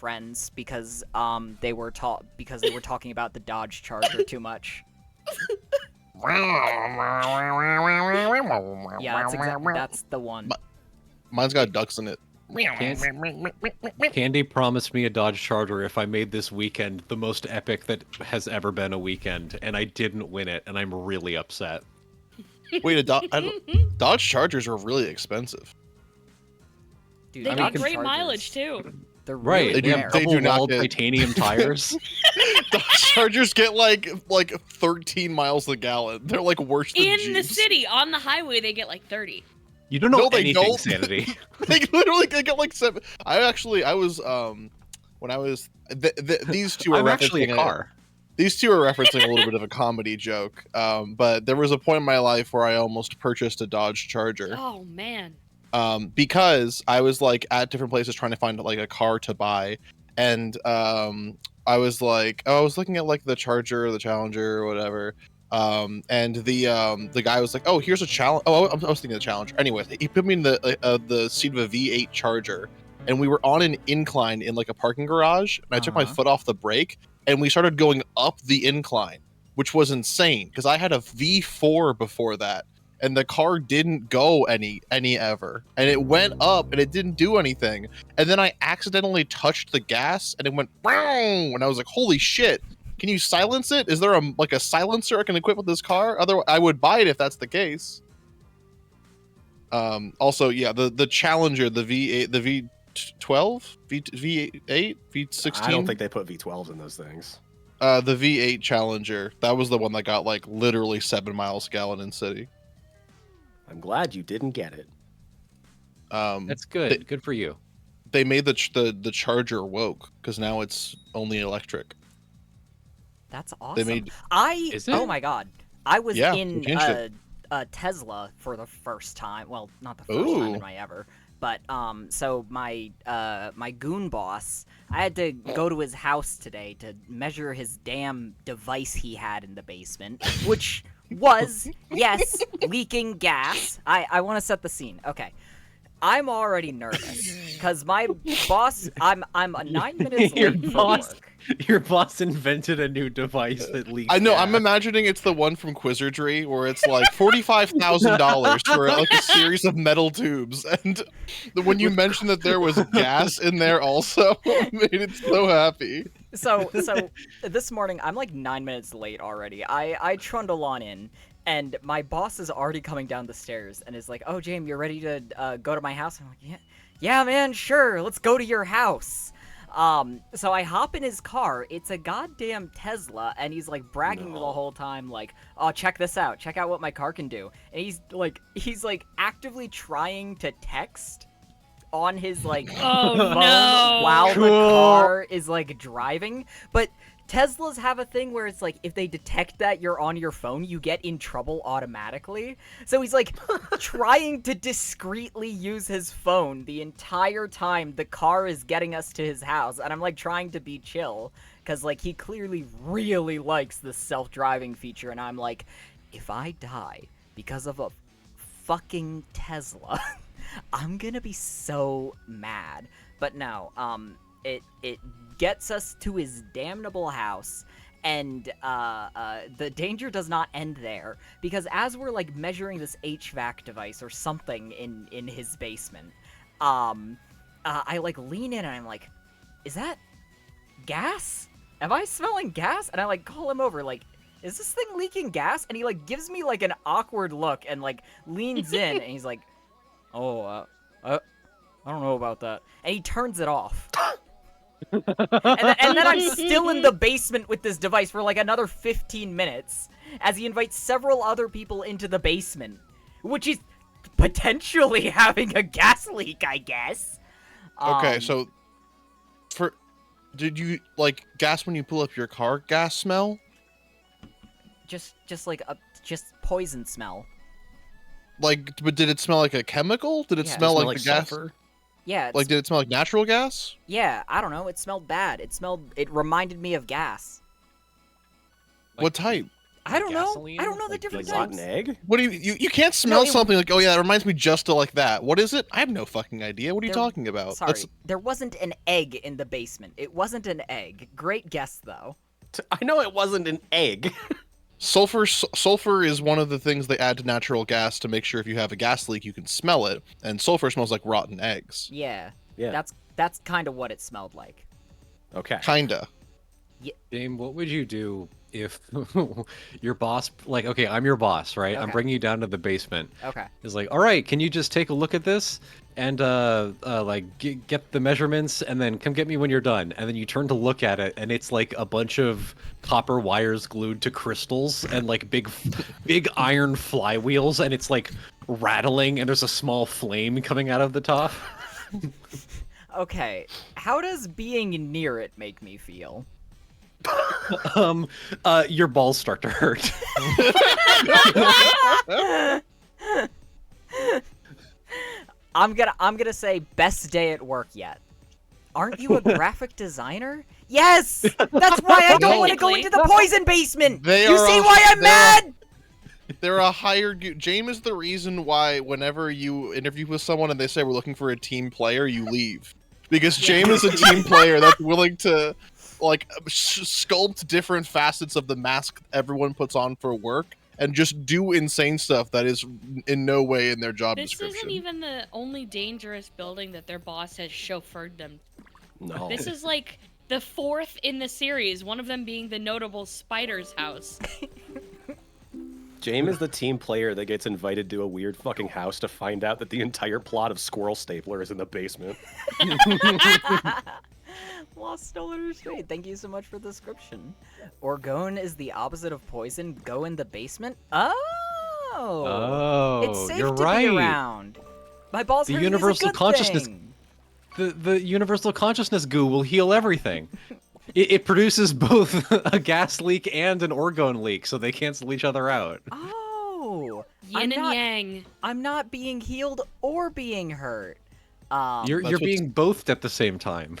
friends because they were talking about the Dodge Charger too much. Yeah, that's the one. Mine's got ducks in it. Candy promised me a Dodge Charger if I made this weekend the most epic that has ever been a weekend, and I didn't win it, and I'm really upset. Wait, Dodge Chargers are really expensive. Dude, They Dodge get great Chargers, mileage too. They're Right, really they rare. have They do not double-walled get- titanium tires. Dodge Chargers get like 13 miles a gallon. They're like worse than In the Jeeps. city, on the highway, they get like 30. You don't know No, they anything, don't. Sanity. They literally get like 7. I was when I was these two are I'm actually a referencing car. These two are referencing a little bit of a comedy joke. But there was a point in my life where I almost purchased a Dodge Charger. Oh man. Because I was like at different places trying to find like a car to buy, and I was like, I was looking at like the Charger, the Challenger, or whatever. And the guy was like, "Oh, here's a challenge." Oh, I was thinking of the Challenger. Anyway, he put me in the seat of a V8 Charger, and we were on an incline in like a parking garage, and I took my foot off the brake, and we started going up the incline, which was insane because I had a V4 before that. And the car didn't go any ever, and it went up and it didn't do anything, and then I accidentally touched the gas and it went and I was like, holy shit, can you silence it? Is there a silencer I can equip with this car? Otherwise I would buy it if that's the case. Also, yeah, the Challenger, the V8, the V12, V8, V16. I don't think they put V12s in those things. The V8 Challenger, that was the one that got like literally 7 miles a gallon in city. I'm glad you didn't get it. That's good. Good for you. They made the Charger woke because now it's only electric. That's awesome. made- Is it? Oh my god. I was Yeah, in they changed a Tesla for the first time. Well, not the first Ooh. time in my ever. But so my my goon boss, I had to go to his house today to measure his damn device he had in the basement, which was, yes, leaking gas. I want to set the scene. Okay. I'm already nervous because my boss, I'm 9 minutes Your late for boss- work. Your boss invented a new device that leaks. I know. gas. I'm imagining it's the one from Quizzardry where it's like $45,000 for like a series of metal tubes, and when you mentioned that there was gas in there, also made it so happy. So this morning I'm like 9 minutes late already. I trundle on in, and my boss is already coming down the stairs and is like, "Oh, James, you're ready to go to my house?" I'm like, "Yeah, man, sure. Let's go to your house." So I hop in his car. It's a goddamn Tesla, and he's like bragging the whole time, like, "Oh, check this out. Check out what my car can do." And he's like actively trying to text on his like Oh, phone no. while the Cool. car is like driving. But Teslas have a thing where it's like if they detect that you're on your phone, you get in trouble automatically. So he's like trying to discreetly use his phone the entire time the car is getting us to his house, and I'm like trying to be chill because like he clearly really likes the self-driving feature, and I'm like, if I die because of a fucking Tesla, I'm gonna be so mad. But no, it gets us to his damnable house, and the danger does not end there, because as we're like measuring this HVAC device or something in his basement, I like lean in and I'm like, is that gas? Am I smelling gas? And I like call him over, like, is this thing leaking gas? And he like gives me like an awkward look and like leans in and he's like, oh, I don't know about that. And he turns it off. and then I'm still in the basement with this device for like another 15 minutes as he invites several other people into the basement, which is potentially having a gas leak, I guess. Okay, so did you like gas when you pull up your car? Gas smell? Just like a poison smell. Like, but did it smell like a chemical? Did it Yeah. smell Smell like like the gas? sulfur? Yeah, Like, did it smell like natural gas? yeah, I don't know. It smelled bad. It reminded me of gas. What type? I don't know. Gasoline? I don't know the Like different diesel? Rotten types. egg? What do you can't smell it- something like, oh yeah, that reminds me just of like that. What is it? I have no fucking idea. What are you There- talking about? Sorry, there wasn't an egg in the basement. It wasn't an egg. Great guess, though. I know it wasn't an egg. Sulfur is one of the things they add to natural gas to make sure if you have a gas leak you can smell it, and sulfur smells like rotten eggs. Yeah. Yeah. That's kind of what it smelled like. Okay. Kinda. Dame, what would you do if your boss, like, okay, I'm your boss, right? I'm Okay. bringing you down to the basement. Okay. It's like, all right, can you just take a look at this and like get the measurements and then come get me when you're done? And then you turn to look at it and it's like a bunch of copper wires glued to crystals and like big iron flywheels, and it's like rattling and there's a small flame coming out of the top. Okay. How does being near it make me feel? Your balls start to hurt. I'm gonna say best day at work yet. Aren't you a graphic designer? Yes! That's why I don't want to go Technically. into the poison basement! They You are see a- why I'm they're a- mad? They're a hired. James is the reason why whenever you interview with someone and they say we're looking for a team player, you leave. Because James is a team player that's willing to, like, sculpt different facets of the mask everyone puts on for work and just do insane stuff that is in no way in their job This description. isn't even the only dangerous building that their boss has chauffeured them. No. This is like the fourth in the series, one of them being the notable spider's house. James is the team player that gets invited to a weird fucking house to find out that the entire plot of Squirrel Stapler is in the basement. Lost stolen restraint. Thank you so much for the description. Orgone is the opposite of poison. Go in the basement. Oh. It's safe you're to right. be around. My balls The hurting universal is a good consciousness- thing. The universal consciousness goo will heal everything. It produces both a gas leak and an orgone leak, so they cancel each other out. Oh. Yin and yang. I'm not being healed or being hurt. You're That's what's- being both at the same time.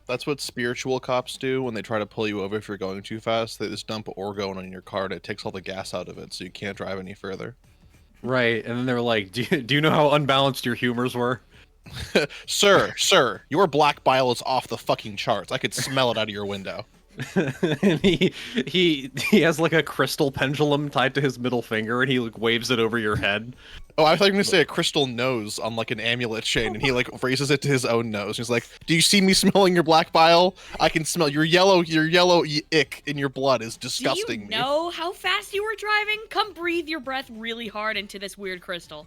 That's what spiritual cops do when they try to pull you over if you're going too fast. They just dump orgone on your car and it takes all the gas out of it, so you can't drive any further. Right, and then they're like, do you know how unbalanced your humors were? Sir, your black bile is off the fucking charts. I could smell it out of your window. And he has like a crystal pendulum tied to his middle finger, and he like waves it over your head. Oh, I thought you were gonna say a crystal nose on like an amulet chain, and he like raises it to his own nose. He's like, "Do you see me smelling your black bile? I can smell your yellow ick in your blood is disgusting." Do you know how fast you were driving? Come breathe your breath really hard into this weird crystal.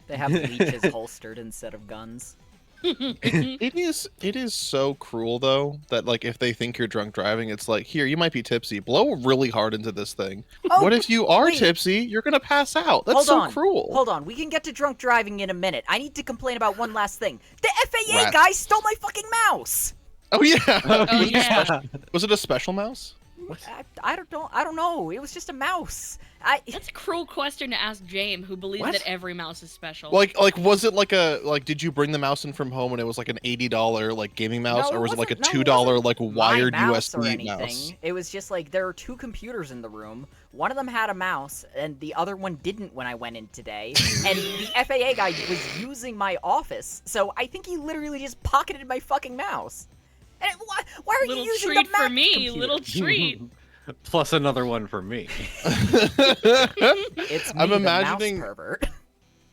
They have leeches holstered instead of guns. It is so cruel though that like if they think you're drunk driving, it's like, here, you might be tipsy. Blow really hard into this thing. Oh, What if you are wait. tipsy? You're gonna pass out. That's Hold so on. cruel. Hold on. We can get to drunk driving in a minute. I need to complain about one last thing. The FAA Rat. guy stole my fucking mouse. Oh yeah. Oh yeah. Was it a special mouse? I don't know. It was just a mouse. That's a cruel question to ask James, who believes What? that every mouse is special. Like was it like did you bring the mouse in from home and it was like an $80 like gaming mouse, No, or it was it like a wasn't- no, it $2 wasn't like my wired mouse or USB anything. mouse? It was just like there are two computers in the room. One of them had a mouse, and the other one didn't when I went in today. And the FAA guy was using my office, so I think he literally just pocketed my fucking mouse. And why are little you using treat the Mac for me, computer? little treat. Plus another one for me. It's me, I'm the imagining- mouse pervert.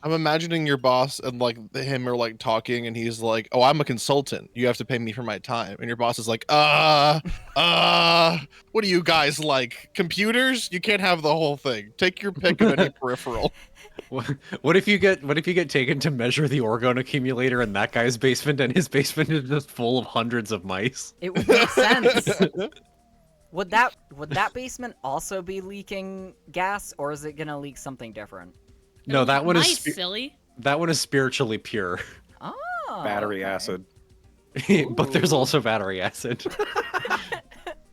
I'm imagining your boss and like him are like talking, and he's like, "Oh, I'm a consultant. You have to pay me for my time." And your boss is like, what do you guys like? Computers? You can't have the whole thing. Take your pick of any peripheral." What if you get taken to measure the orgone accumulator in that guy's basement, and his basement is just full of hundreds of mice? It would make sense. Would that basement also be leaking gas, or is it gonna leak something different? No, that one nice, is silly. that one is spiritually pure, Oh, Battery okay. acid. but there's also battery acid.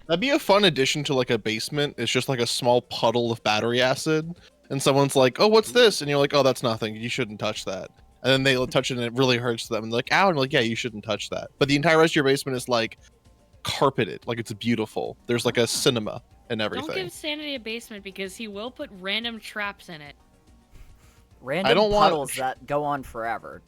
That'd be a fun addition to like a basement. It's just like a small puddle of battery acid, and someone's like, "Oh, what's this?" And you're like, "Oh, that's nothing. You shouldn't touch that." And then they touch it, and it really hurts them. And they're like, "Ow!" And you're like, "Yeah, you shouldn't touch that." But the entire rest of your basement is like carpeted, like it's beautiful. There's like a cinema. and everything. Don't give Sanity a basement because he will put random traps in it. Random don't want- puddles that go on forever.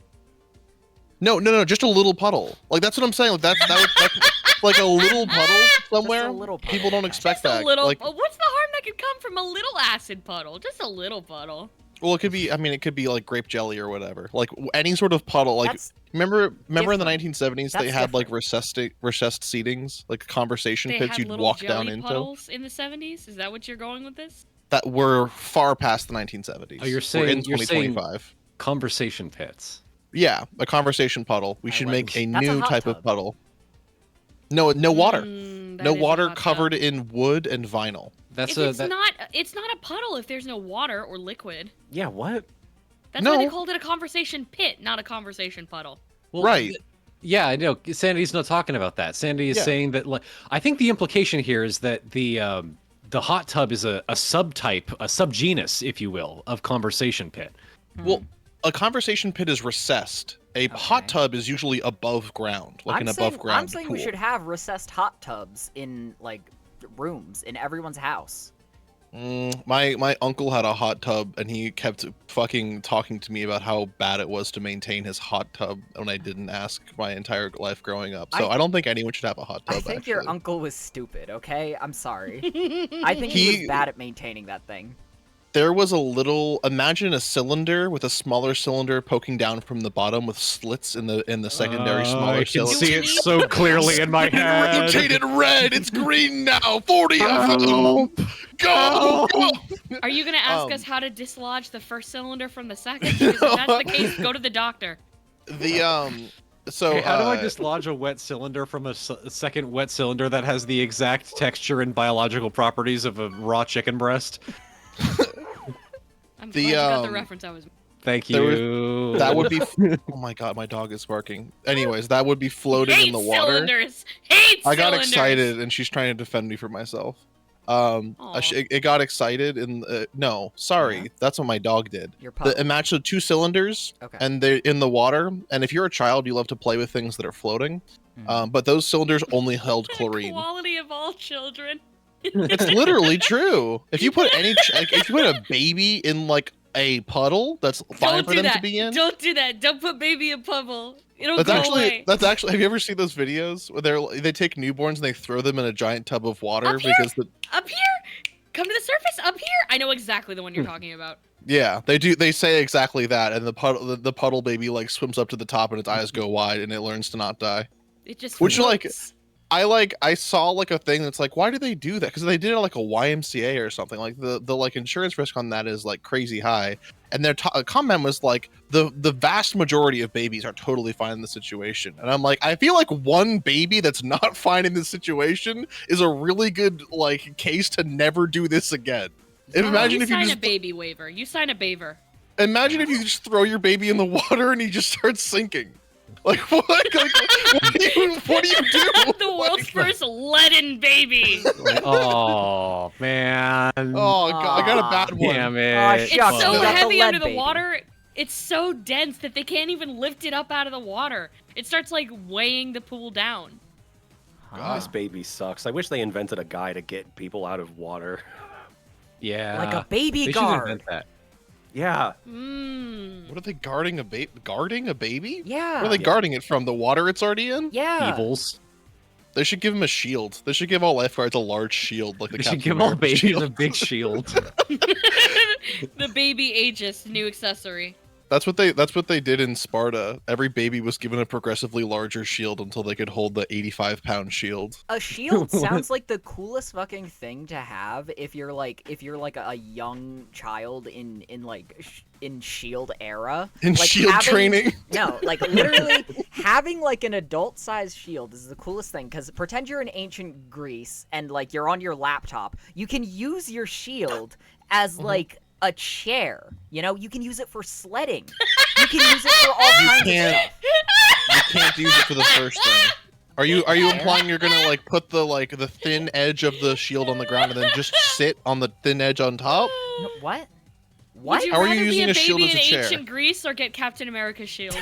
No, just a little puddle. Like that's what I'm saying. Like that's like a little puddle somewhere. little puddle. People don't expect Just that. a little. Like, What's the harm that could come from a little acid puddle? Just a little puddle. well, it could be. I mean, it could be like grape jelly or whatever. Like any sort of puddle. Like That's remember in the different. 1970s they That's had like different. recessed seatings, like conversation They pits had you'd little walk jelly down into. puddles in the 70s. Is that what you're going with this? That were far past the 1970s. Oh, you're We're in saying 2025. conversation pits. Yeah, a conversation puddle. We I should like- make a That's a new hot type tub. of puddle. No water. That No is a water hot tub. covered in wood and vinyl. That's If a it's not a puddle if there's no water or liquid. Yeah, what? That's why No. they called it a conversation pit, not a conversation puddle. well, Right. Yeah, I know. Sanity's not talking about that. Sanity is Yeah. saying that. Like, I think the implication here is that the hot tub is a subtype, a subgenus, if you will, of conversation pit. Well, a conversation pit is recessed. A hot Okay. tub is usually above ground, like I'm an saying, above ground I'm saying pool. we should have recessed hot tubs in like rooms in everyone's house. My uncle had a hot tub, and he kept fucking talking to me about how bad it was to maintain his hot tub when I didn't ask my entire life growing up. So I don't think anyone should have a hot tub. I think actually. your uncle was stupid. Okay, I'm sorry. I think he was bad at maintaining that thing. There was a little. Imagine a cylinder with a smaller cylinder poking down from the bottom with slits in the secondary smaller I can cylinder. see it so clearly in my head. Rotated red. It's green now. 40 of them. Go. Are you gonna ask us how to dislodge the first cylinder from the second? Because if that's the case, go to the doctor. The So Hey, how do I dislodge a wet cylinder from a second wet cylinder that has the exact texture and biological properties of a raw chicken breast? I'm The, glad you got the um, reference I was. Thank There was- you. that would be. Oh my god, my dog is barking. Anyways, that would be floating Hate in the water. cylinders. Hate I got cylinders. excited, and she's trying to defend me from myself. Aw. It got excited, and no, sorry, Yeah. that's what my dog did. Your pup. Imagine two cylinders, Okay. and they're in the water. And if you're a child, you love to play with things that are floating. Mhm. But those cylinders only held The chlorine. quality of all children. It's literally true. If you put if you put a baby in like a puddle, that's fine Don't for do them that. to be in. Don't do that. Don't put baby in puddle. It'll That's go actually away. have you ever seen those videos where they take newborns and they throw them in a giant tub of water Up here? because Up here. Come to the surface. Up here. I know exactly the one you're talking about. yeah, they say exactly that, and the puddle baby like swims up to the top and its eyes go wide and it learns to not die. It just Which, like, floats. I saw like a thing that's like, why do they do that? Because they did it at, like a YMCA or something. Like the like insurance risk on that is like crazy high. And their comment was like the vast majority of babies are totally fine in the situation. And I'm like, I feel like one baby that's not fine in this situation is a really good like case to never do this again. Imagine you if you sign just a baby waiver. You sign a waiver. imagine if you just throw your baby in the water and he just starts sinking. Like what? Like, what do you do? The world's Like, first leaden baby. Oh man. Oh god, I got a bad one. Damn Aw, it. shit. It's Fuck. so We got the heavy lead under the baby. water. It's so dense that they can't even lift it up out of the water. It starts like weighing the pool down. Huh. This baby sucks. I wish they invented a guy to get people out of water. Yeah. Like a baby they should guard. invent that. Yeah. Mmm. What are they guarding a baby? Guarding a baby? Yeah. Where are they guarding it from? The water it's already in? Yeah. Evils. They should give him a shield. They should give all lifeguards a large shield, like the They should Captain give all America babies shield. a big shield. The baby Aegis, new accessory. That's what they did in Sparta. Every baby was given a progressively larger shield until they could hold the 85-pound shield. A shield sounds like the coolest fucking thing to have if you're like a young child in shield era. In Like, shield having- training. No, like literally having like an adult-sized shield is the coolest thing because pretend you're in ancient Greece and like you're on your laptop. You can use your shield as like a chair. You know, you can use it for sledding. You can use it for all kinds of can't- stuff. You can't use it for the first thing. Are you implying you're gonna like put the thin edge of the shield on the ground and then just sit on the thin edge on top? No, what? Would What? you How are you rather using be a shield baby as a in chair? ancient Greece or get Captain America's shield?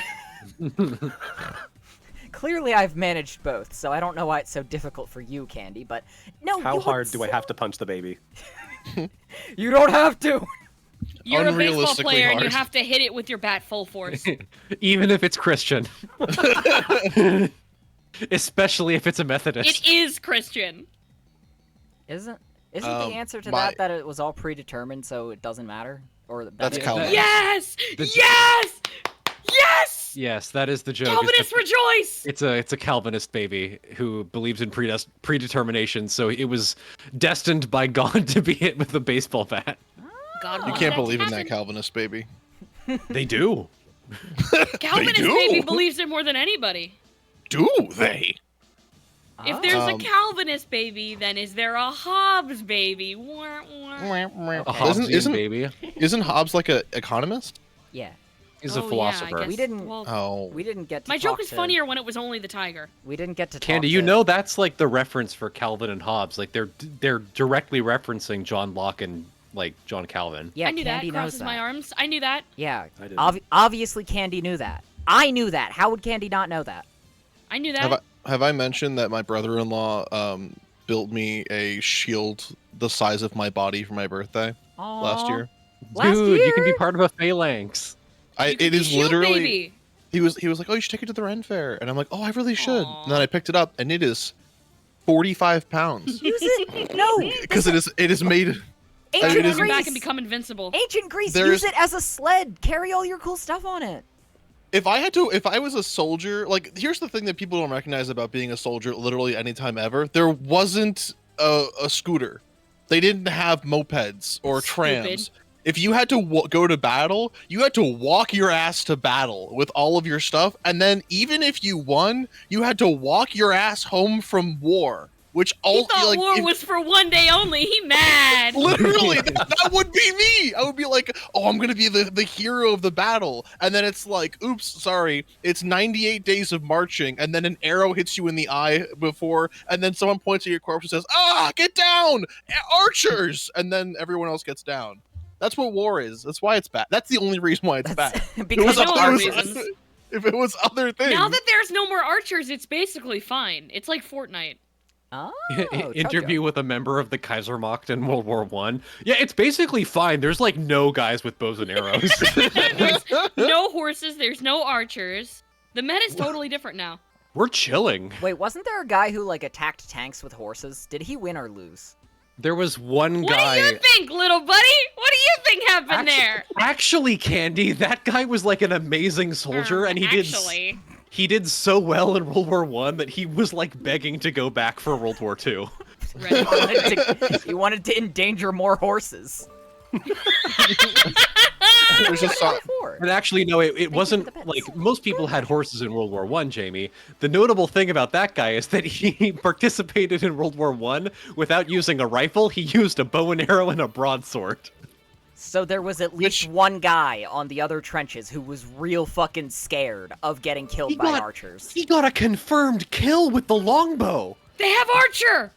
Clearly, I've managed both, so I don't know why it's so difficult for you, Candy. But no, How you hard do I have to punch the baby? You don't have to. You're a baseball Unrealistically player and you hard. have to hit it with your bat full force. Even if it's Christian. Especially if it's a Methodist. It is Christian. Isn't the answer to my- that it was all predetermined, so it doesn't matter? Or That's it- Calvinist. Yes! The- Yes! Yes! Yes, that is the joke. is Calvinists that rejoice! it's a Calvinist baby who believes in predetermination, so it was destined by God to be hit with a baseball bat. God You wanted can't that to believe in that happen. Calvinist baby. They do. Calvinist do. baby believes it more than anybody. Do they? If there's a Um, Calvinist baby, then is there a Hobbes baby? Wah, wah. A Isn't Hobbesian baby. isn't Hobbes like a economist? Yeah. He's Oh, a yeah, I philosopher. guess. We didn't- Well, Oh. We didn't get to my talk joke is to- funnier when it was only the tiger. We didn't get to Candy, talk you to- know that's like the reference for Calvin and Hobbes. Like they're directly referencing John Locke and like John Calvin. Yeah, I knew Candy that. knows Crosses that. my arms. I knew that. Yeah. I didn't. Obviously, Candy knew that. I knew that. How would Candy not know that? I knew that. Have I mentioned that my brother-in-law built me a shield the size of my body for my birthday last Aw. year? Last Dude, you can be year? part of a phalanx. You could It be is Shield literally. Baby. He was like, "Oh, you should take it to the Ren Fair," and I'm like, "Oh, I really should." Aw. And then I picked it up, and it is 45 pounds Use it. No. because it is made. Ancient it is- Come back Greece. and become invincible. Ancient Greece. There's- Use it as a sled. Carry all your cool stuff on it. If I was a soldier, like, here's the thing that people don't recognize about being a soldier literally anytime ever. There wasn't a scooter. They didn't have mopeds or trams. Stupid. If you had to go to battle, you had to walk your ass to battle with all of your stuff. And then even if you won, you had to walk your ass home from war, which He all thought like war if- was for one day only. He mad. literally that would be me. I would be like, oh, I'm gonna be the hero of the battle, and then it's like, oops, sorry, it's 98 days of marching, and then an arrow hits you in the eye before, and then someone points at your corpse and says, ah, get down, archers, and then everyone else gets down. That's what war is. That's why it's bad. That's the only reason why it's bad. That's If it because was I of know our other other- reasons. If it was other things, Now that there's no more archers, it's basically fine. It's like Fortnite. Oh, Interview with a member of the Kaisermacht in World War One. Yeah, it's basically fine. There's like no guys with bows and arrows. There's no horses. There's no archers. The meta is totally different now. We're chilling. Wait, wasn't there a guy who like attacked tanks with horses? Did he win or lose? There was one What guy. do you think, little buddy? What do you think happened there? Actually, Candy, that guy was like an amazing soldier, and Actually. he did so well in World War One that he was like begging to go back for World War Two. Red He wanted to endanger more horses. there's a song. But actually, no, it the wasn't best. like most people had horses in World War One, Jamie. The notable thing about that guy is that he participated in World War One without using a rifle. He used a bow and arrow and a broadsword. So there was at least one guy on the other trenches who was real fucking scared of getting killed by archers. He got a confirmed kill with the longbow. They have Archer!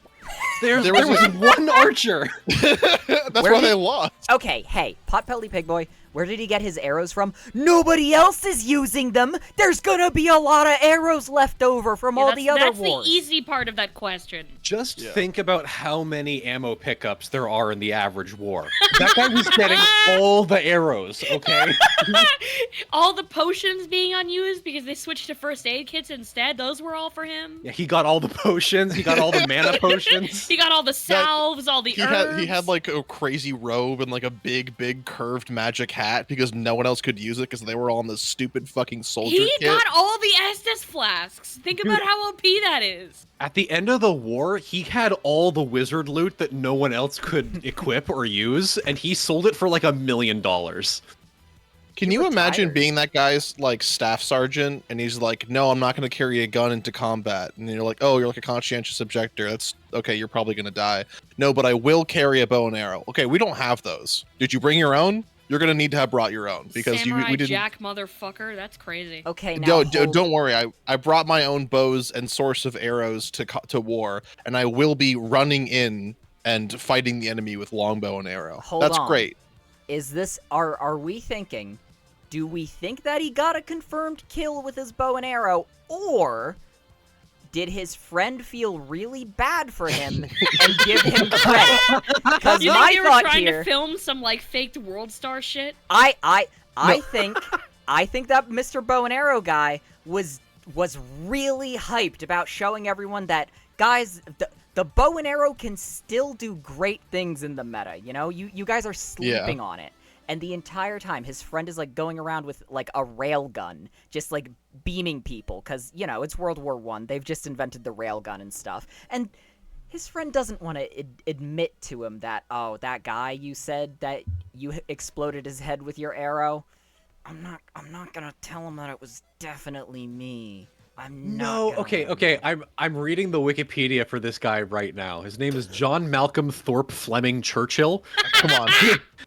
There There was was one archer. That's Where why he- they lost. Okay, hey, Potbelly Pig Boy, where did he get his arrows from? Nobody else is using them! There's gonna be a lot of arrows left over from all the other that's wars. the easy part of that question. Just Yeah. think about how many ammo pickups there are in the average war. That guy was getting all the arrows, okay? All the potions being unused because they switched to first aid kits instead, those were all for him. Yeah, he got all the potions, he got all the mana potions. He got all the salves, all the He herbs. had like a crazy robe and like a big curved magic hat because no one else could use it because they were all in this stupid fucking soldier He kit. got all the Estus flasks. Think about how OP that is. At the end of the war, he had all the wizard loot that no one else could equip or use, and he sold it for like $1 million. Can He you imagine retired. being that guy's like staff sergeant and he's like, no, I'm not going to carry a gun into combat. And you're like, oh, you're like a conscientious objector. That's okay. You're probably going to die. No, but I will carry a bow and arrow. Okay, we don't have those. Did you bring your own? You're going to need to have brought your own because Samurai we didn't. Jack motherfucker, that's crazy. Okay, now Don't worry. I brought my own bows and source of arrows to war, and I will be running in and fighting the enemy with longbow and arrow. Hold That's on. great. Is this are we thinking Do we think that he got a confirmed kill with his bow and arrow, or did his friend feel really bad for him and give him credit? Because You my think they were thought trying here, to film some like faked World Star shit? I think that Mr. Bow and Arrow guy was really hyped about showing everyone that, guys, the bow and arrow can still do great things in the meta. You know, you guys are sleeping on it. And the entire time, his friend is, like, going around with, like, a railgun, just, like, beaming people, because, you know, it's World War I. They've just invented the railgun and stuff. And his friend doesn't want to admit to him that, oh, that guy you said that you exploded his head with your arrow, I'm not gonna tell him that it was definitely me. Okay. I'm reading the Wikipedia for this guy right now. His name is John Malcolm Thorpe Fleming Churchill. Come on.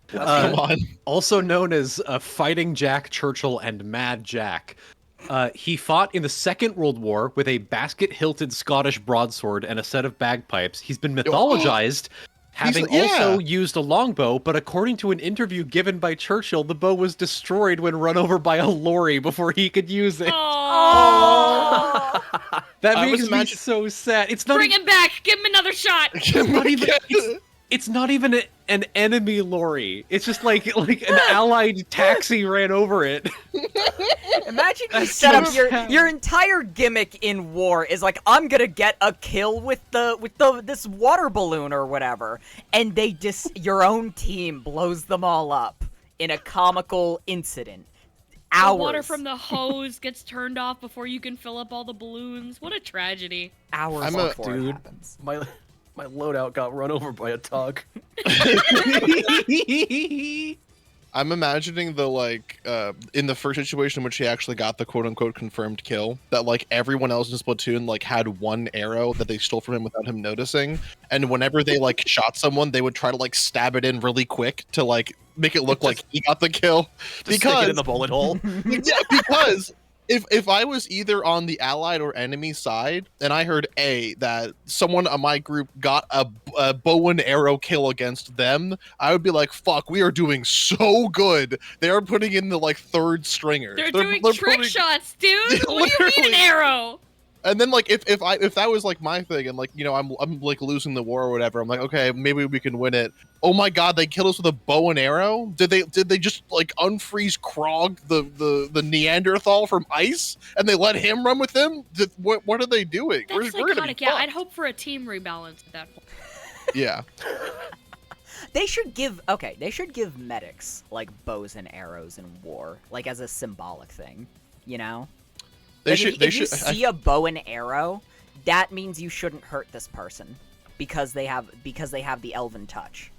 Come on. Also known as Fighting Jack Churchill and Mad Jack. He fought in the Second World War with a basket-hilted Scottish broadsword and a set of bagpipes. He's been mythologized, having also used a longbow, but according to an interview given by Churchill, the bow was destroyed when run over by a lorry before he could use it. Oh. That makes me so sad. It's not Bring him back! Give him another shot! It's not even an enemy lorry. It's just like an allied taxi ran over it. Imagine you set up your entire gimmick in war is like, I'm gonna get a kill with this water balloon or whatever, and your own team blows them all up in a comical incident. The water from the hose gets turned off before you can fill up all the balloons. What a tragedy. Hours before it happens. My loadout got run over by a tug. I'm imagining in the first situation in which he actually got the quote-unquote confirmed kill, that like everyone else in his platoon like had one arrow that they stole from him without him noticing, and whenever they like shot someone, they would try to like stab it in really quick to like make it look like he got the kill. Stick it in the bullet hole. Yeah, because if I was either on the allied or enemy side, and I heard that someone on my group got a bow and arrow kill against them, I would be like, fuck, we are doing so good. They are putting in the like third stringer. They're doing trick shots, dude. What do you mean an arrow? And then like if that was like my thing, and like, you know, I'm like losing the war or whatever, I'm like, okay, maybe we can win it. Oh my god, they killed us with a bow and arrow? Did they just like unfreeze Krog, the Neanderthal from ice, and they let him run with them? What are they doing? That's psychotic. Yeah, I'd hope for a team rebalance at that point. Yeah. They should give medics like bows and arrows in war, like as a symbolic thing, you know? If you see a bow and arrow, that means you shouldn't hurt this person because they have the elven touch.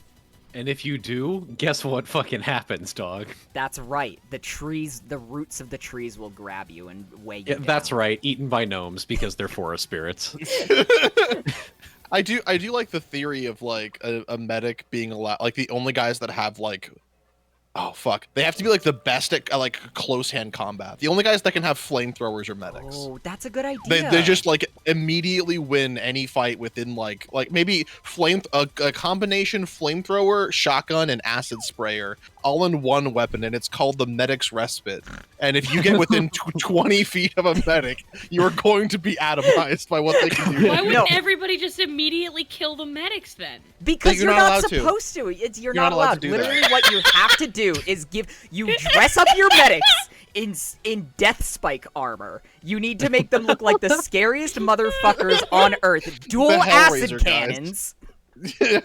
And if you do, guess what fucking happens, dog? That's right. The roots of the trees will grab you and weigh you down. That's right. Eaten by gnomes because they're forest spirits. I do like the theory of like a medic being allowed, like the only guys that have like, oh fuck, they have to be like the best at like close hand combat. The only guys that can have flamethrowers are medics. Oh, that's a good idea. They just like immediately win any fight within like maybe a combination flamethrower, shotgun, and acid sprayer all in one weapon, and it's called the medic's respite. And if you get within 20 feet of a medic, you are going to be atomized by what they can do. Why wouldn't everybody just immediately kill the medics then? Because you're not supposed to. You're not allowed. Literally, what you have to do is you dress up your medics in death spike armor. You need to make them look like the scariest motherfuckers on earth. Dual acid cannons. Yeah.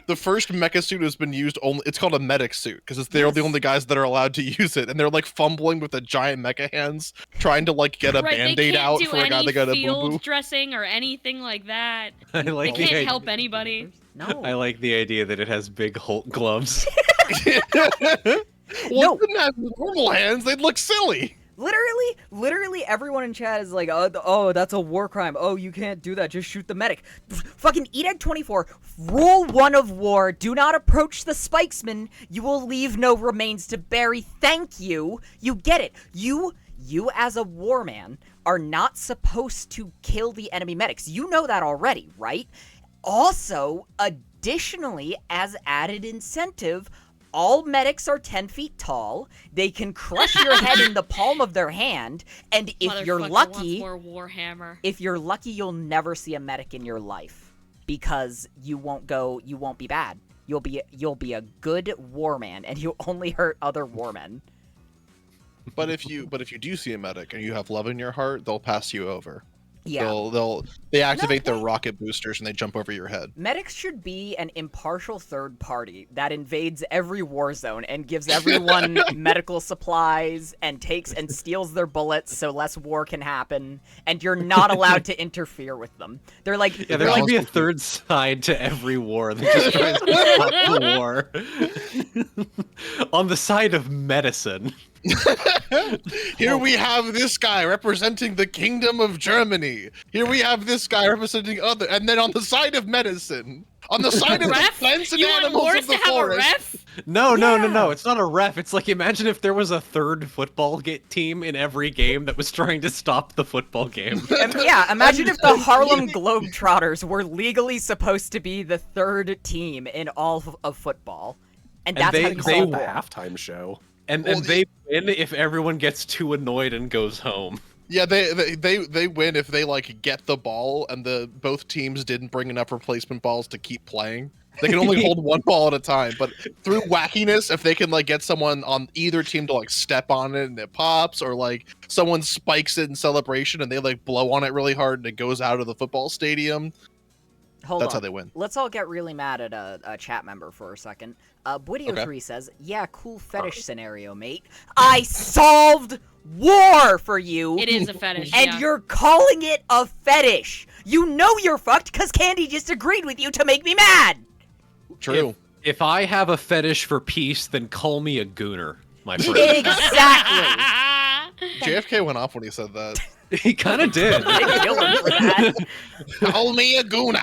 The first mecha suit has been used only. It's called a medic suit because they're the only guys that are allowed to use it, and they're like fumbling with the giant mecha hands, trying to like get a band-aid out for a guy that got a boo-boo. Dressing or anything like that. They can't help anybody. No. I like the idea that it has big Hulk gloves. Well, it didn't have normal hands. They'd look silly. Literally everyone in chat is like, oh, that's a war crime. Oh, you can't do that. Just shoot the medic. Fucking Edeg 24, rule 1 of war, do not approach the spikesman. You will leave no remains to bury. Thank you. You get it. You as a war man are not supposed to kill the enemy medics. You know that already, right? Also, additionally, as added incentive, all medics are 10 feet tall. They can crush your head in the palm of their hand, and if you're Motherfucker lucky, wants more Warhammer. if you're lucky, you'll never see a medic in your life because you won't be bad. You'll be a good warman, and you only hurt other warmen. But if you do see a medic and you have love in your heart, they'll pass you over. Yeah. They activate their rocket boosters and they jump over your head. Medics should be an impartial third party that invades every war zone and gives everyone medical supplies and takes and steals their bullets so less war can happen, and you're not allowed to interfere with them. They're like Yeah, there should be a third side to every war that just tries to stop the war. On the side of medicine. Here we have this guy representing the Kingdom of Germany. Here we have this guy representing other, and then on the side of medicine, on the side of the Ref? plants and You want animals wars of the to have a forest. ref? No. It's not a ref. It's like, imagine if there was a third football team in every game that was trying to stop the football game. Yeah, imagine if the Harlem Globetrotters were legally supposed to be the third team in all of football. And that's how you They solve the that. halftime show. And they win if everyone gets too annoyed and goes home. Yeah, they win if they like get the ball and both teams didn't bring enough replacement balls to keep playing. They can only hold one ball at a time, but through wackiness, if they can like get someone on either team to like step on it and it pops, or like someone spikes it in celebration and they like blow on it really hard and it goes out of the football stadium. That's how they win. Let's all get really mad at a chat member for a second. Bwidio3 says, yeah, cool fetish scenario, mate. I solved war for you. It is a fetish, and yeah. you're calling it a fetish. You know you're fucked because Candy just agreed with you to make me mad. True. If I have a fetish for peace, then call me a gooner, my friend. Exactly. JFK went off when he said that. He kind of did. They killed him for that. Call me a Guna.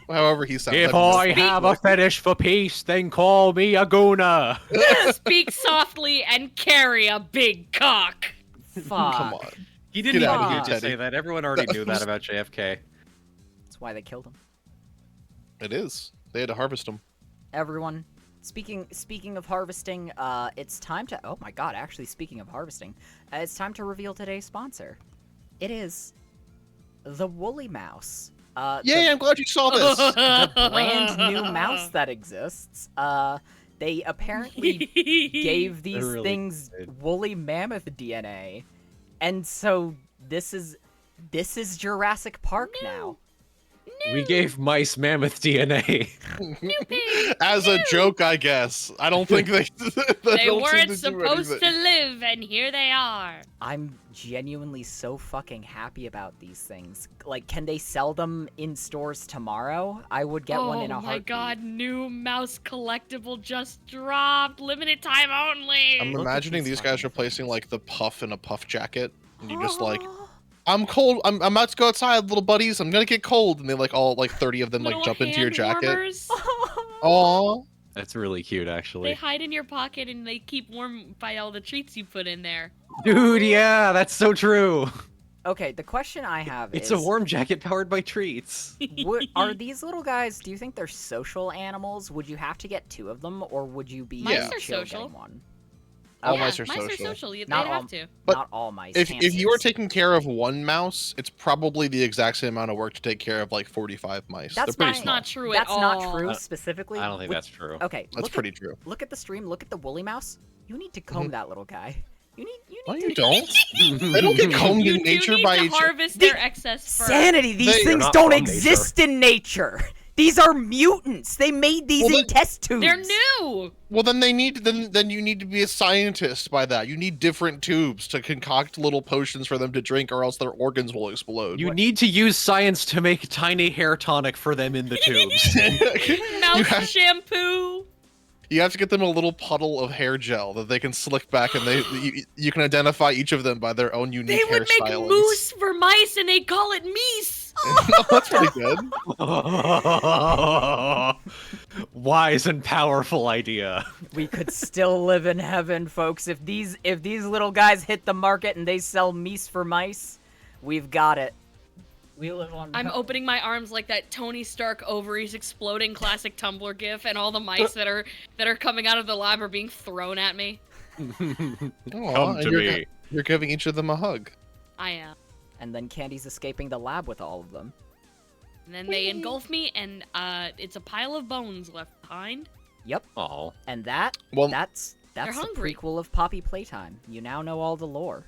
However he sounds. If I have a fetish for peace, then call me a gooner. Speak softly and carry a big cock. Fuck. Come on. He didn't Get even out of here, need to Teddy. say that. Everyone already knew that about JFK. That's why they killed him. It is. They had to harvest him. Everyone, speaking of harvesting, it's time to. Oh my god! Actually, speaking of harvesting, it's time to reveal today's sponsor. It is the Woolly Mouse. Yay! I'm glad you saw this. The brand new mouse that exists. They apparently gave these really things did. woolly mammoth DNA, and so this is Jurassic Park now. We gave mice mammoth DNA. As a joke, I guess. I don't think they. They weren't supposed to live, and here they are. I'm genuinely so fucking happy about these things. Like, can they sell them in stores tomorrow? I would get one in a Oh my heartbeat. god, new mouse collectible just dropped. Limited time only. I'm Look at imagining these these guys fucking replacing like the puff in a puff jacket, and you just like, I'm cold. I'm about to go outside, little buddies. I'm gonna get cold, and they like all like 30 of them like Little jump into your hand jacket. warmers. Aww. That's really cute, They actually. hide in your pocket and they keep warm by all the treats you put in there. Dude, yeah, that's so true. Okay, the question I have It's is... a warm jacket powered by treats. Are these little guys, do you think they're social animals? Would you have to get 2 of them, or would you be Mice chill are social. getting one? All Okay. mice are Mice are social. social. They'd Not all- have to. But Not all mice. If you are hamsters. taking care of one mouse, it's probably the exact same amount of work to take care of like 45 mice. That's They're pretty fine. small. Not true That's at all. not true I- specifically. I don't think Would- that's true. Okay, That's pretty true. Look at the stream. Look at the woolly mouse. You need to comb that little guy. You need No, to you don't. They don't get combed You in do nature need by to each. harvest They- their excess fur. Sanity. These They're things not don't from exist in nature. These are mutants. They made these Well, in test tubes. They're new. Well, then then you need to be a scientist by that. You need different tubes to concoct little potions for them to drink, or else their organs will explode. You need to use science to make tiny hair tonic for them in the tubes. Mouse shampoo. You have to get them a little puddle of hair gel that they can slick back, and you can identify each of them by their own unique They would make hairstylings. moose for mice and they call it meese. That's pretty good. Wise and powerful idea. We could still live in heaven, folks. If these little guys hit the market and they sell meese for mice, we've got it. We live on. I'm opening my arms like that Tony Stark ovaries exploding classic Tumblr gif, and all the mice that are coming out of the lab are being thrown at me. Come to me. You're giving each of them a hug. I am. And then Candy's escaping the lab with all of them. And then they engulf me, and it's a pile of bones left behind. Yep. Oh. And that's They're the hungry. prequel of Poppy Playtime. You now know all the lore.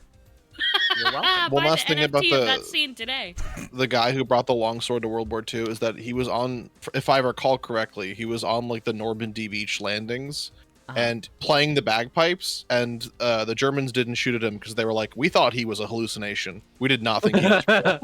You're welcome. One Buy last the thing about NFT of the- that scene today. The guy who brought the longsword to World War II is that he was on, if I recall correctly, he was on like the Normandy beach landings and playing the bagpipes, and the Germans didn't shoot at him because they were like, we thought he was a hallucination. We did not think he was real.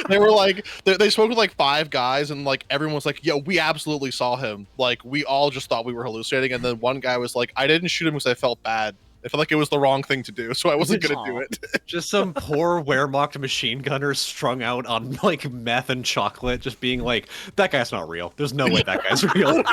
They were like, they spoke with like 5 guys, and like everyone was like, yo, we absolutely saw him. Like, we all just thought we were hallucinating. And then one guy was like, I didn't shoot him because I felt bad. I felt like it was the wrong thing to do, so I wasn't gonna do it. Just some poor Wehrmacht machine gunner strung out on like meth and chocolate, just being like, that guy's not real. There's no way that guy's real.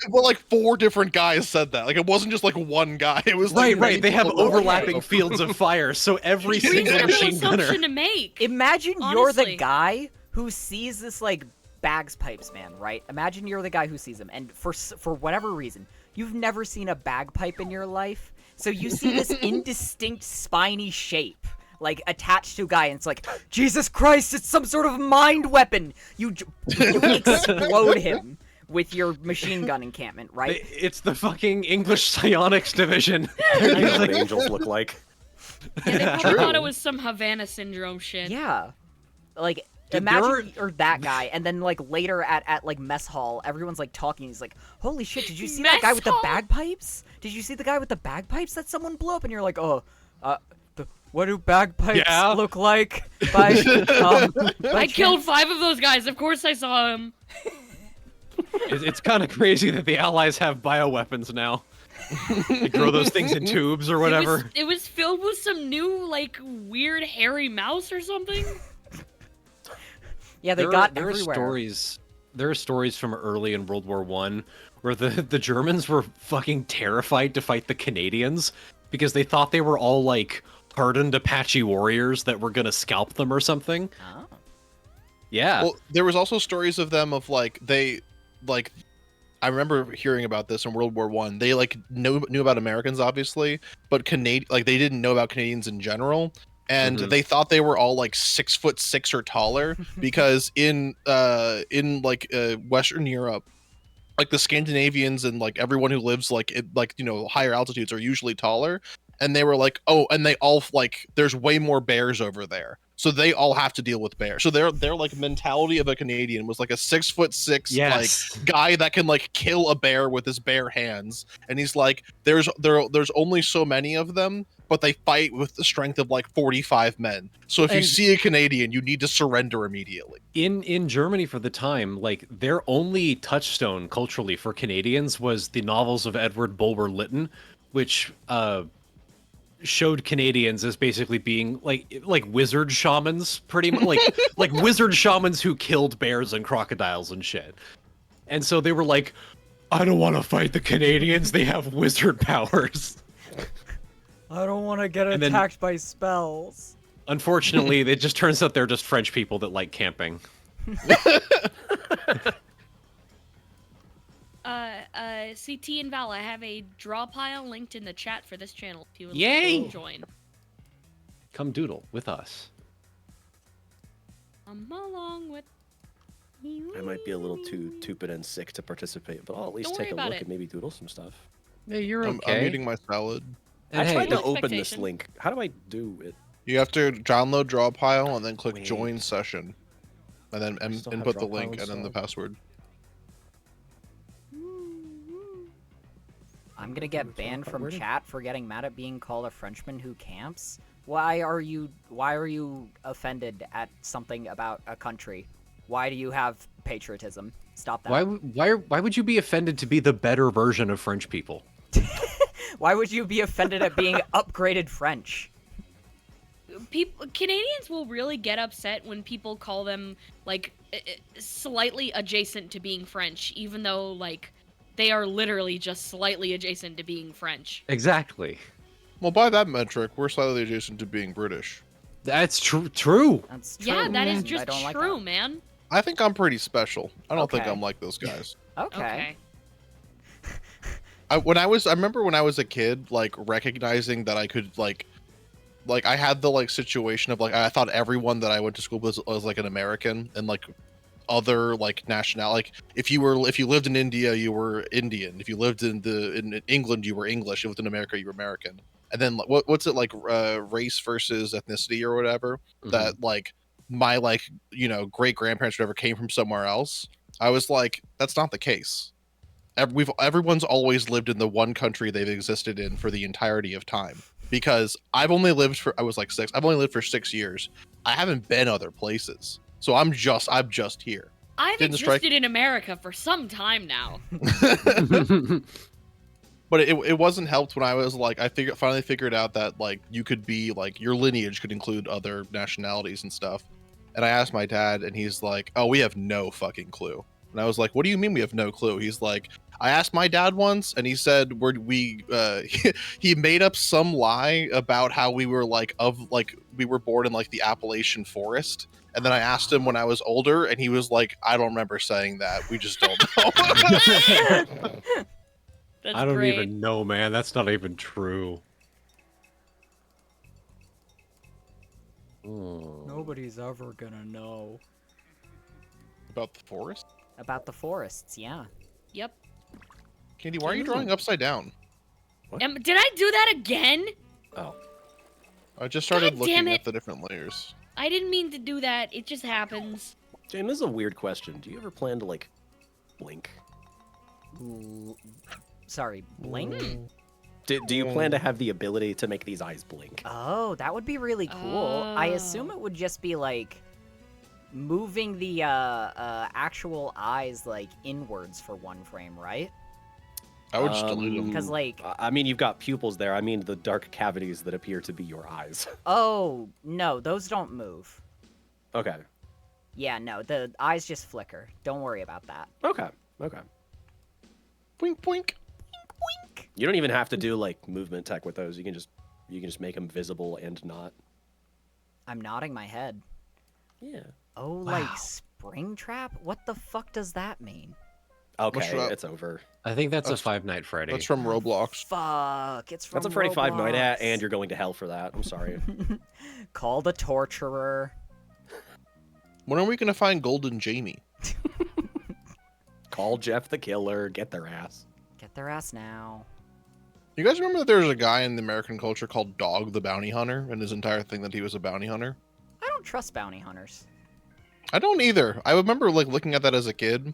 well, like 4 different guys said that. Like, it wasn't just like one guy. It was like Right. They have multiple overlapping guys. fields of fire, so every single Reasonable machine gunner. assumption to make. Imagine you're the Honestly. guy who sees this like bagpipes man, right? Imagine you're the guy who sees him, and for whatever reason, you've never seen a bagpipe in your life, so you see this indistinct spiny shape like attached to a guy, and it's like, Jesus Christ, it's some sort of mind weapon. You explode him with your machine gun encampment, right? It's the fucking English psionics division. You know what angels look like. Yeah, they probably True. thought it was some Havana syndrome shit. Yeah, like. Dude, Imagine you're that guy, and then like later at like mess hall, everyone's like talking. He's like, "Holy shit! Did you see that guy Mess with the hall? bagpipes? Did you see the guy with the bagpipes that someone blew up?" And you're like, "Oh, what do bagpipes Yeah. look like?" By, I killed 5 of those guys. Of course I saw him. It's kind of crazy that the Allies have bioweapons now. They grow those things in tubes or whatever. It was filled with some new, like, weird hairy mouse or something. Yeah, they There got are everywhere. stories. There are stories from early in World War I where the Germans were fucking terrified to fight the Canadians because they thought they were all like hardened Apache warriors that were gonna scalp them or something. Oh. Yeah. Well, there was also stories of them of like I remember hearing about this in World War One. They like knew about Americans obviously, but they didn't know about Canadians in general. And they thought they were all like 6'6" or taller because in Western Europe, like the Scandinavians and like everyone who lives like higher altitudes are usually taller. And they were like, oh, and they all like there's way more bears over there, so they all have to deal with bears. So their like mentality of a Canadian was like a 6'6" Yes. like guy that can like kill a bear with his bare hands. And he's like, there's only so many of them, but they fight with the strength of like 45 men. So if you And- see a Canadian, you need to surrender immediately. In Germany for the time, like their only touchstone culturally for Canadians was the novels of Edward Bulwer Lytton, which showed Canadians as basically being like wizard shamans, pretty much like wizard shamans who killed bears and crocodiles and shit. And so they were like, I don't want to fight the Canadians. They have wizard powers. I don't want to get And then- attacked by spells. Unfortunately, it just turns out they're just French people that like camping. CT and Val, I have a draw pile linked in the chat for this channel if you would Yay! like to join. Come doodle with us. I'm along with you. I might be a little too tupid and sick to participate, but I'll at least Don't take worry a about look it. and maybe doodle some stuff. Yeah, you're I'm eating my salad. And I hey, tried no to open this expectation. link. How do I do it? You have to download draw pile and then click Wait. join session, and then still have input the Drawpile link and then the installed? password. I'm gonna get Where's banned that from wording? chat for getting mad at being called a Frenchman who camps. Why are you offended at something about a country? Why do you have patriotism? Stop that. why would you be offended to be the better version of French people? Why would you be offended at being upgraded French? Canadians will really get upset when people call them like slightly adjacent to being French, even though like they are literally just slightly adjacent to being French. Exactly. Well, by that metric, we're slightly adjacent to being British. That's true. That's true. Yeah, that is I just don't like true, that. man. I think I'm pretty special. I don't think Okay. I'm like those guys. Okay. I remember when I was a kid, like recognizing that I could like I had the like situation of like I thought everyone that I went to school with was like an American, and like other like national, like if you lived in India you were Indian, if you lived in England you were English, if you lived in America you were American, and then like, what's it like race versus ethnicity or whatever, that like my like great grandparents or whatever came from somewhere else. I was like, that's not the case. Everyone's always lived in the one country they've existed in for the entirety of time, because I was like 6. I've only lived for 6 years. I haven't been other places. So I'm just here. I've existed in America for some time now. But it wasn't helped when I was like, finally figured out that like you could be like, your lineage could include other nationalities and stuff. And I asked my dad, and he's like, oh, we have no fucking clue. And I was like, what do you mean we have no clue? He's like, I asked my dad once, and he said he made up some lie about how we were we were born in like the Appalachian forest. And then I asked him when I was older, and he was like, I don't remember saying that. We just don't know. That's I don't great. even know, man. That's not even true. Nobody's ever gonna know. About the forest? About the forests, yeah. Yep. Candy, why are you drawing upside down? Did I do that again? Oh. I just started God looking damn at it. the different layers. I didn't mean to do that. It just happens. Jane, this is a weird question. Do you ever plan to like blink? Ooh, sorry, blink? Do you plan to have the ability to make these eyes blink? Oh, that would be really cool. I assume it would just be like moving the actual eyes like inwards for one frame, right? I would just delete them. Because like, I mean, you've got pupils there. I mean, the dark cavities that appear to be your eyes. oh no, those don't move. Okay. Yeah, no, the eyes just flicker. Don't worry about that. Okay. Okay. Boink, boink. You don't even have to do like movement tech with those. You can just make them visible and not. I'm nodding my head. Yeah. Oh, like Springtrap? What the fuck does that mean? Okay, What's it's over. I think that's a Five Night Freddy. That's from Roblox. Fuck, it's from That's a Freddy Five Night at, Roblox. and you're going to hell for that. I'm sorry. Call the torturer. When are we gonna find Golden Jamie? Call Jeff the Killer. Get their ass. Get their ass now. You guys remember that there was a guy in the American culture called Dog the Bounty Hunter, and his entire thing that he was a bounty hunter? I don't trust bounty hunters. I don't either. I remember like looking at that as a kid,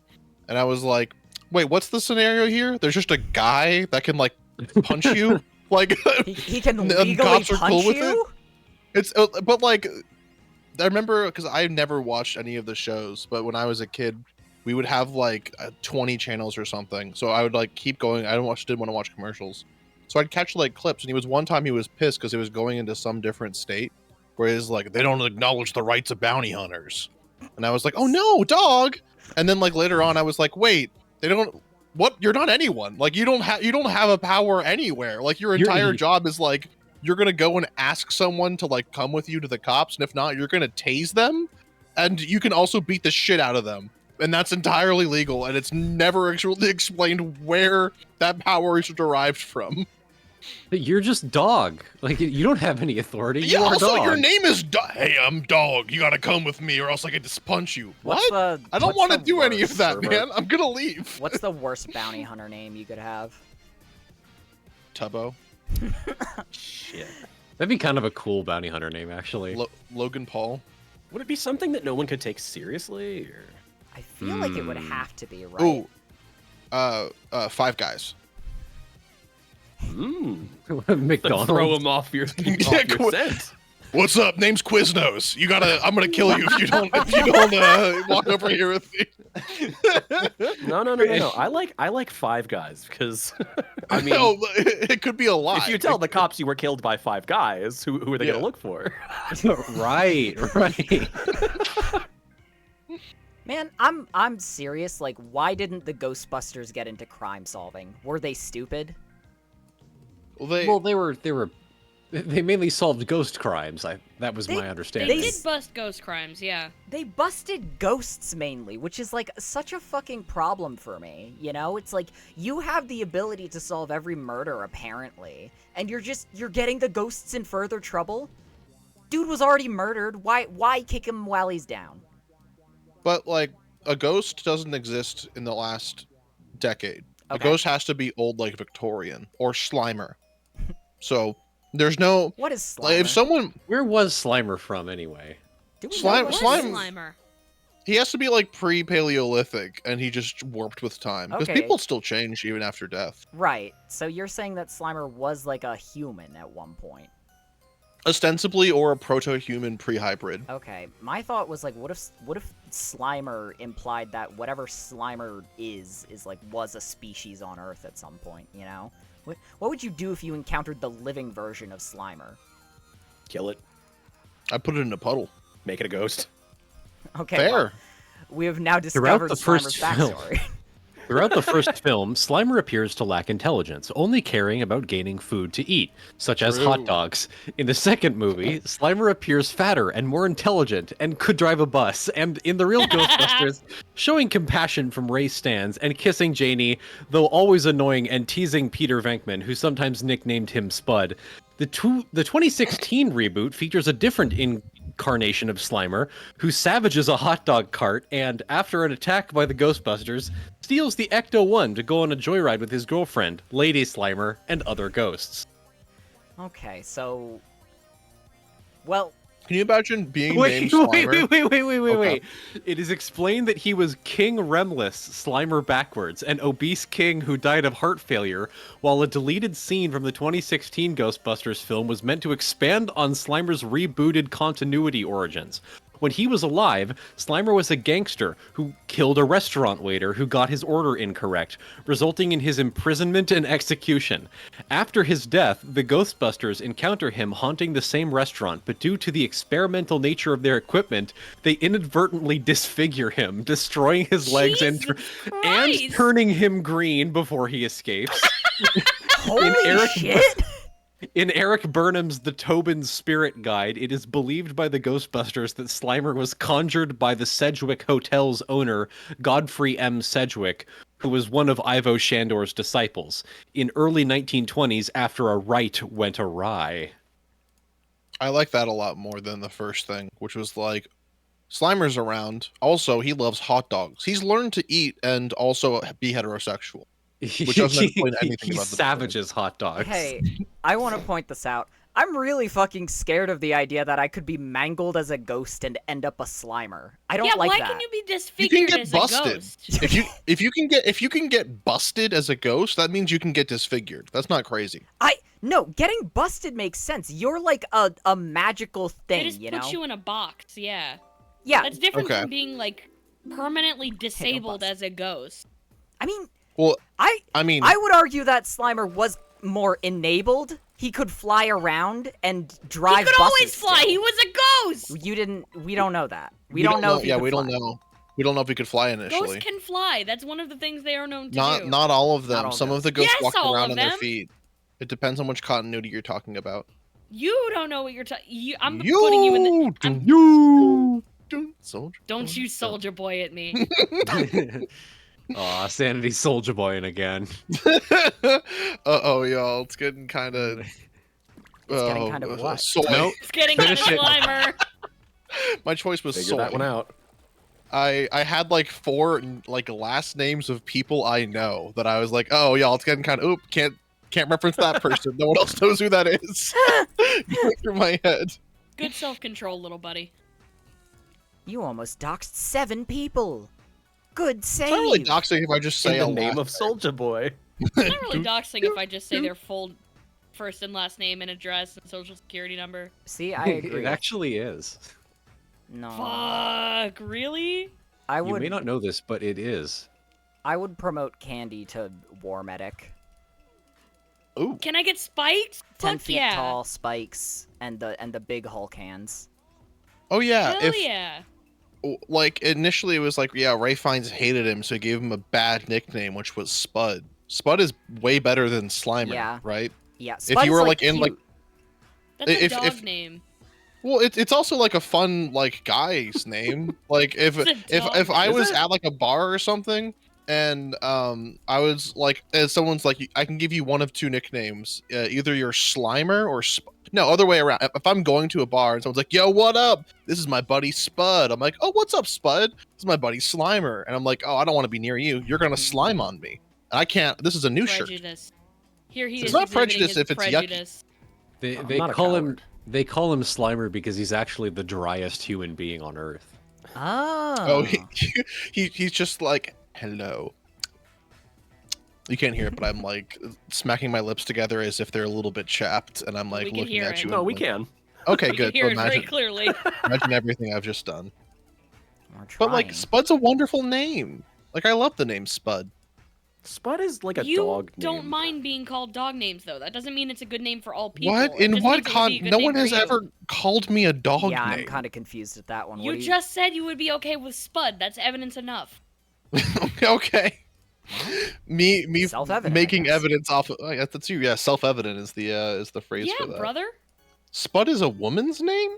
and I was like, wait, what's the scenario here? There's just a guy that can like punch you? Like He can and legally cops are punch cool with you? It's but like I remember, because I never watched any of the shows, but when I was a kid, we would have like 20 channels or something. So I would like keep going. I didn't want to watch commercials. So I'd catch like clips, and one time he was pissed because it was going into some different state where he's like, they don't acknowledge the rights of bounty hunters. And I was like, oh no, dog. And then like later on I was like, wait, they don't, what? You're not anyone. Like you don't have a power anywhere. Like your entire job is like, you're going to go and ask someone to like come with you to the cops. And if not, you're going to tase them. And you can also beat the shit out of them. And that's entirely legal. And it's never actually explained where that power is derived from. You're just dog. Like you don't have any authority. Yeah, you are also dog. your name is Hey, I'm dog. You gotta come with me or else I can just punch you. What's What? the- I don't what's want to the do any of worst that, server? man. I'm gonna leave. What's the worst bounty hunter name you could have? Tubbo? Shit. That'd be kind of a cool bounty hunter name, actually. Logan Paul? Would it be something that no one could take seriously? Or... I feel like it would have to be, right? Ooh. Five Guys. McDonald's. Throw him off your, scent. What's up? Name's Quiznos. I'm gonna kill you if you don't walk over here with me. No. I like Five Guys because I mean, No, it could be a lie. if you tell the cops you were killed by Five Guys, who are they gonna look for? right. Man, I'm serious. Like, why didn't the Ghostbusters get into crime solving? Were they stupid? Well, they were They mainly solved ghost crimes. That was my They understanding. did bust ghost crimes, yeah. They busted ghosts mainly, which is like such a fucking problem for me, you know? It's like you have the ability to solve every murder apparently, and you're getting the ghosts in further trouble? Dude was already murdered. Why kick him while he's down? But like a ghost doesn't exist in the last decade. A Okay. ghost has to be old like Victorian or Slimer. So there's no What is Slimer? like if someone Where was Slimer from anyway? Do we Slime- know what- slime- Slimer. he has to be like pre-Paleolithic and he just warped with time because Okay. people still change even after death. Right. So you're saying that Slimer was like a human at one point. Ostensibly or a proto-human pre-hybrid. Okay. My thought was like what if Slimer implied that whatever Slimer is like was a species on Earth at some point, you know? What would you do if you encountered the living version of Slimer? Kill it. I put it in a puddle. Make it a ghost. Okay. Fair. Well, we have now Throughout discovered the Slimer's first film. backstory. Throughout the first film, Slimer appears to lack intelligence, only caring about gaining food to eat, such as True. hot dogs. In the second movie, Slimer appears fatter and more intelligent and could drive a bus, and in the real Ghostbusters, showing compassion from Ray Stans and kissing Janie, though always annoying and teasing Peter Venkman, who sometimes nicknamed him Spud. The 2016 reboot features a different incarnation of Slimer, who savages a hot dog cart and, after an attack by the Ghostbusters, steals the Ecto-1 to go on a joyride with his girlfriend, Lady Slimer, and other ghosts. Okay, so well, Can you imagine being Wait, named wait, Slimer? wait. Okay. It is explained that he was King Remless, Slimer backwards, an obese king who died of heart failure, while a deleted scene from the 2016 Ghostbusters film was meant to expand on Slimer's rebooted continuity origins. When he was alive, Slimer was a gangster who killed a restaurant waiter who got his order incorrect, resulting in his imprisonment and execution. After his death, the Ghostbusters encounter him haunting the same restaurant, but due to the experimental nature of their equipment, they inadvertently disfigure him, destroying his legs and Jesus and Christ! turning him green before he escapes. holy Eric- shit! In Eric Burnham's The Tobin's Spirit Guide, it is believed by the Ghostbusters that Slimer was conjured by the Sedgwick Hotel's owner, Godfrey M. Sedgwick, who was one of Ivo Shandor's disciples, in early 1920s after a rite went awry. I like that a lot more than the first thing, which was like, Slimer's around. Also, he loves hot dogs. He's learned to eat and also be heterosexual. Which doesn't explain anything he about the savages hot dogs. Hey, I want to point this out. I'm really fucking scared of the idea that I could be mangled as a ghost and end up a Slimer. I don't Yeah, like why that. can you be You can disfigured get as busted. a ghost? If you can get busted as a ghost, that means you can get disfigured. That's not crazy. No, getting busted makes sense. You're like a magical They thing, just you put know? you in a box, yeah. Yeah, That's different Okay. from being, like, permanently disabled bust. as a ghost. I mean, Well, I I mean, would argue that Slimer was more enabled. He could fly around and drive He could buses always fly! still. He was a ghost! We don't know that. We don't know if he Yeah, could we don't fly. know. We don't know if he could fly initially. Ghosts can fly. That's one of the things they are known to do. Not all of them. Not all Some of the ghosts Yes, walk all around of on their them. feet. It depends on which continuity you're talking about. You don't know what you're talking. I'm putting you in the. Soldier. Don't you soldier boy at me. Aw, Sanity Soldier Boy again. Uh-oh, y'all. It's getting kind of... It's getting kind of what? Soy. Nope. It's getting kind of Finish it. Slimer. My choice was Figure soy. that one out. I had like 4 like last names of people I know that I was like, oh, y'all, it's getting kind of... Oop, can't reference that person. No one else knows who that is. Going through my head. Good self-control, little buddy. You almost doxed 7 people. Good save. It's not really doxing if I just say In a the name last of Soldier Boy. It's not really doxing if I just say their full first and last name and address and social security number. See, I It agree. actually is. No, Fuck, really? I You would. may not know this, but it is. I would promote Candy to War Medic. Ooh. Can I get spikes? 10 Fuck feet yeah. tall, spikes, and the big Hulk hands. Oh, yeah. Hell If yeah. like initially it was like, yeah, Ray Fiennes hated him, so he gave him a bad nickname, which was Spud. Spud is way better than Slimer, Yeah. right? Yeah. If Spud you is, were like in like cute. That's a If dog name. well, it's also like a fun like guy's name. Like if It's a dog I name. was Is it? at like a bar or something, and I was like, as someone's like, I can give you one of two nicknames. Either you're Slimer or no, other way around. If I'm going to a bar and someone's like, "Yo, what up? This is my buddy Spud." I'm like, "Oh, what's up, Spud? This is my buddy Slimer." And I'm like, "Oh, I don't want to be near you. You're gonna slime on me. And I can't. This is a new shirt." Prejudice. Here he It's is. not exhibiting prejudice his if it's yucky. prejudice. They I'm they not a call him coward. they call him Slimer because he's actually the driest human being on Earth. Oh, he's just like, "Hello." You can't hear it, but I'm like smacking my lips together as if they're a little bit chapped, and I'm like We can looking hear at it. you. No, and we like, can. Okay, You can good. hear So it very imagine, clearly. imagine everything I've just done. We're But like, trying. Spud's a wonderful name. Like, I love the name Spud. Spud is like a You dog name. don't mind being called dog names, though. That doesn't mean it's a good name for all people. What? It In just what means it would be a good No name one for has you. ever called me a dog Yeah, name. I'm kind of confused at that one. What You do just said you would be okay with Spud. That's evidence enough. Okay. Me Self-evident, I making guess. evidence off of, oh, yeah, that's you. Yeah, self-evident is the phrase for Yeah, that. brother. Spud is a woman's name?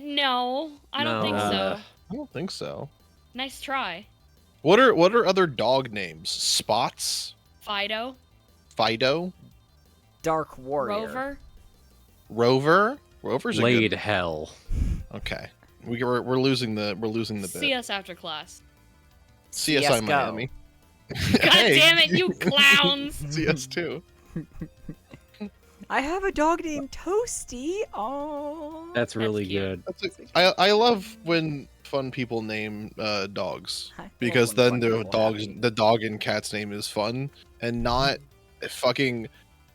No, I don't think No. so. I don't think so. Nice try. What are other dog names? Spots? Fido. Fido? Dark Warrior. Rover. Rover? Rover's a Laid good. hell. Okay. We're losing the bit. See us after class. CSI CS:GO. Miami. God Hey, damn it, you clowns! CS2. I have a dog named Toasty. Oh. That's really cute. good. I love when fun people name dogs, because then the dog and cat's name is fun and not fucking.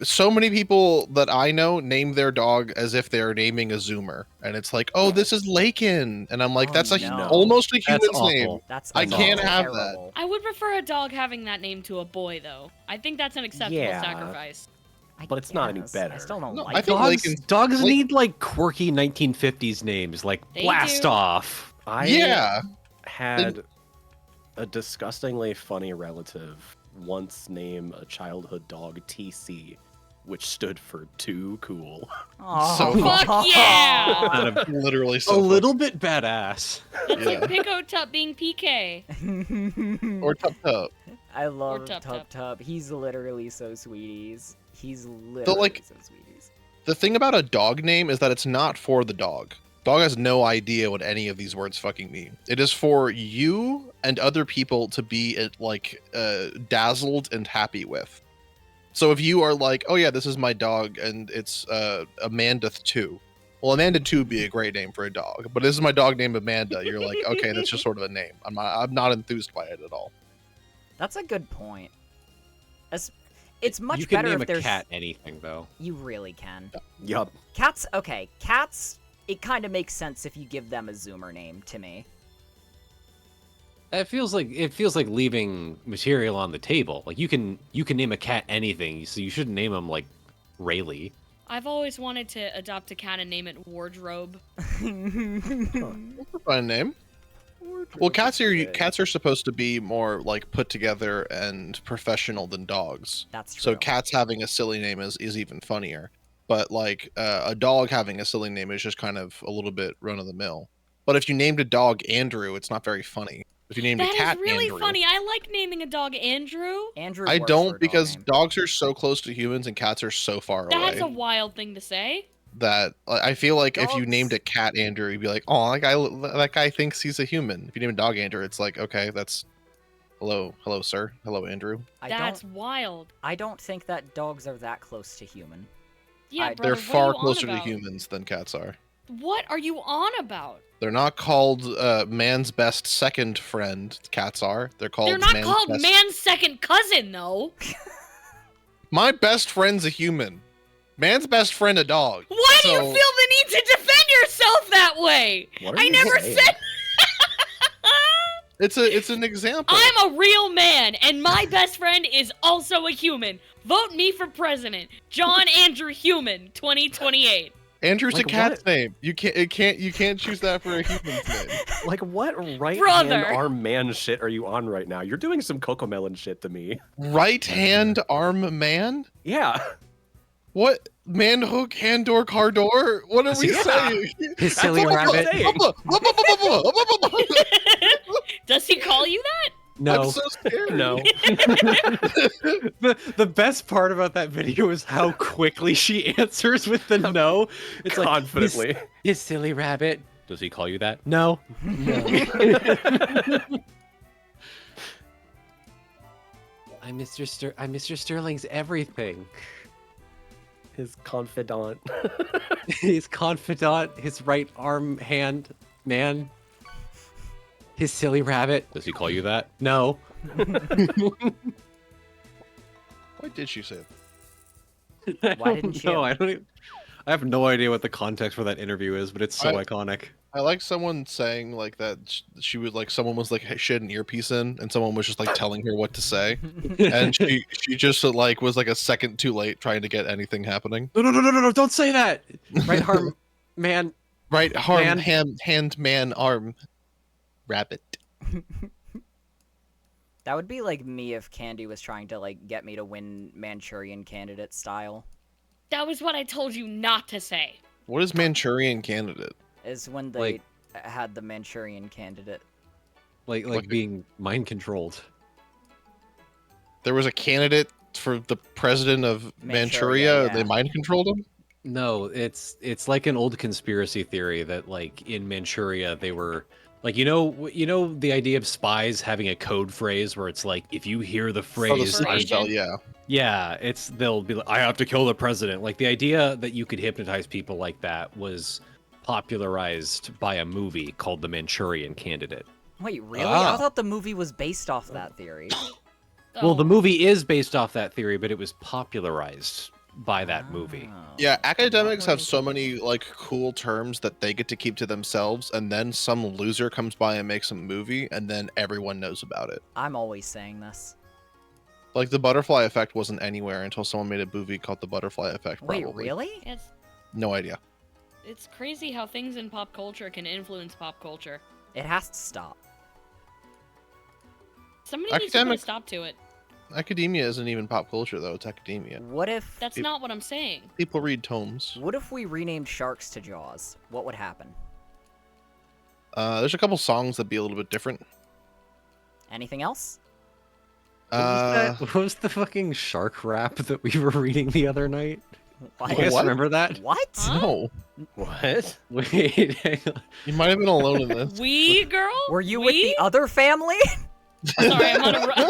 So many people that I know name their dog as if they're naming a Zoomer, and it's like, "Oh, this is Lakin," and I'm like, Oh, "That's no. almost a That's human's name." awful. That's I can't have that. terrible. I would prefer a dog having that name to a boy, though. I think that's an acceptable Yeah. sacrifice. I But it's not any guess. I better. still don't No, like I think it. Dogs, Lakin's- dogs Lak- need like quirky 1950s names, like They Blast do. Off. I Yeah, had a disgustingly funny relative once name a childhood dog TC, which stood for too cool. Aw. So- Fuck yeah! Kind of literally a so little bit badass. That's Yeah. like Pico Tup being PK. funny. Or Tup Tup. I love Tup Tub Tub. He's literally so sweeties. He's literally like- so sweeties. The thing about a dog name is that it's not for the dog. Dog has no idea what any of these words fucking mean. It is for you and other people to be dazzled and happy with. So if you are like, "Oh yeah, this is my dog, and it's Amanda 2." Well, Amanda 2 would be a great name for a dog, but this is my dog named Amanda. You're like, okay, that's just sort of a name. I'm not enthused by it at all. That's a good point. It's much you can better name if a there's. cat anything though. You really can. Yup. Cats. Okay, cats. It kind of makes sense if you give them a Zoomer name to me. It feels like leaving material on the table. Like you can name a cat anything, so you shouldn't name him like Rayleigh. I've always wanted to adopt a cat and name it Wardrobe. That's a fun name. Well, cats are supposed to be more like put together and professional than dogs. That's true. So cats having a silly name is even funnier. But like a dog having a silly name is just kind of a little bit run of the mill. But if you named a dog Andrew, it's not very funny. If you named That a cat is really Andrew, funny. I like naming a dog Andrew. Andrew. I works for don't a dog because name. dogs are so close to humans and cats are so far That's a away wild thing to say. that I feel like if you Dogs- named a cat Andrew, you'd be like, "Oh, that guy thinks he's a human." If you name a dog Andrew, it's like, okay, that's hello, sir, hello, Andrew. That's wild. I don't think that dogs are that close to human. Yeah, They're brother, They're what are far you on closer to about? humans than cats are. What are you on about? They're not called man's best second friend. Cats are. They're called. They're not man's called best... man's second cousin, though. My best friend's a human. Man's best friend a dog. Why do you So- feel the need to defend yourself that way? What are I you never saying? said. It's an example. I'm a real man, and my best friend is also a human. Vote me for president, John Andrew Human, 2028. Andrew's Like a cat's what? name. You can't choose that for a human's name. Like, what right Brother. hand arm man shit are you on right now? You're doing some Cocomelon shit to me. Right hand arm man. Yeah. What? Manhook, hand door, car door? What are we Yeah. saying? His silly what I'm rabbit. saying. Does he call you that? No. I'm so scared. No. The best part about that video is how quickly she answers with the no. It's Confidently. like his silly rabbit. Does he call you that? No. I'm Mr. Sterling's everything. His confidant. His confidant, his right arm hand man. His silly rabbit. Does he call you that? No. Why did she say that? I Why don't didn't know. you? I have no idea what the context for that interview is, but it's so iconic. I like someone saying like that she was like someone was like hey, she had an earpiece in and someone was just like telling her what to say and she just like was like a second too late trying to get anything happening. No, don't say that. Right arm man. Right arm Man. hand man arm rabbit. That would be like me if Candy was trying to like get me to win Manchurian Candidate style. That was what I told you not to say. What is Manchurian Candidate? Is when they Like- had the Manchurian Candidate. Like being mind controlled. There was a candidate for the president of Manchuria. yeah. They mind controlled him. No, it's like an old conspiracy theory that like in Manchuria they were like you know the idea of spies having a code phrase where it's like if you hear the Oh, the phrase Super spy spell, agent? yeah. yeah, they'll be like I have to kill the president. Like the idea that you could hypnotize people like that was popularized by a movie called The Manchurian Candidate. Wait, really? Ah. I thought the movie was based off that theory. Well, the Oh. movie is based off that theory, but it was popularized by that movie. Oh. Yeah, academics have so many like cool terms that they get to keep to themselves, and then some loser comes by and makes a movie, and then everyone knows about it. I'm always saying this. Like the butterfly effect wasn't anywhere until someone made a movie called The Butterfly Effect. Wait, Probably. really? No idea. It's crazy how things in pop culture can influence pop culture. It has to stop. Somebody needs to put a Academic- stop to it. Academia isn't even pop culture though; it's academia. What if That's not what I'm saying. People read tomes. what if we renamed sharks to Jaws? What would happen? There's a couple songs that'd be a little bit different. Anything else? What was the fucking shark rap that we were reading the other night? Why- You guys What? remember that? What? Huh? No, What? Wait, hang on. you might have been alone in this. We, girl? Were you we? with the other family? Sorry, I'm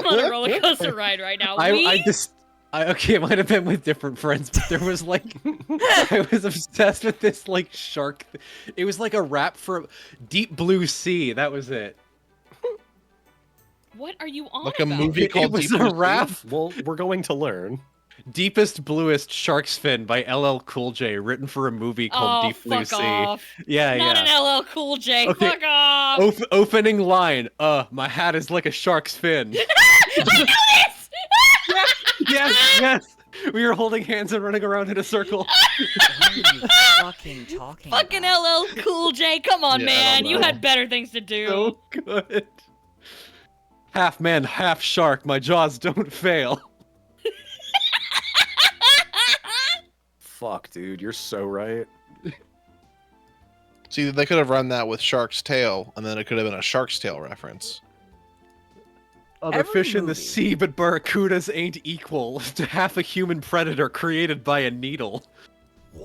on a roller coaster ride right now. Okay, it might have been with different friends, but there was like, I was obsessed with this like shark. It was like a rap for Deep Blue Sea. That was it. What are you on Like a about? movie It called was Deep Blue a Sea? rap. Well, we're going to learn. Deepest Bluest Shark's Fin by LL Cool J, written for a movie called Oh, Deep Blue fuck Sea. off. Yeah, Not yeah. an LL Cool J. Okay. Fuck off. Opening line. My hat is like a shark's fin. I know this! Yes. We were holding hands and running around in a circle. What are you fucking talking Fucking about? LL Cool J. Come on, Yeah, I man. don't You know. had better things to do. So good. Half man, half shark. My jaws don't fail. Fuck, dude, you're so right. See, they could have run that with Shark's Tale, and then it could have been a Shark's Tale reference. Other Every fish in the movie. sea, but barracudas ain't equal to half a human predator created by a needle. Come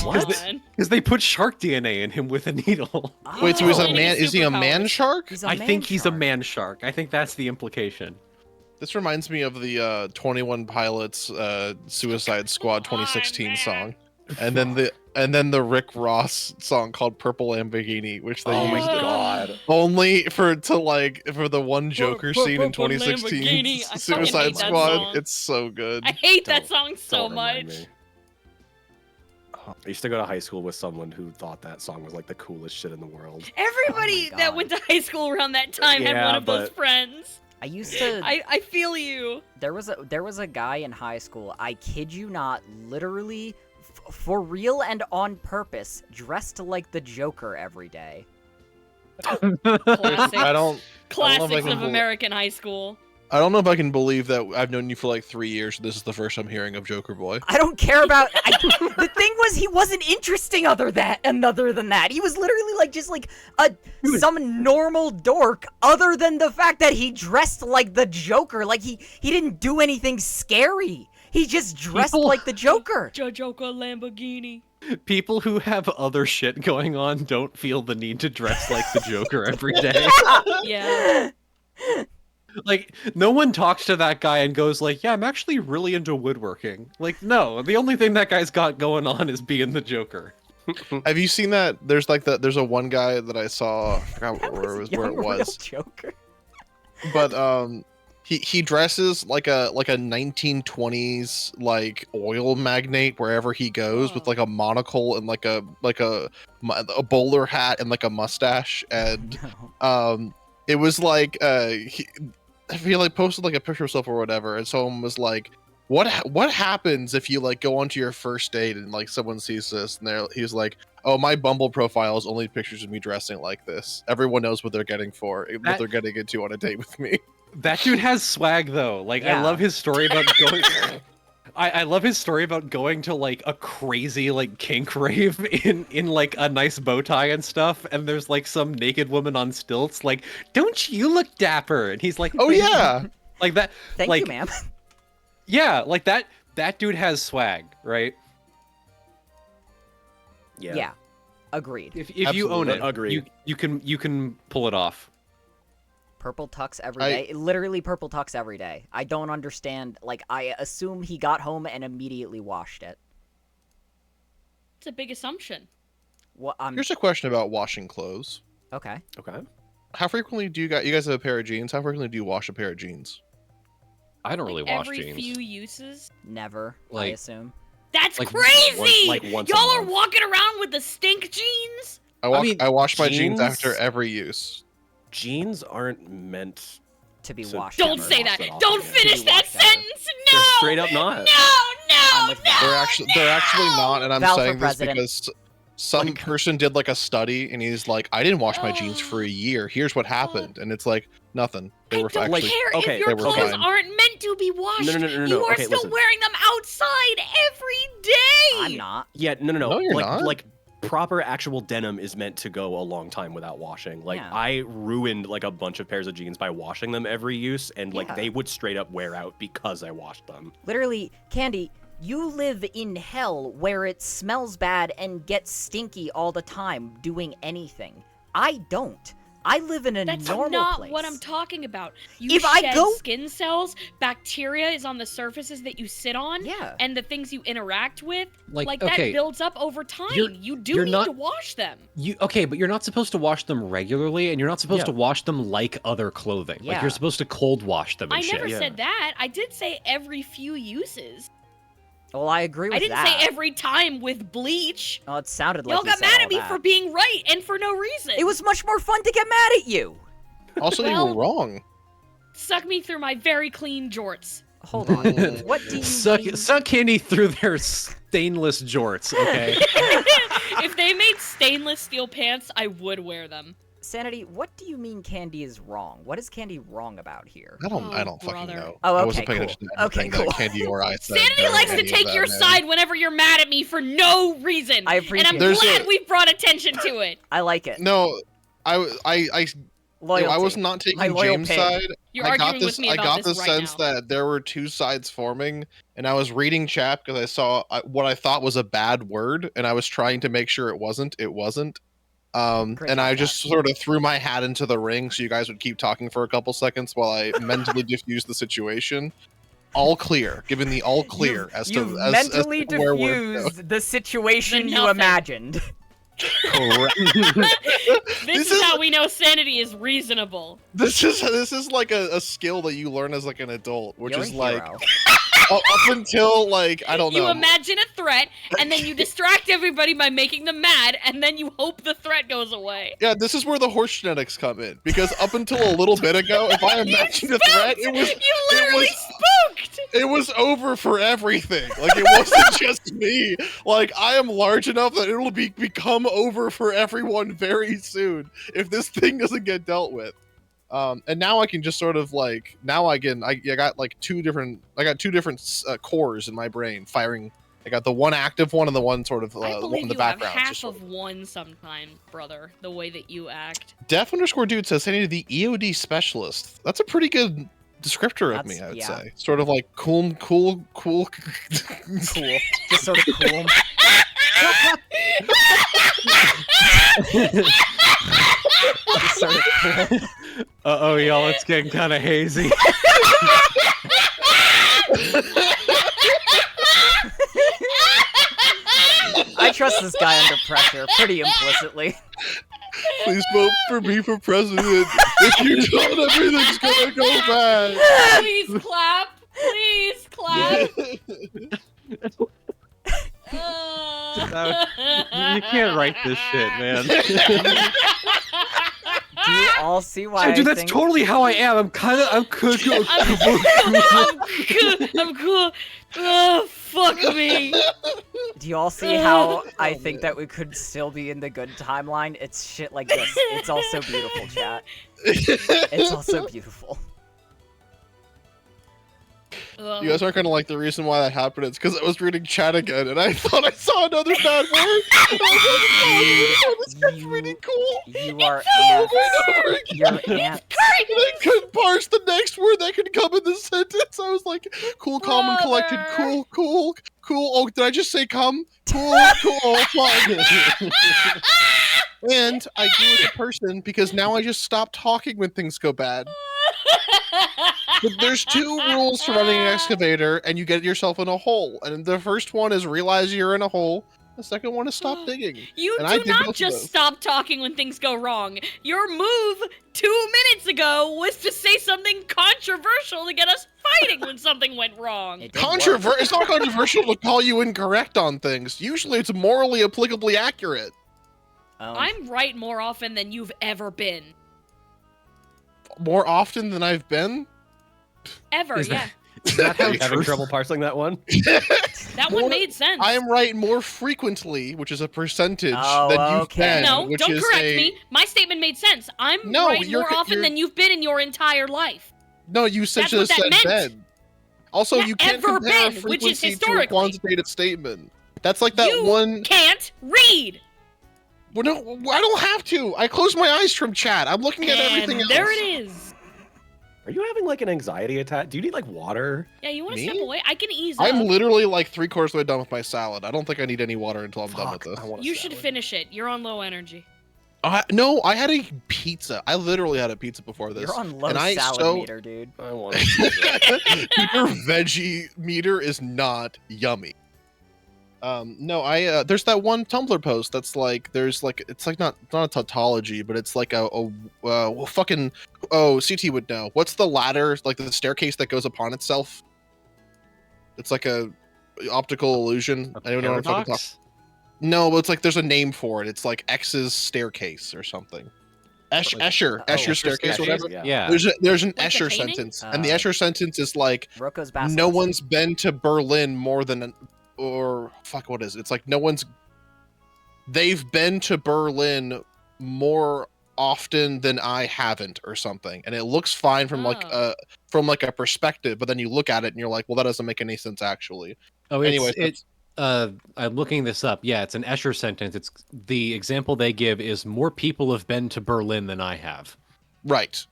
What? on. Because they put shark DNA in him with a needle. Wait, so he's a Oh. man? Is he a man Superpowers. shark? He's a I man think he's a shark. man shark. I think that's the implication. This reminds me of the 21 Pilots Suicide Squad Come on, 2016 man. song, and then the Rick Ross song called Purple Lamborghini, which they Oh my used god. only for the one Joker scene in Purple 2016 Lamborghini. I fucking Suicide hate that Squad. song. It's so good. I hate that Don't- song so Don't remind much. me. I used to go to high school with someone who thought that song was like the coolest shit in the world. Everybody Oh my that God. went to high school around that time had Yeah, one of those but- friends. I used to. I feel you. There was a guy in high school. I kid you not, literally, for real and on purpose, dressed like the Joker every day. Classics. I don't. Classics I can of bel- American high school. I don't know if I can believe that I've known you for like 3 years. This is the first I'm hearing of Joker Boy. I don't care about. The thing was, he wasn't interesting other than that. He was literally like just like some normal dork. Other than the fact that he dressed like the Joker, like he didn't do anything scary. He just dressed like the Joker. Joker Lamborghini. People who have other shit going on don't feel the need to dress like the Joker every day. Yeah. Like, no one talks to that guy and goes like, yeah, I'm actually really into woodworking. Like, no, the only thing that guy's got going on is being the Joker. Have you seen that? There's like there's a one guy that I saw. I forgot where it was. Joker. But he dresses like a 1920s like oil magnate wherever he goes with like a monocle and like a bowler hat and like a mustache, and it was like he like posted like a picture of himself or whatever, and someone was like, what happens if you like go onto your first date and like someone sees this, and he's like, oh, my Bumble profile is only pictures of me dressing like this. Everyone knows what they're getting what they're getting into on a date with me. That dude has swag though. Like, Yeah. I love his story about going. I love his story about going to like a crazy like kink rave in like a nice bow tie and stuff, and there's like some naked woman on stilts like, don't you look dapper? And he's like, Oh yeah. like that. Thank like, you, ma'am. Yeah, like that dude has swag, right? Yeah. Agreed. If you own it, Agreed. you can pull it off. Purple tux every day. Literally purple tux every day. I don't understand. Like, I assume he got home and immediately washed it. It's a big assumption. What? Here's a question about washing clothes. Okay. Okay. How frequently do you guys have a pair of jeans? How frequently do you wash a pair of jeans? I don't really wash every jeans. few uses. Never, I Like- assume. That's Like, crazy! once a Y'all are month. walking around with the stink jeans? I wash my jeans jeans- after every use. Jeans aren't meant. To be So washed. Don't ever. say that! that off Don't again. finish To be that washed ever. sentence! No! They're straight up not. No! with No! that. They're actually not, and I'm Val for saying this president. because some person did like a study, and he's like, I didn't wash my jeans for a year. Here's what happened, and it's like nothing. They I were don't actually care okay, if your they were clothes fine. aren't meant to be washed. No. You are Okay, still listen. wearing them outside every day. I'm not. Yeah, no. No, you're like, not. Like, proper actual denim is meant to go a long time without washing. Like, Yeah. I ruined like a bunch of pairs of jeans by washing them every use, and like Yeah. they would straight up wear out because I washed them. Literally, Candy, you live in hell where it smells bad and gets stinky all the time doing anything. I don't. I live in a That's normal not place. what I'm talking about. You If I shed go- skin cells, bacteria is on the surfaces that you sit on, Yeah. and the things you interact with, Like, like okay, that builds up over time. You do you're need not- to wash them. But you're not supposed to wash them regularly, and you're not supposed Yeah. to wash them like other clothing. Like, Yeah. you're supposed to cold wash them and I shit. never yeah. said that. I did say every few uses. Well, I agree with I didn't that. say every time with bleach. Oh, it sounded like Y'all you got said mad all at me that. for being right and for no reason. It was much more fun to get mad at you. Also, you Well- were wrong. Suck me through my very clean jorts. Hold on. What do you mean? Suck candy through their stainless jorts, okay? If they made stainless steel pants, I would wear them. Sanity, what do you mean Candy is wrong? What is Candy wrong about here? I don't Oh, fucking brother. know. Oh, I okay, wasn't paying cool. attention to Okay, anything cool. that Candy or I said. Sanity during likes to any of take that, your man. side whenever you're mad at me for no reason. I and appreciate I'm it. There's glad a- we've brought attention to it. I like it. No, I Loyalty. was not taking My loyal James' pig. side. You're I arguing got this. with me I about got this the right sense now. that there were two sides forming, and I was reading chat because I saw what I thought was a bad word, and I was trying to make sure it wasn't. It wasn't. Great And job, I Pat. just sort of threw my hat into the ring, so you guys would keep talking for a couple seconds while I mentally diffused the situation. All clear, given the all clear as You've to as mentally to where we're going. diffused the situation The you nothing. imagined. Correct. This This is is- how we know sanity is reasonable. This is like a skill that you learn as like an adult, which You're is a like hero. up until like I don't You know. imagine a threat, and then you distract everybody by making them mad, and then you hope the threat goes away. Yeah, this is where the horse genetics come in because up until a little bit ago, if I imagined a threat, You literally spooked! it was over for everything. Like it wasn't just me. Like I am large enough that it'll become over for everyone very soon if this thing doesn't get dealt with. And now I can just sort of like I got like two different cores in my brain firing. I got the one active one and the one sort of I one believe in the you have background. half of one sometimes, brother. The way that you act. Def_dude says, "Hey, the EOD specialist." That's a pretty good descriptor of me, I would say. Sort of like cool. Cool. Just sort of cool. Just sort of cool. Uh-oh, y'all, it's getting kind of hazy. I trust this guy under pressure pretty implicitly. Please vote for me for president. If you don't, everything's gonna go bad. Please clap. Please clap. You can't write this shit, man. Do you all see why? Dude, I that's think... totally how I am. I'm cool. I'm cool. Oh, fuck me. Do you all see how I think that we could still be in the good timeline? It's shit like this. It's also beautiful, chat. It's also beautiful. You guys aren't gonna like the reason why that happened. It's because I was reading chat again, and I thought I saw another bad word. And I was like, oh, this guy's really cool. You are ants. You're ants. And I couldn't parse the next word that could come in the sentence. I was like, cool, calm, and collected. Cool. Oh, did I just say come? Cool, fun. And I grew as a person because now I just stop talking when things go bad. But there's two rules to running an excavator, and you get yourself in a hole. And the first one is realize you're in a hole. The second one is stop digging. You and do not just stop talking when things go wrong. Your move 2 minutes ago was to say something controversial to get us fighting when something went wrong. It's not controversial to call you incorrect on things. Usually it's morally applicably accurate. I'm right more often than you've ever been. More often than I've been? Ever, yeah. Is that how you having trouble parsing that one? That one made sense. I am right more frequently, which is a percentage, Oh, than you've okay. been. No, which don't is correct me. My statement made sense. I'm right more often than you've been in your entire life. No, you That's just what said that meant. been. Also, Yeah, you can't ever compare been, which is frequency to a historically. quantitative statement. That's like that You one. can't read. Well, no, I don't have to. I close my eyes from chat. I'm looking at everything else. There it is. Are you having like an anxiety attack? Do you need like water? Yeah, you want to Me? step away? I can ease up. I'm literally like 3/4 of the way done with my salad. I don't think I need any water until I'm done with this. You should finish it. You're on low energy. No, I had a pizza. I literally had a pizza before this. You're on low and salad meter, dude. I want Your veggie meter is not yummy. No, there's that one Tumblr post that's like, it's like not a tautology, but it's like fucking, CT would know. What's the ladder, like the staircase that goes upon itself? It's like a optical illusion. I don't know what I'm talking about. No, but it's like there's a name for it. It's like X's staircase or something. Escher staircase, whatever. Yeah. There's an Like the Escher painting? sentence, and the Escher sentence is like, Rocco's basilisk. no one's been to Berlin more than, or fuck, what is it? It's like they've been to Berlin more often than I haven't, or something. And it looks fine from like a perspective, but then you look at it and you're like, well, that doesn't make any sense actually. Oh, anyway, I'm looking this up. Yeah, it's an Escher sentence. It's the example they give is more people have been to Berlin than I have. Right.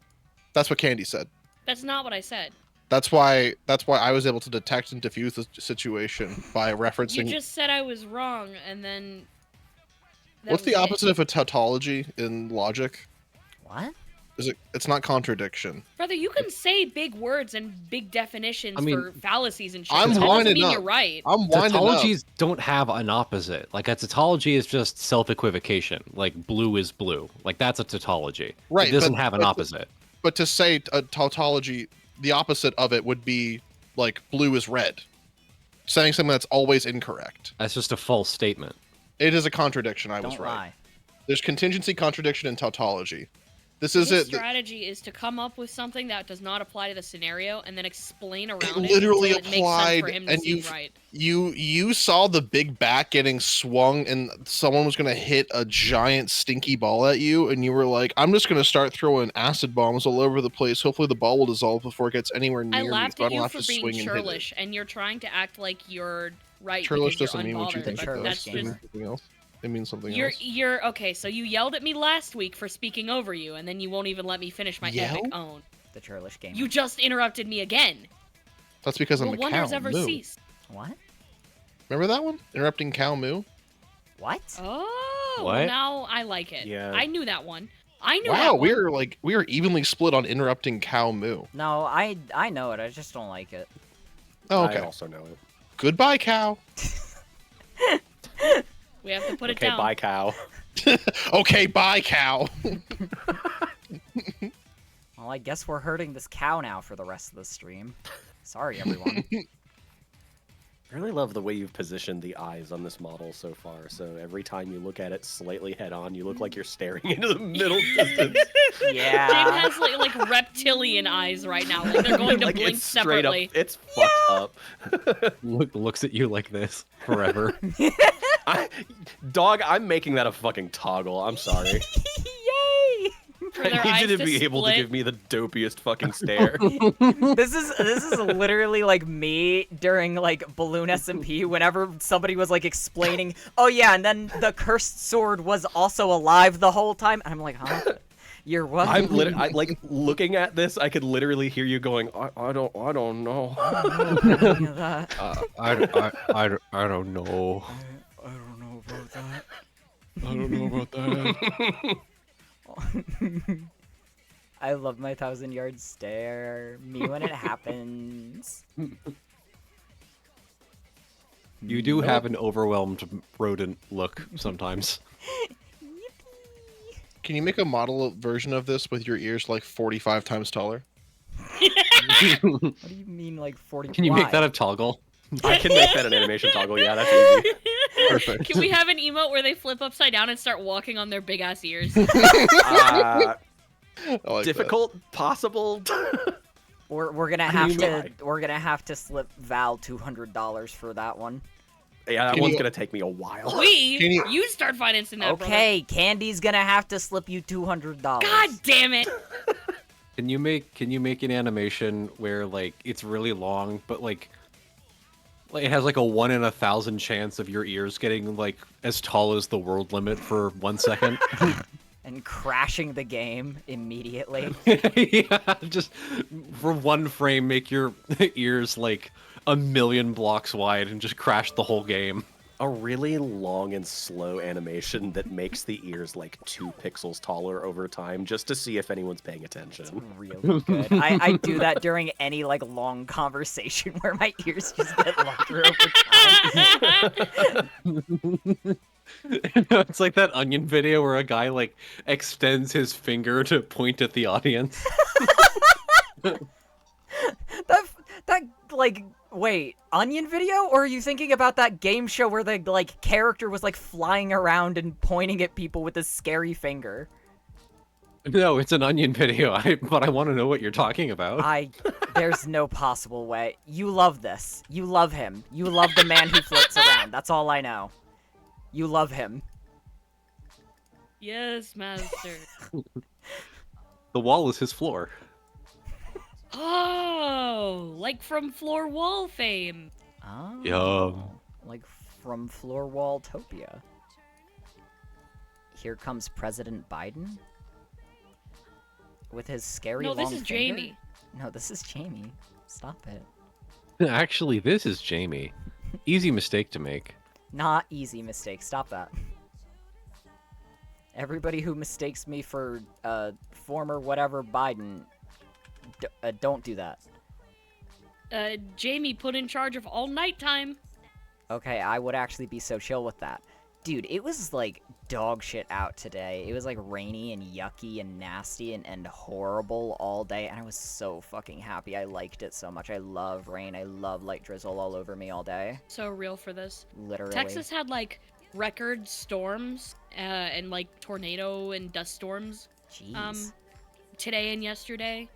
That's what Candy said. That's not what I said. That's why I was able to detect and diffuse the situation by referencing. You just said I was wrong, and then. What's the opposite of a tautology in logic? What? It's not contradiction. Brother, you can say big words and big definitions for fallacies and shit. I'm That doesn't winding mean up. you're right. I'm winding up. Tautologies don't have an opposite. Like a tautology is just self-equivocation. Like blue is blue. Like that's a tautology. Right, It doesn't have an opposite. But to say a tautology, the opposite of it would be like blue is red. Saying something that's always incorrect. That's just a false statement. It is a contradiction. I was Don't right. lie. There's contingency, contradiction, and tautology. This is His it. strategy is to come up with something that does not apply to the scenario and then explain around it literally until it makes sense applied, for him to and seem right. you saw the big bat getting swung, and someone was gonna hit a giant stinky ball at you, and you were like, "I'm just gonna start throwing acid bombs all over the place. Hopefully, the ball will dissolve before it gets anywhere near I me, laughed so I at don't you have for to being swing and hit it." churlish, and you're trying to act like you're right Churlish because you're doesn't mean what you unbothered, think The it but does. that's churlish It gamer. just... means something else. It means something You're else. okay, so you yelled at me last week for speaking over you, and then you won't even let me finish my Yell? epic own. The churlish gamer. You just interrupted me again. That's because I'm Will a wonders cow. ever Moo. cease? What? Remember that one? Interrupting cow moo. What? Oh, What? well now I like it. Yeah. I knew that one. I knew Wow, that one. we are evenly split on interrupting cow moo. No, I know it. I just don't like it. Oh, I okay. also know it. Goodbye, cow. We have to put it Okay, down. bye, cow. Okay, bye, cow. Well, I guess we're hurting this cow now for the rest of the stream. Sorry, everyone. I really love the way you've positioned the eyes on this model so far. So every time you look at it slightly head on, you look like you're staring into the middle distance. Yeah. James has like reptilian eyes right now. Like they're going to Like, blink it's straight up. separately. It's fucked up. Looks at you like this forever. Dog, I'm making that a fucking toggle. I'm sorry. Yay! For I their need eyes you to be able to split. give me the dopiest fucking stare. This is literally like me during like Balloon SMP whenever somebody was like explaining, oh yeah, and then the cursed sword was also alive the whole time. And I'm like, huh? You're what? I'm literally like looking at this. I could literally hear you going, I don't know. Any of that. I don't know. I don't know about that. I don't know about that. I love my 1,000-yard stare. Me when it happens. You do have an overwhelmed rodent look sometimes. Can you make a model version of this with your ears like 45 times taller? What do you mean, like 40? Can you make that a toggle? I can make that an animation toggle. Yeah, that's easy. Perfect. Can we have an emote where they flip upside down and start walking on their big ass ears? I like Difficult, possible. We're gonna I have mean, to like- we're gonna have to slip Val $200 for that one. Yeah, that Can one's you- gonna take me a while. We, Can you start financing that, Okay, Candy's gonna have to slip you $200. brother. God damn it! Can you make an animation where like it's really long, but like it has like a 1 in 1,000 chance of your ears getting like as tall as the world limit for 1 second? And crashing the game immediately. Yeah, just for one frame, make your ears like 1,000,000 blocks wide and just crash the whole game. A really long and slow animation that makes the ears like 2 pixels taller over time, just to see if anyone's paying attention. Really good. I do that during any like long conversation where my ears just get longer over time. It's like that Onion video where a guy like extends his finger to point at the audience. That like wait, Onion video, or are you thinking about that game show where the like character was like flying around and pointing at people with a scary finger? No, it's an Onion video, but I want to know what you're talking about. There's no possible way. You love this. You love him. You love the man who floats around. That's all I know. You love him. Yes, master. The wall is his floor. Oh, like from Floor Wall fame. Oh. Yum. Like from Floor Walltopia. Here comes President Biden. With his scary No, long this is finger? Jamie. No, this is Jamie. Stop it. Actually, this is Jamie. Easy mistake to make. Not easy mistake. Stop that. Everybody who mistakes me for former whatever Biden, don't do that. Jamie put in charge of all nighttime. Okay, I would actually be so chill with that. Dude, it was like dog shit out today. It was like rainy and yucky and nasty and horrible all day, and I was so fucking happy. I liked it so much. I love rain. I love light drizzle all over me all day. So real for this. Literally. Texas had like record storms and like tornado and dust storms Jeez. today and yesterday,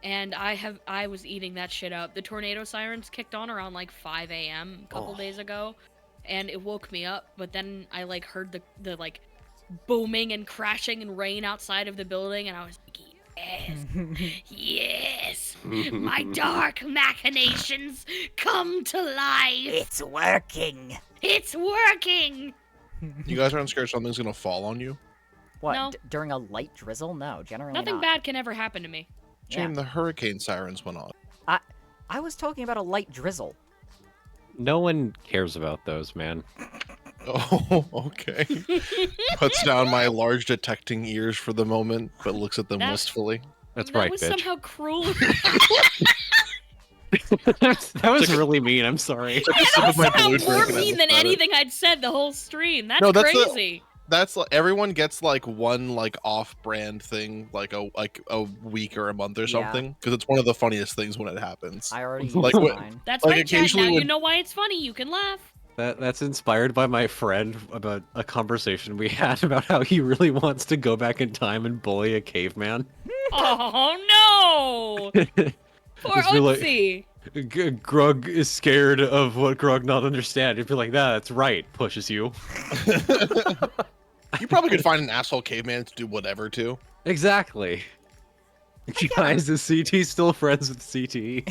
and I was eating that shit up. The tornado sirens kicked on around like 5 a.m. a couple days ago, and it woke me up. But then I like heard the like booming and crashing and rain outside of the building, and I was like, yes, yes, my dark machinations come to life. It's working. It's working. You guys aren't scared something's gonna fall on you? What, No. during a light drizzle? No, generally Nothing not. bad can ever happen to me. Jane, Yeah. the hurricane sirens went on. I was talking about a light drizzle. No one cares about those, man. Oh, okay. Puts down my large detecting ears for the moment, but looks at them That- wistfully. That's that right, was bitch. somehow cruel. That was really mean. I'm sorry. Took a sip of my Somehow blue more drink and I mean than looked at it. anything I'd said the whole stream. That's No, that's the- crazy. That's like everyone gets like one like off-brand thing like a week or a month or Yeah. something because it's one of the funniest things when it happens. I already Like used what- mine. That's like, right, Chad. Now occasionally you when- know why it's funny. You can laugh. That's inspired by my friend about a conversation we had about how he really wants to go back in time and bully a caveman. Oh no! Poor Just be like- Utsy. Grug is scared of what Grug not understand. He'd be like, "Nah, that's right." Pushes you. You probably could find an asshole caveman to do whatever to. Exactly. Guys, is CT still friends with CT?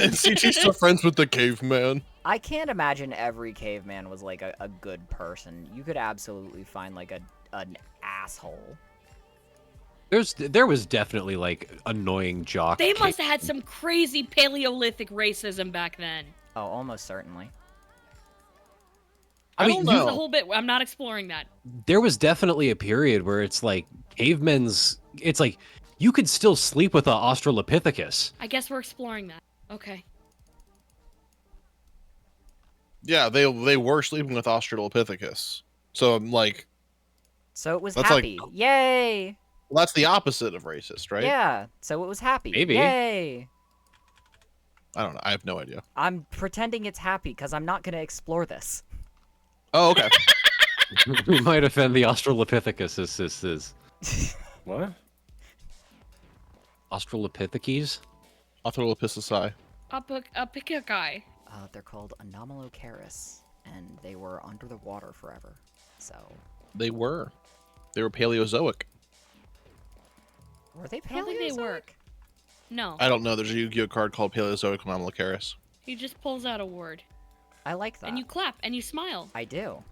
And CT's still friends with the caveman. I can't imagine every caveman was like a good person. You could absolutely find like an asshole. There was definitely like annoying jock. They must have had some crazy Paleolithic racism back then. Oh, almost certainly. I mean, don't There's a know. whole bit. I'm not exploring that. There was definitely a period where it's like cavemen's. It's like you could still sleep with an Australopithecus. I guess we're exploring that. Okay. Yeah, they were sleeping with Australopithecus. So I'm like, So it was That's like- happy. Yay! well, that's the opposite of racist, right? Yeah. So it was happy. Maybe. Yay! I don't know. I have no idea. I'm pretending it's happy because I'm not gonna explore this. Oh, okay. We might offend the Australopithecus. What? Australopithecus? Australopitheci. A pick a guy. They're called Anomalocaris, and they were under the water forever. So They were Paleozoic. were they I don't think they were. Paleozoic? No. I don't know. There's a Yu-Gi-Oh card called Paleozoic Anomalocaris. He just pulls out a word. I like that. And you clap and you smile. I do.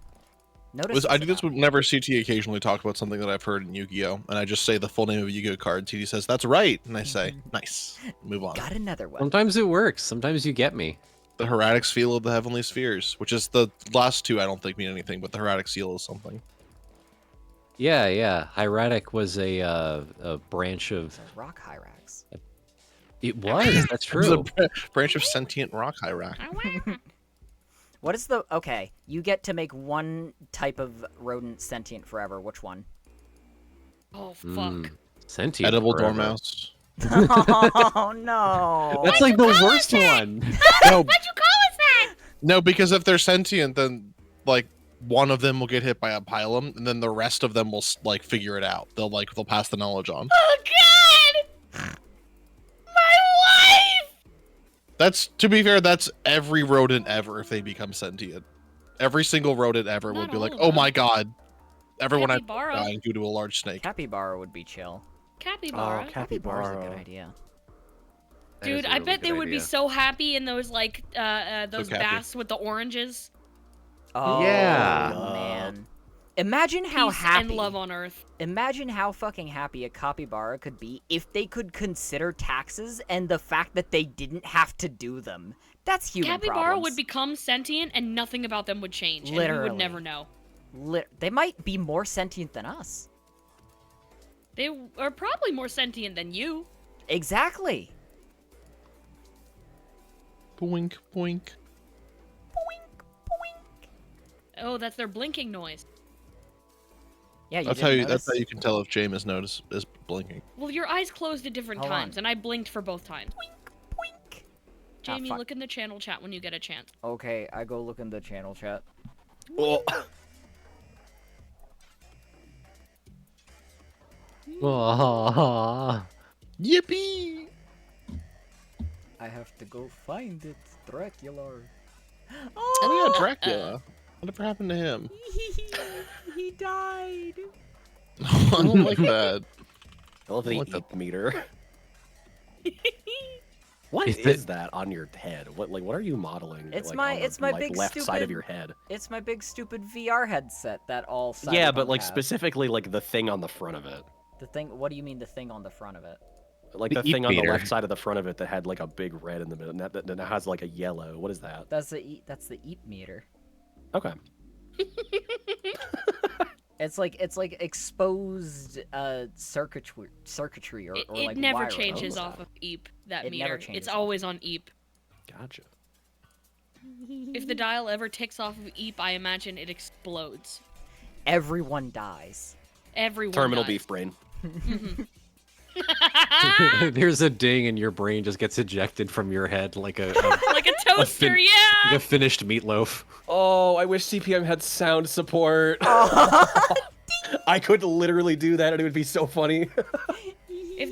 Notice. I do this whenever CT occasionally talks about something that I've heard in Yu-Gi-Oh, and I just say the full name of a Yu-Gi-Oh card. CT says, "That's right," and I say, "Nice." Move on. Got another one. Sometimes it works. Sometimes you get me. The Hieratic Seal of the Heavenly Spheres, which is the last two, I don't think mean anything, but the Hieratic Seal is something. Yeah. Hieratic was a branch of. It's a rock hyrax. It was. That's It was true. a branch of sentient rock Hyrax. What is the... Okay, you get to make one type of rodent sentient forever. Which one? Oh, fuck. Mm, sentient. Edible forever. dormouse. Oh, no. That's like the worst one. No, Why'd you call us that? no, because if they're sentient, then like one of them will get hit by a pylum, and then the rest of them will like figure it out. They'll pass the knowledge on. Oh, God! My wife! That's, to be fair, that's every rodent ever if they become sentient. Every single rodent ever will Not be all like, of "Oh them. my god, everyone I've Capybara. dying due to a large snake." Capybara would be chill. Capybara. Capybara's a good capybara. idea. That is Dude, a I really bet they good would be idea. so happy in those like those happy. baths with the oranges. Oh, Yeah. man. Imagine how Peace happy... and love on Earth. Imagine how fucking happy a capybara could be if they could consider taxes and the fact that they didn't have to do them. That's human Capybara problems. would become sentient and nothing about them would change. And we Literally. would never know. They might be more sentient than us. They are probably more sentient than you. Exactly. Boink boink. Boink, boink. Oh, that's their blinking noise. Yeah, you That's didn't how notice? you can tell if James is blinking. Well, your eyes closed at different Hold times, on. and I blinked for both times. Boink. Jamie, fuck. look in the channel chat when you get a chance. Okay, I go look in the channel chat. Well, Aw. Yippee! I have to go find it, Dracula. Oh yeah, Dracula. Whatever happened to him? He died. I don't like that. I love the What the- eep meter. What Is is that on your head? What are you modeling? It's like, my- on the, it's my like, big left side stupid- of your head. It's my big stupid VR headset that all. Yeah, but Cyberpunk like has. specifically like the thing on the front of it. The thing. What do you mean the thing on the front of it? Like The the eep thing on the meter. left side of the front of it that had like a big red in the middle, and that now has like a yellow. What is that? That's the eep meter. Okay. It's like exposed circuitry or It like never wiring. changes Oh. off of EEP, that It never meter. changes It's off. always on EEP. Gotcha. If the dial ever ticks off of EEP, I imagine it explodes. Everyone dies. Everyone Terminal dies. beef brain. There's a ding and your brain just gets ejected from your head like a Like a toaster, like yeah! a finished meatloaf. Oh, I wish CPM had sound support. Oh. I could literally do that, and it would be so funny. If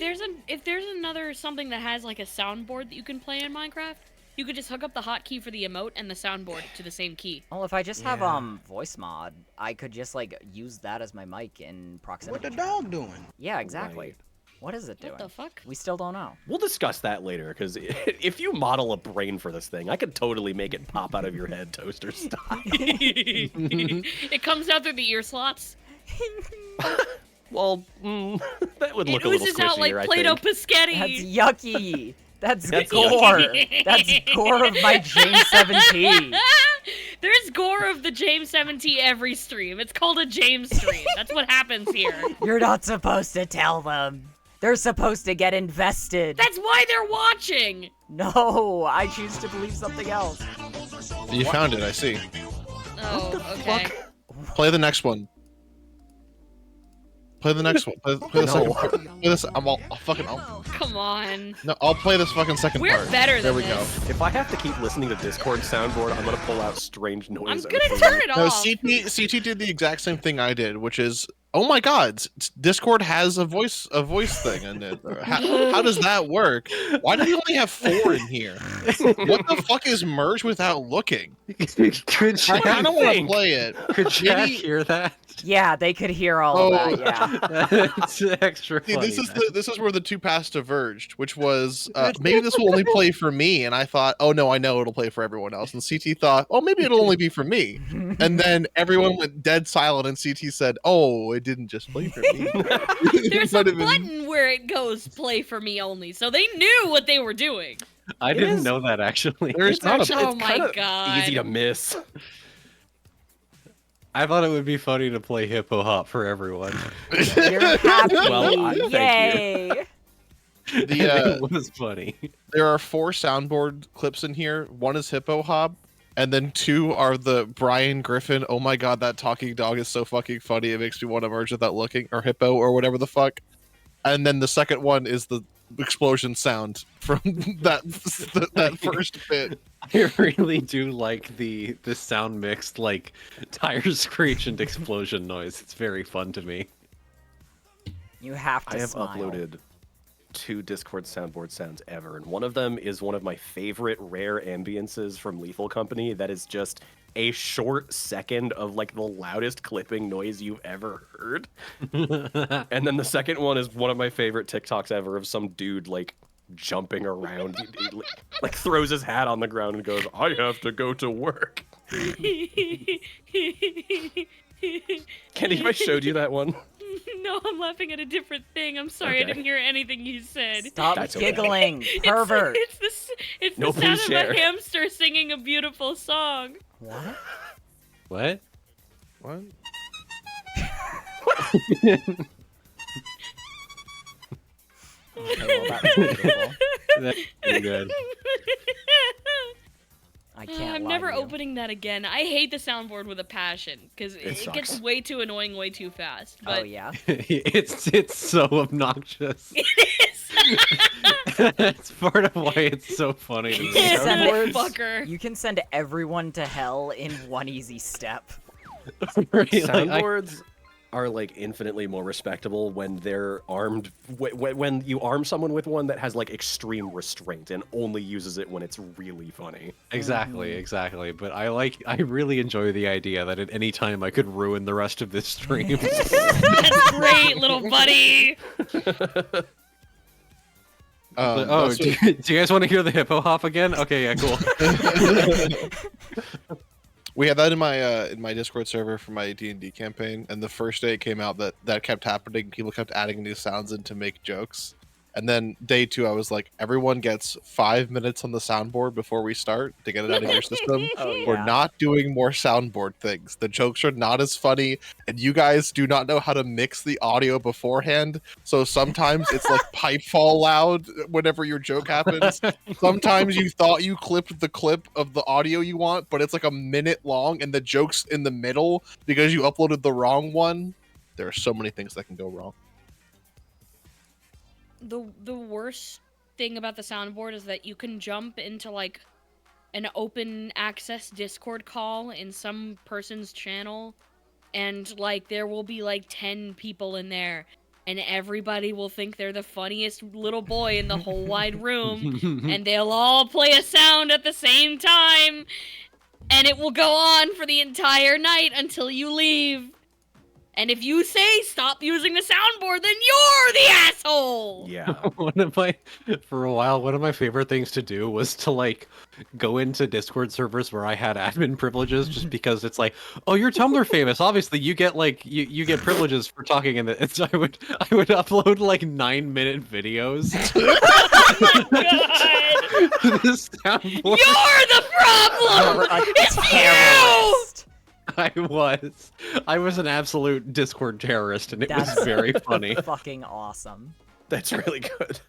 there's another something that has like a soundboard that you can play in Minecraft, you could just hook up the hotkey for the emote and the soundboard to the same key. Well, if I just have Yeah. voice mod, I could just like use that as my mic in proximity. What the chat. dog doing? Yeah, exactly. Right. What is it doing? What the fuck? We still don't know. We'll discuss that later, because if you model a brain for this thing, I could totally make it pop out of your head, toaster style. It comes out through the ear slots. Well, that would look It a little oozes out like squishier, I Play-Doh think. Piscetti. That's yucky. That's That's gore. yucky. That's gore of my James 7T. There's gore of the James 7T every stream. It's called a James stream. That's what happens here. You're not supposed to tell them. They're supposed to get invested. That's why they're watching. No, I choose to believe something else. You found it, I see. Oh, okay. Play the next one. Play the next one. Play the second No. part. Play this. I'll fucking. Come on. No, I'll play this fucking second We're part. better There than we go. this. If I have to keep listening to Discord soundboard, I'm gonna pull out strange I'm noises. gonna turn it No, off. CT did the exact same thing I did, which is, oh my god, Discord has a voice thing in it. How does that work? Why do we only have 4 in here? What the fuck is merge without looking? Could I Jack, don't want to think? play it. could Jack Maybe- hear that? Yeah, they could hear all Oh. of that, yeah. It's extra See, funny. this is where the two paths diverged, which was maybe this will only play for me, and I thought, oh no, I know it'll play for everyone else, and CT thought, oh maybe it'll only be for me, and then everyone went dead silent, and CT said, oh, it didn't just play for me. There's Might a have been- button where it goes play for me only, so they knew what they were doing. I It didn't is- know that actually. There's not a Actually, Oh it's my kinda God. easy to miss. I thought it would be funny to play hippo hop for everyone. You're happy. Well, thank you. Yay. The, It was funny. there are 4 soundboard clips in here. 1 is Hippo Hop, and then 2 are the Brian Griffin, oh my god, that talking dog is so fucking funny, it makes me want to merge without looking, or Hippo, or whatever the fuck. And then the second one is the explosion sound from that first bit. I really do like the sound mixed like tire screech and explosion noise. It's very fun to me. You have to I have smile. uploaded 2 Discord soundboard sounds ever, and one of them is one of my favorite rare ambiences from Lethal Company that is just a short second of like the loudest clipping noise you've ever heard. And then the second one is one of my favorite TikToks ever of some dude like jumping around. He, like throws his hat on the ground and goes, I have to go to work. Kenny, have I showed you that one? No, I'm laughing at a different thing. I'm sorry, I Okay. didn't hear anything you said. Stop That's okay. giggling, pervert. It's No, the sound please of share. a hamster singing a beautiful song. What? What? What? Okay, well, that was beautiful. That's pretty good. I can't I'm lie never to you. opening that again. I hate the soundboard with a passion because it gets sucks. way too annoying way too fast. But Oh, yeah? It's so obnoxious. That's part of why it's so funny to me. Soundboards, Fucker. you can send everyone to hell in one easy step. Really, Soundboards are like infinitely more respectable when they're armed. When you arm someone with one that has like extreme restraint and only uses it when it's really funny. Exactly. But I really enjoy the idea that at any time I could ruin the rest of this stream. That's great, little buddy. Do you guys want to hear the hippo hop again? Okay, yeah, cool. We had that in my Discord server for my D&D campaign, and the first day it came out that kept happening. People kept adding new sounds in to make jokes. And then day 2, I was like, everyone gets 5 minutes on the soundboard before we start to get it out of your system. Oh, yeah. We're not doing more soundboard things. The jokes are not as funny, and you guys do not know how to mix the audio beforehand. So sometimes it's like pipe fall loud whenever your joke happens. Sometimes you thought you clipped the clip of the audio you want, but it's like a minute long, and the joke's in the middle because you uploaded the wrong one. There are so many things that can go wrong. The worst thing about the soundboard is that you can jump into like an open access Discord call in some person's channel, and like there will be like 10 people in there, and everybody will think they're the funniest little boy in the whole wide room, and they'll all play a sound at the same time, and it will go on for the entire night until you leave. And if you say stop using the soundboard, then you're the asshole! Yeah. For a while, one of my favorite things to do was to like go into Discord servers where I had admin privileges, just because it's like, oh, you're Tumblr famous. Obviously, you get like you get privileges for talking in it. So I would upload like 9-minute videos. Oh my god! This soundboard. You're the problem! It's you! I was an absolute Discord terrorist, and it was That's very funny. Fucking awesome. That's really good.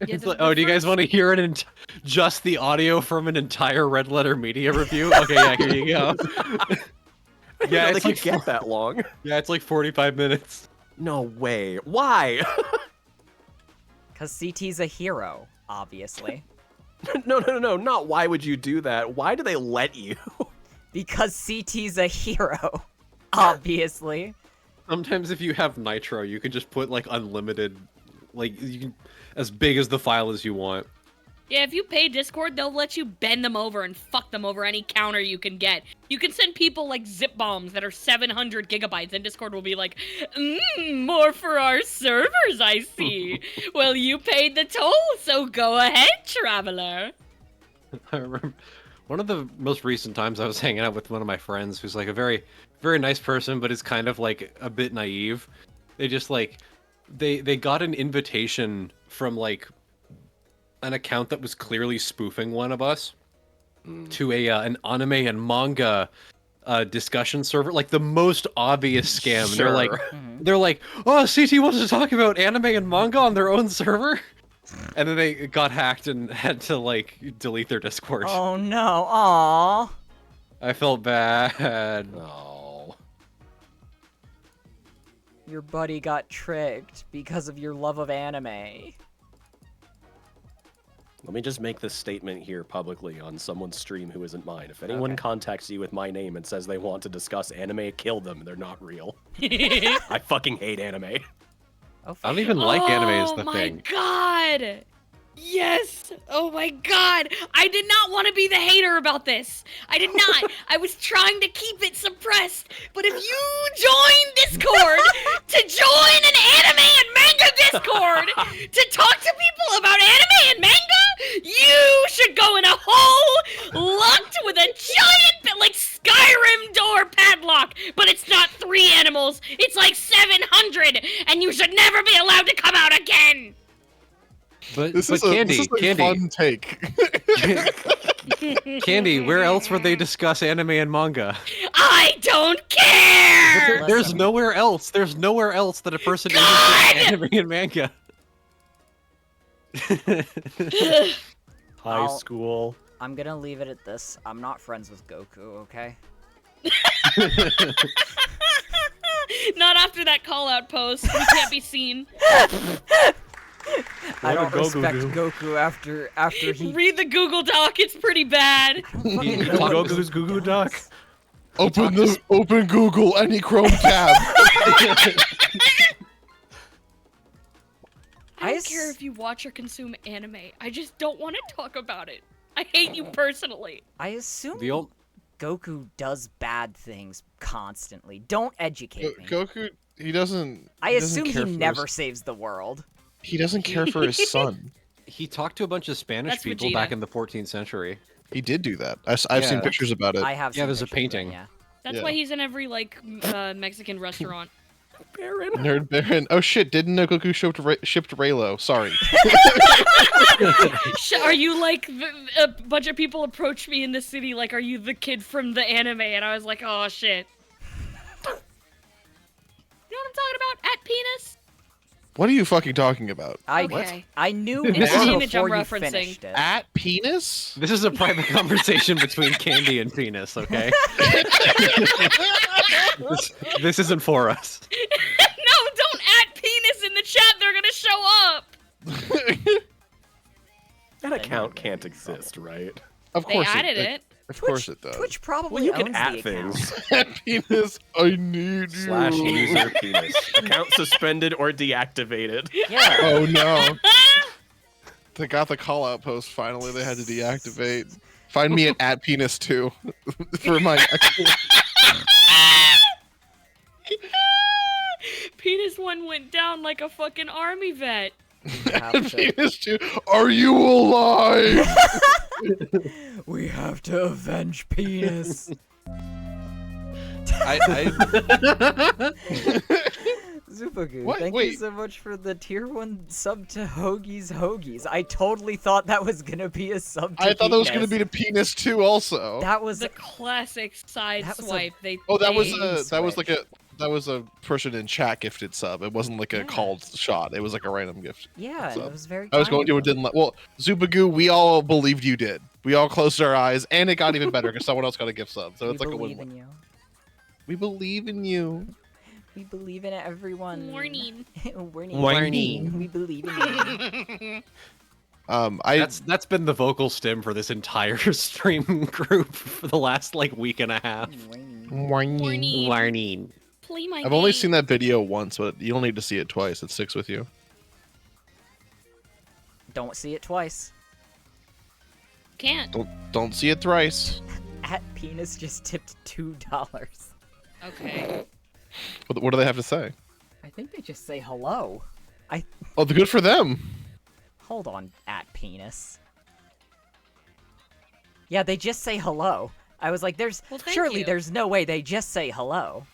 Yeah, It's like, oh, do you guys want to hear just the audio from an entire Red Letter Media review? Okay, yeah, here you go. Yeah, it's they like could get that long. Yeah, it's like 45 minutes. No way. Why? Because CT's a hero, obviously. No, not why would you do that? Why do they let you? Because CT's a hero, obviously. Sometimes if you have Nitro, you can just put like unlimited, like you can, as big as the file as you want. Yeah, if you pay Discord, they'll let you bend them over and fuck them over any counter you can get. You can send people like zip bombs that are 700 gigabytes, and Discord will be like, more for our servers, I see. Well, you paid the toll, so go ahead, traveler. I remember one of the most recent times I was hanging out with one of my friends who's like a very, very nice person, but is kind of like a bit naive. They just like, they got an invitation from like an account that was clearly spoofing one of us to an anime and manga discussion server, like the most obvious scam. Sure. They're like, oh, CT wants to talk about anime and manga on their own server, and then they got hacked and had to like delete their Discord. Oh no! Aww. I felt bad. Oh. Your buddy got tricked because of your love of anime. Let me just make this statement here publicly on someone's stream who isn't mine. If anyone Okay. contacts you with my name and says they want to discuss anime, kill them. They're not real. I fucking hate anime. Oh, I don't even like anime is the Oh my thing. god! Yes! Oh my god! I did not want to be the hater about this. I did not. I was trying to keep it suppressed. But if you join Discord to join an anime and manga Discord to talk to people about anime and manga, you should go in a hole locked with a giant, like Skyrim door padlock. But it's not 3 animals. It's like 700, and you should never be allowed to come out again. But This is Candy, a fun take. Candy, where else would they discuss anime and manga? I don't care! There's nowhere else. There's nowhere else that a person is interested in anime and manga. High school. I'm gonna leave it at this. I'm not friends with Goku, okay? Not after that call-out post. We can't be seen. I don't did Goku respect do? Goku after he. Read the Google Doc. It's pretty bad. I don't fucking know Goku's Goo Goo Duck. Open Google, any Chrome tab. I don't care if you watch or consume anime. I just don't want to talk about it. I hate you personally. I assume The old Goku does bad things constantly. Don't educate me. Goku, he doesn't. I assume he care for never his- saves the world. He doesn't care for his son. He talked to a bunch of Spanish That's people Vegeta. back in the 14th century. He did do that. I've seen Yeah. pictures about it. I have. Yeah, seen there's a pictures of it, painting. Yeah. That's Yeah. why he's in every like Mexican restaurant. Baron. Nerd Baron. Oh shit! Didn't know Goku shipped Raylo. Sorry. Are you like a bunch of people approached me in the city like, are you the kid from the anime? And I was like, oh shit. You know what I'm talking about? At penis? What are you fucking talking about? Okay. I knew It's it the image before I'm you referencing. finished it. At penis? This is a private conversation between Candy and Penis, okay? this isn't for us. No, don't add penis in the chat. They're gonna show up. That account can't exist, right? Of They course added it. Of course it does. Twitch probably Well, you can owns add the account. things. At penis, I need you. /user penis. Account suspended or deactivated. Yeah. Oh no. They got the call out post finally. They had to deactivate. Find me at penis too for my Penis one went down like a fucking army vet. have at to- penis too. Are you alive? We have to avenge penis. Zupagu, What? thank you Wait. so much for the tier 1 sub to Hoagies. I totally thought that was gonna be a sub to I thought that was penis. gonna be to penis too. Also. That was The classic side That was a- swipe. Oh, that was Switch. that was a person in chat gifted sub. It wasn't like a Yeah. called shot. It was like a random gift. yeah, sub. it was very. I was going to, it kind of didn't. Well, Zupagoo, we all believed you did. We all closed our eyes, and it got even better because someone else got a gift sub. So them. it's We like a believe win-win. in you. We believe in you. We believe in everyone. Warning. Warning. We believe in you. That's been the vocal stim for this entire stream group for the last like week and a half. Warning. Warning. Warning. Play my I've only game. seen that video once, but you don't need to see it twice. It sticks with you. Don't see it twice. Can't. Don't see it thrice. At penis just tipped $2. Okay. What do they have to say? I think they just say hello. Oh, good for them. Hold on, at penis. Yeah, they just say hello. I was like, there's Well, thank surely you. there's no way they just say hello.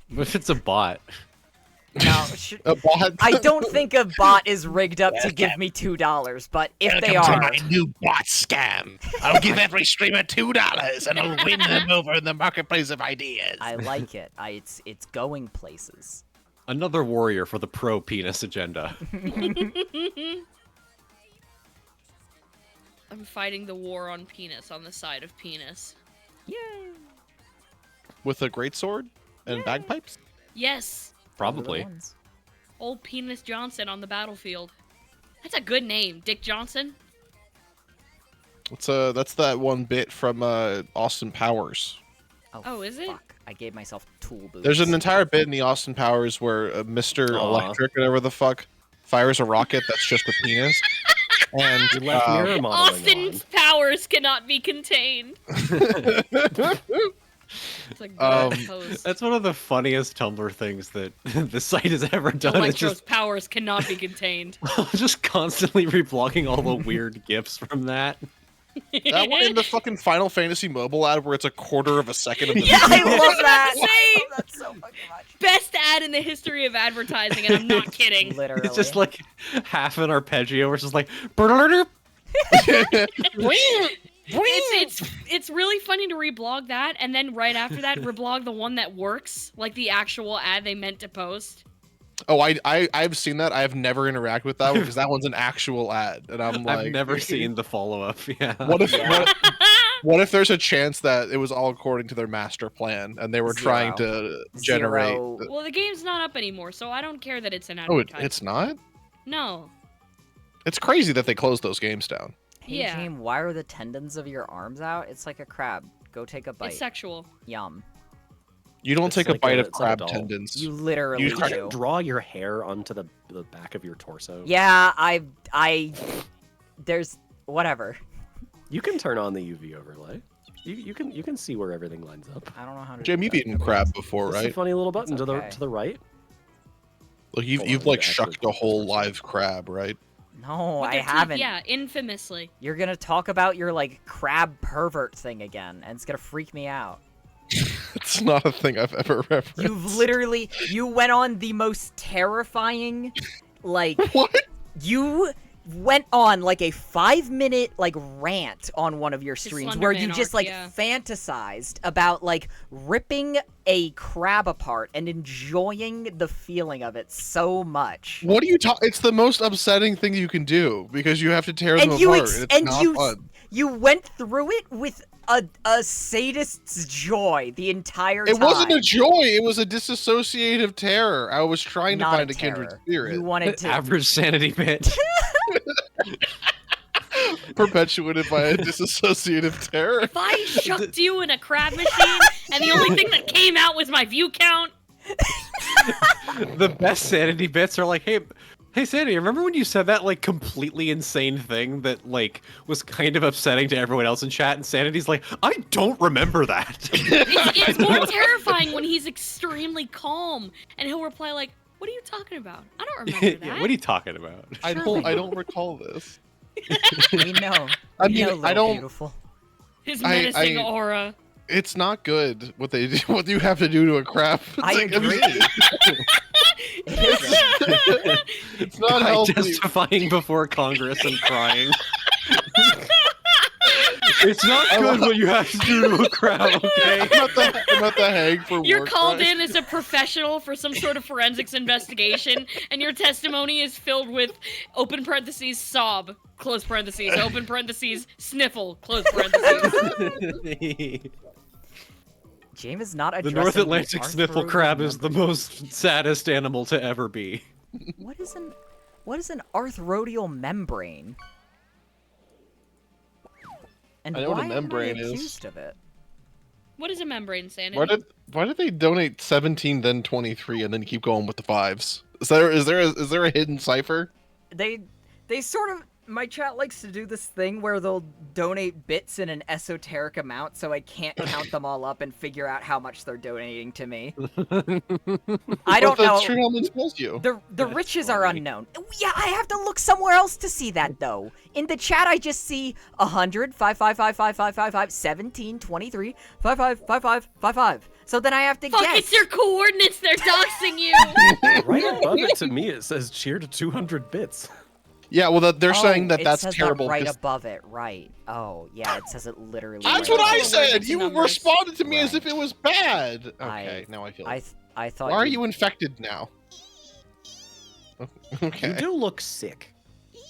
But if it's a bot. Now, A bot. I don't think a bot is rigged up to give me $2, but if they are, new bot scam. I'll give every streamer $2 and I'll win them over in the marketplace of ideas. I like it. It's going places. Another warrior for the pro penis agenda. I'm fighting the war on penis on the side of penis. Yay! With a great sword and bagpipes. Yes. Probably. Little ones. Old Penis Johnson on the battlefield. That's a good name, Dick Johnson. That's that one bit from Austin Powers. Oh, is it? Fuck. I gave myself tool boots. There's an entire bit in the Austin Powers where Mr. Aw. Electric, whatever the fuck, fires a rocket that's just a penis. And You left mirror modeling Austin's powers cannot be contained. It's a good post. That's one of the funniest Tumblr things that the site has ever done. It's Electro's just powers cannot be contained. just constantly reblogging all the weird gifs from that. that one in the fucking Final Fantasy mobile ad where it's a quarter of a second of the Yeah, I love that. Say- I love that so fucking much. Best ad in the history of advertising, and I'm not kidding. Literally. It's just like half an arpeggio where it's just like It's really funny to reblog that, and then right after that, reblog the one that works, like the actual ad they meant to post. Oh, I've seen that. I've never interacted with that one because that one's an actual ad, and I'm like, I've never seen the follow-up. Yeah. What if what if there's a chance that it was all according to their master plan and they were trying to generate? Zero. Well, the game's not up anymore, so I don't care that it's an Oh, advertisement. it's not. No. It's crazy that they closed those games down. Hey, Yeah. James, why are the tendons of your arms out? It's like a crab. Go take a bite. It's sexual. Yum. You don't It's take like a bite a- of it's like a crab doll. tendons. You literally You Did try do. you draw your hair onto the back of your torso? Yeah, there's whatever. You can turn on the UV overlay. You can see where everything lines up. I don't know how to. Jim, do you've that. eaten crab before, It's a right? funny little button It's to okay. the right. Like Hold on, you've I like need to actually shucked a put this whole first. live crab, right? No, With I their teeth, haven't. Yeah, infamously. You're gonna talk about your like crab pervert thing again, and it's gonna freak me out. It's not a thing I've ever referenced. You went on the most terrifying, like, What? you went on like a 5-minute like rant on one of your streams where you Slenderman just arc, like yeah. fantasized about like ripping a crab apart and enjoying the feeling of it so much. What are you talking? It's the most upsetting thing you can do because you have to tear them And you apart. It's not fun. you went through it with a sadist's joy the entire time. It wasn't a joy. It was a disassociative terror. I was trying Not to find a terror. kindred spirit. You wanted to. Average sanity bit. Perpetuated by a disassociative terror. If I shucked you in a crab machine, and the only thing that came out was my view count, The best sanity bits are like, hey Sandy, remember when you said that like completely insane thing that like was kind of upsetting to everyone else in chat? And Sanity's like, I don't remember that. it's more terrifying when he's extremely calm, and he'll reply like, "What are you talking about? I don't remember that." Yeah, what are you talking about? I don't recall this. We know. I We mean, know, I little don't- Beautiful. His I- menacing I- aura. It's not good what they do, what you have to do to a crab. It's I like- agree. It's not Guy healthy. testifying before Congress and crying. It's not good what you have to do to a crowd, okay? I'm at the hang for You're war called crimes. in as a professional for some sort of forensics investigation, and your testimony is filled with open parentheses sob, close parentheses, open parentheses sniffle, close parentheses. James is not The addressing North Atlantic Arthur sniffle Road crab is the number. most saddest animal to ever be. What is an arthrodial membrane? And I know what a why membrane am I is. accused of it? What is a membrane, Sanity? Why did they donate 17 then 23 and then keep going with the fives? Is there a hidden cipher? They sort of, my chat likes to do this thing where they'll donate bits in an esoteric amount so I can't count them all up and figure out how much they're donating to me. I don't But know. the True Elements tells you. The That's riches are funny. unknown. Yeah, I have to look somewhere else to see that though. In the chat, I just see 100, 5, 5, 5, 5, 5, 5, 5, 17, 23, 5, 5, 5, 5, 5, 5. So then I have to Fuck, guess. it's your coordinates, they're doxing you! Right above it to me, it says cheer to 200 bits. Yeah, well, they're saying that it that's says terrible. That right 'cause- above it, right? Oh, yeah, it says it literally. That's right what I above it. said. to You numbers. responded to me as Right. if it was bad. Okay, now I feel. I thought. Why are you infected now? You Okay. do look sick.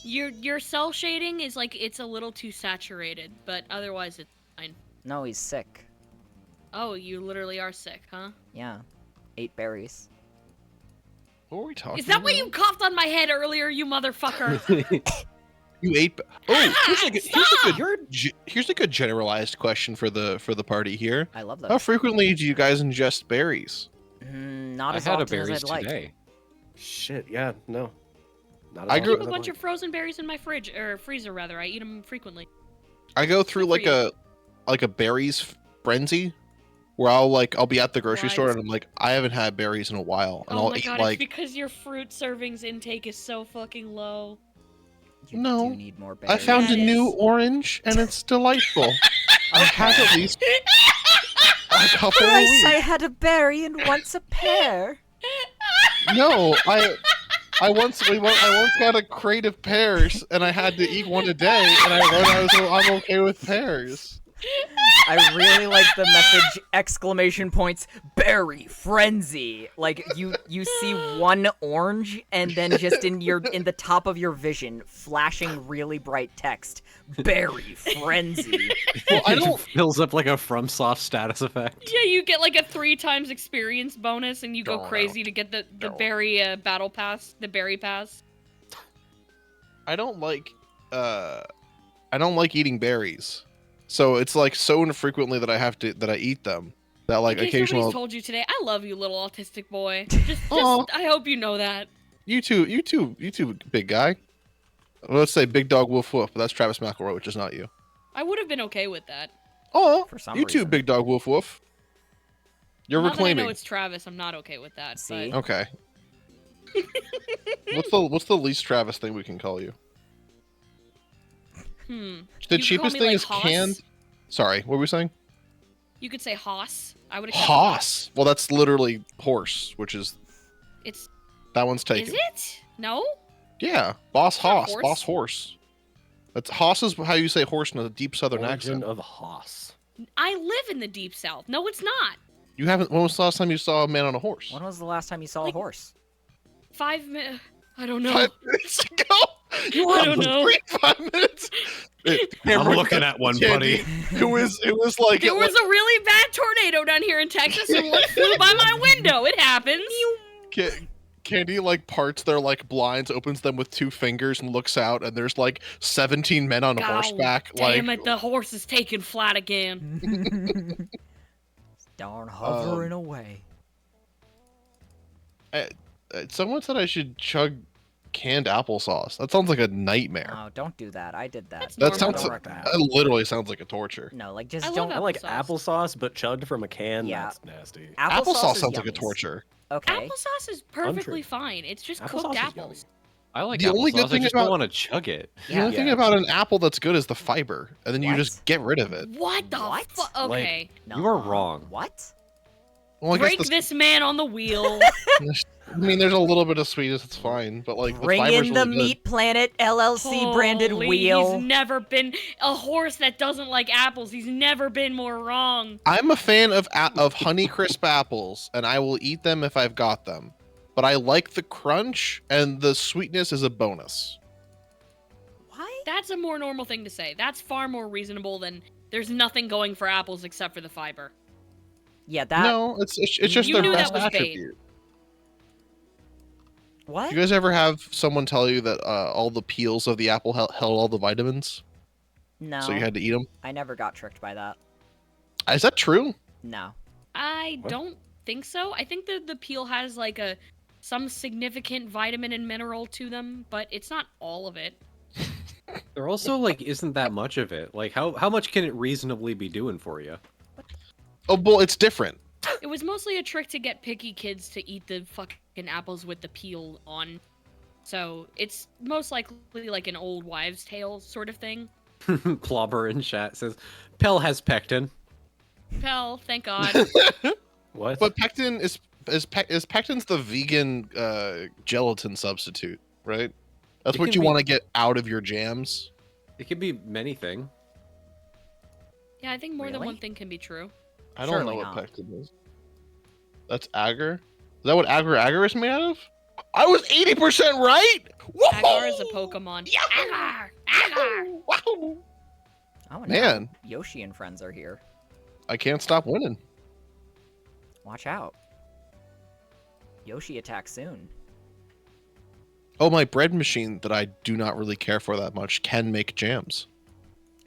Your cell shading is like, it's a little too saturated, but otherwise it's fine. No, he's sick. Oh, you literally are sick, huh? Yeah, 8 berries. What were we talking? Is that why about? you coughed on my head earlier, you motherfucker? You ate? Oh, Stop! here's a good generalized question for the party here. I love How those. frequently do you guys ingest berries? Not I as had a often as berries I'd like. today. Shit, yeah, no. Not I at grew- all. I keep a bunch of frozen berries in my fridge, or freezer rather. I eat them frequently. I go through Good for like a berries frenzy, where I'll be at the grocery Why? store and I'm like, I haven't had berries in a while, and Oh I'll my eat god, like it's because your fruit servings intake is so fucking low. You No, do need more berries. I found Yeah, a it new is. orange and it's delightful. I had at least a couple of Thrice I weeks. had a berry and once a pear. No, I once got a crate of pears and I had to eat one a day, and I learned I'm okay with pears. I really like the message exclamation points berry frenzy. Like you see one orange and then just in the top of your vision flashing really bright text berry frenzy. Well, I It don't. fills up like a FromSoft status effect. Yeah, you get like a 3 times experience bonus, and you go No, crazy to get the No. berry battle pass, the berry pass. I don't like. I don't like eating berries. So it's like so infrequently that I eat them that like In case occasionally. nobody's told you today, I love you, little autistic boy. Just Aw. I hope you know that. You too, big guy. Let's say big dog woof woof, but that's Travis McElroy, which is not you. I would have been okay with that. Oh, For some you too, reason. big dog woof woof. You're Now that I reclaiming. know it's Travis, I'm not okay with that. See? But Okay. What's the least Travis thing we can call you? The The You could call cheapest me, thing like, is Hoss. canned. Sorry, what were we saying? You could say Hoss. I would accept Hoss. Well, that's literally horse, which is It's that one's taken. is it? No? Yeah, Boss not Hoss, horse. Boss Horse. That's Hoss is how you say horse in a deep Southern Origin accent. of Hoss. I live in the deep south. No, it's not. You haven't. When was the last time you saw a man on a horse? When was the last time you saw a Like- horse? 5 minutes. I don't know. 5 minutes ago. You were I on don't the know. street 5 minutes. I'm looking at one, buddy. It was like There was a really bad tornado down here in Texas, and one flew by my window. It happens. Candy like parts their like blinds, opens them with 2 fingers, and looks out, and there's like 17 men on God horseback. Damn like it, the horse is taken flat again. Darn hovering away. Someone said I should chug canned applesauce. That sounds like a nightmare. Oh, don't do that. I did that. That's That normal. sounds Don't like recommend that literally sounds like a torture. No, like just I love don't. I like Applesauce. applesauce, but chugged from a can. Yeah. That's nasty. Applesauce is sounds like a yummies. torture. Okay. Applesauce is perfectly fine. It's just Applesauce cooked is apples. I like The only good applesauce. I thing just about- don't want to chug it. The only thing Yeah. about an apple that's good is the fiber, and then you What? just get rid of it. What the What? fuck? Okay. You are Nuh-uh. wrong. What? Well, I Break guess this man on the wheel. I mean, there's a little bit of sweetness. It's fine, but like Bring the fiber's in the really good. Meat Planet LLC branded Holy, wheel. He's never been a horse that doesn't like apples. He's never been more wrong. I'm a fan of Honeycrisp apples, and I will eat them if I've got them. But I like the crunch, and the sweetness is a bonus. What? That's a more normal thing to say. That's far more reasonable than there's nothing going for apples except for the fiber. Yeah, that. No, it's just You their knew that best was bait. attribute. What? You guys ever have someone tell you that all the peels of the apple held all the vitamins, No. so you had to eat them? I never got tricked by that. Is that true? No. I What? don't think so. I think the peel has like some significant vitamin and mineral to them, but it's not all of it. There also like isn't that much of it. Like how much can it reasonably be doing for you? Oh, well, it's different. It was mostly a trick to get picky kids to eat the fucking apples with the peel on. So it's most likely like an old wives' tale sort of thing. Plobber in chat says, "Pell has pectin." Pell, thank God. What? But pectin is pectin's the vegan gelatin substitute, right? That's It what can you be- want to get out of your jams. It could be many things. Yeah, I think more than Really? one thing can be true. I don't Surely know what not. pectin is. That's agar? Is that what agar is made out of? I was 80% right! Agar is a Pokemon. Agar! Agar! Wow! Oh, and Man. now Yoshi and friends are here. I can't stop winning. Watch out. Yoshi attack soon. Oh, my bread machine that I do not really care for that much can make jams.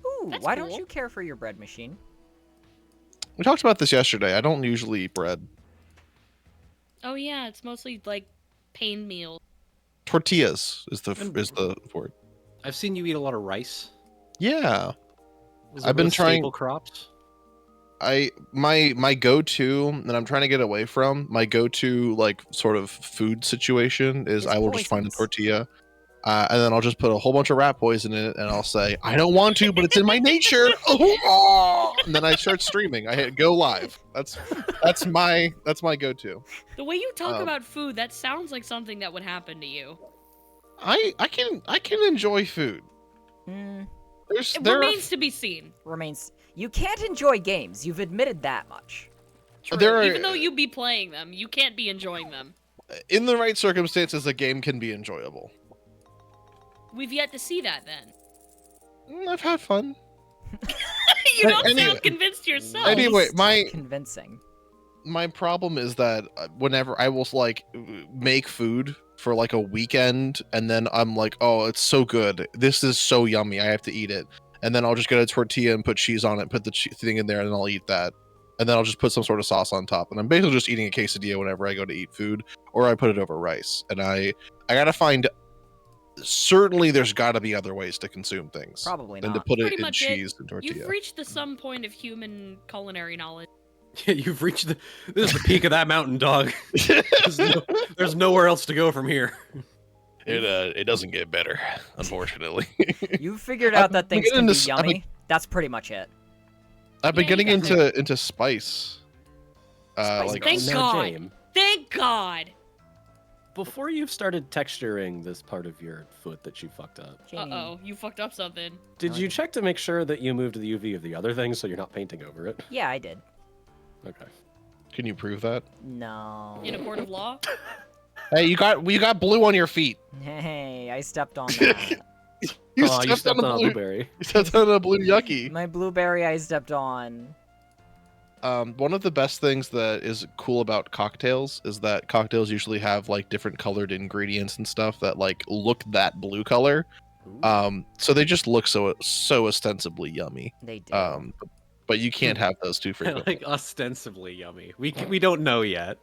Ooh, That's why don't cool. you care for your bread machine? We talked about this yesterday. I don't usually eat bread. Oh yeah, it's mostly like pain meal. Tortillas is the word. I've seen you eat a lot of rice. Yeah. Those I've are been both trying- staple crops. My go-to that I'm trying to get away from, my go-to like sort of food situation is Is I will just find a poisons. tortilla, and then I'll just put a whole bunch of rat poison in it, and I'll say I don't want to, but it's in my nature. And then I start streaming. I hit go live. That's my go-to. The way you talk Um, about food, that sounds like something that would happen to you. I can enjoy food. Mm, It There are remains to be seen. remains. You can't enjoy games. You've admitted that much. True. There are- Even though you be playing them, you can't be enjoying them. in the right circumstances, a game can be enjoyable. We've yet to see that then. I've had fun. You don't Anyway- sound convinced yourself. Anyway, Least convincing. my problem is that whenever I will like make food for like a weekend, and then I'm like, oh, it's so good. This is so yummy. I have to eat it. and then I'll just get a tortilla and put cheese on it, put the thing in there, and then I'll eat that. And then I'll just put some sort of sauce on top. And I'm basically just eating a quesadilla whenever I go to eat food, or I put it over rice. And I gotta find, certainly there's gotta be other ways to consume things. Probably than to not. put it Pretty in much cheese and tortilla. You've reached the some point of human culinary knowledge. Yeah, you've reached this is the peak of that mountain, dog. There's nowhere else to go from here. It doesn't get better, unfortunately. You figured out that things can be yummy. That's pretty much it. I've been Yeah, you getting got into spice. Spicy Thank Now, God. Jame, Thank God. before you've started texturing this part of your foot that you fucked up, Uh-oh, you fucked up something. did you check to make sure that you moved the UV of the other thing so you're not painting over it? Yeah, I did. Okay. Can you prove that? No. In a court of law? Hey, you got blue on your feet. Hey, I stepped on that. You You stepped on a blue. blueberry. You stepped on a blue yucky. My blueberry I stepped on. One of the best things that is cool about cocktails is that cocktails usually have like different colored ingredients and stuff that like look that blue color. So they just look so ostensibly yummy. They do. But you can't have those too frequently. Like ostensibly yummy. We don't know yet.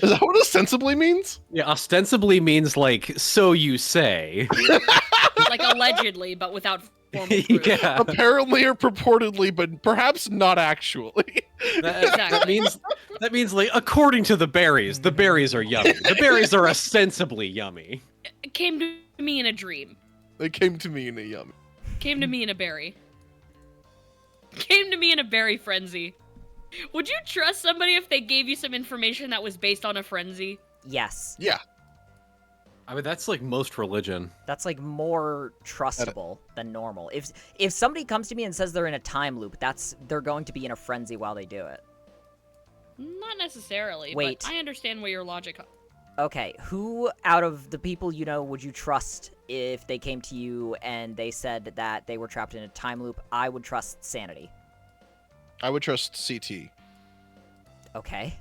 Is that what ostensibly means? Yeah, ostensibly means like so you say. Like allegedly, but without formal proof. Yeah. Apparently or purportedly, but perhaps not actually. Exactly. That means like according to the berries are yummy. The berries are ostensibly yummy. It came to me in a dream. They came to me in a yummy. Came to me in a berry. Came to me in a berry frenzy. Would you trust somebody if they gave you some information that was based on a frenzy? Yes. Yeah. I mean that's like most religion. That's like more trustable than normal. If somebody comes to me and says they're in a time loop, they're going to be in a frenzy while they do it. Not necessarily, Wait. but I understand where your logic... Okay, who out of the people you know would you trust if they came to you and they said that they were trapped in a time loop? I would trust Sanity. I would trust CT. Okay.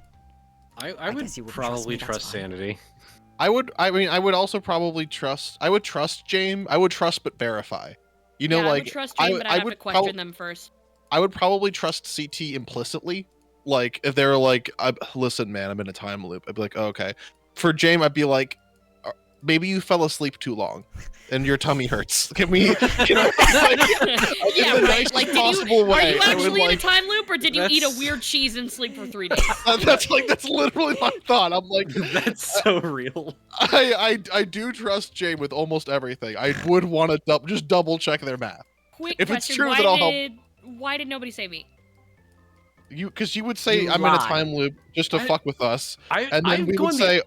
I would guess you wouldn't probably trust me, that's trust fine. sanity. I would also probably trust. I would trust Jame. I would trust but verify. You know, yeah, like I would trust Jane, but I'd have to question them first. I would probably trust CT implicitly. Like if they were like, "Listen, man, I'm in a time loop." I'd be like, oh, "Okay." For Jame, I'd be like, "Maybe you fell asleep too long, and your tummy hurts. Can we?" Like, Yeah, the right. nicest Like, possible are way, you I would, actually in a like- time loop, or did you eat a That's- weird cheese and sleep for 3 days? that's literally my thought. I'm like, That's so real. I do trust Jame with almost everything. I would want to just double check their math. Quick If it's question: true, why then I'll help. Why did nobody say me? Because you would say You I'm in a lie. time loop just to I- fuck with us, and then I'm we would going to- say,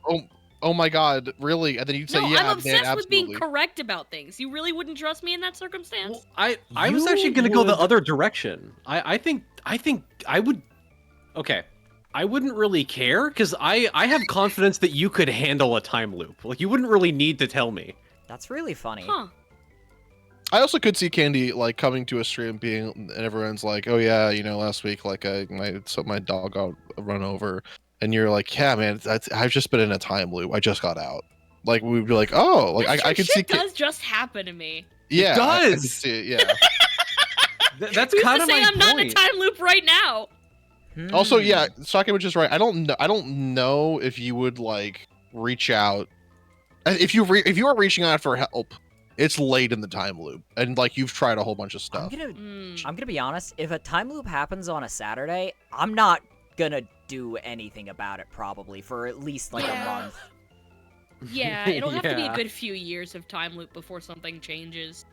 "Oh my God, really?" And then you'd say, No, "Yeah, I'm man, obsessed with being absolutely." correct about things. You really wouldn't trust me in that circumstance? Well, I was You actually gonna go the would- other direction. I think I would. Okay, I wouldn't really care because I have confidence that you could handle a time loop. Like you wouldn't really need to tell me. That's really funny. Huh. I also could see Candy like coming to a stream being, and everyone's like, "Oh yeah, you know, last week like my dog got run over," and you're like, "Yeah, man, I've just been in a time loop. I just got out." Like we'd be like, "Oh, like That's I true. could see." Shit does just happen to me. Yeah, It I could does! see it, yeah. That's Who's kind to of say my I'm not in a point. time loop right now? Also, Hmm. yeah, Sakimich is right. I don't know if you would like reach out. If you are reaching out for help, it's late in the time loop, and like you've tried a whole bunch of I'm stuff. gonna be honest. If a time loop happens on a Saturday, I'm not gonna do anything about it probably for at least like Yeah. a month. Yeah, it'll have to be a Yeah. good few years of time loop before something changes.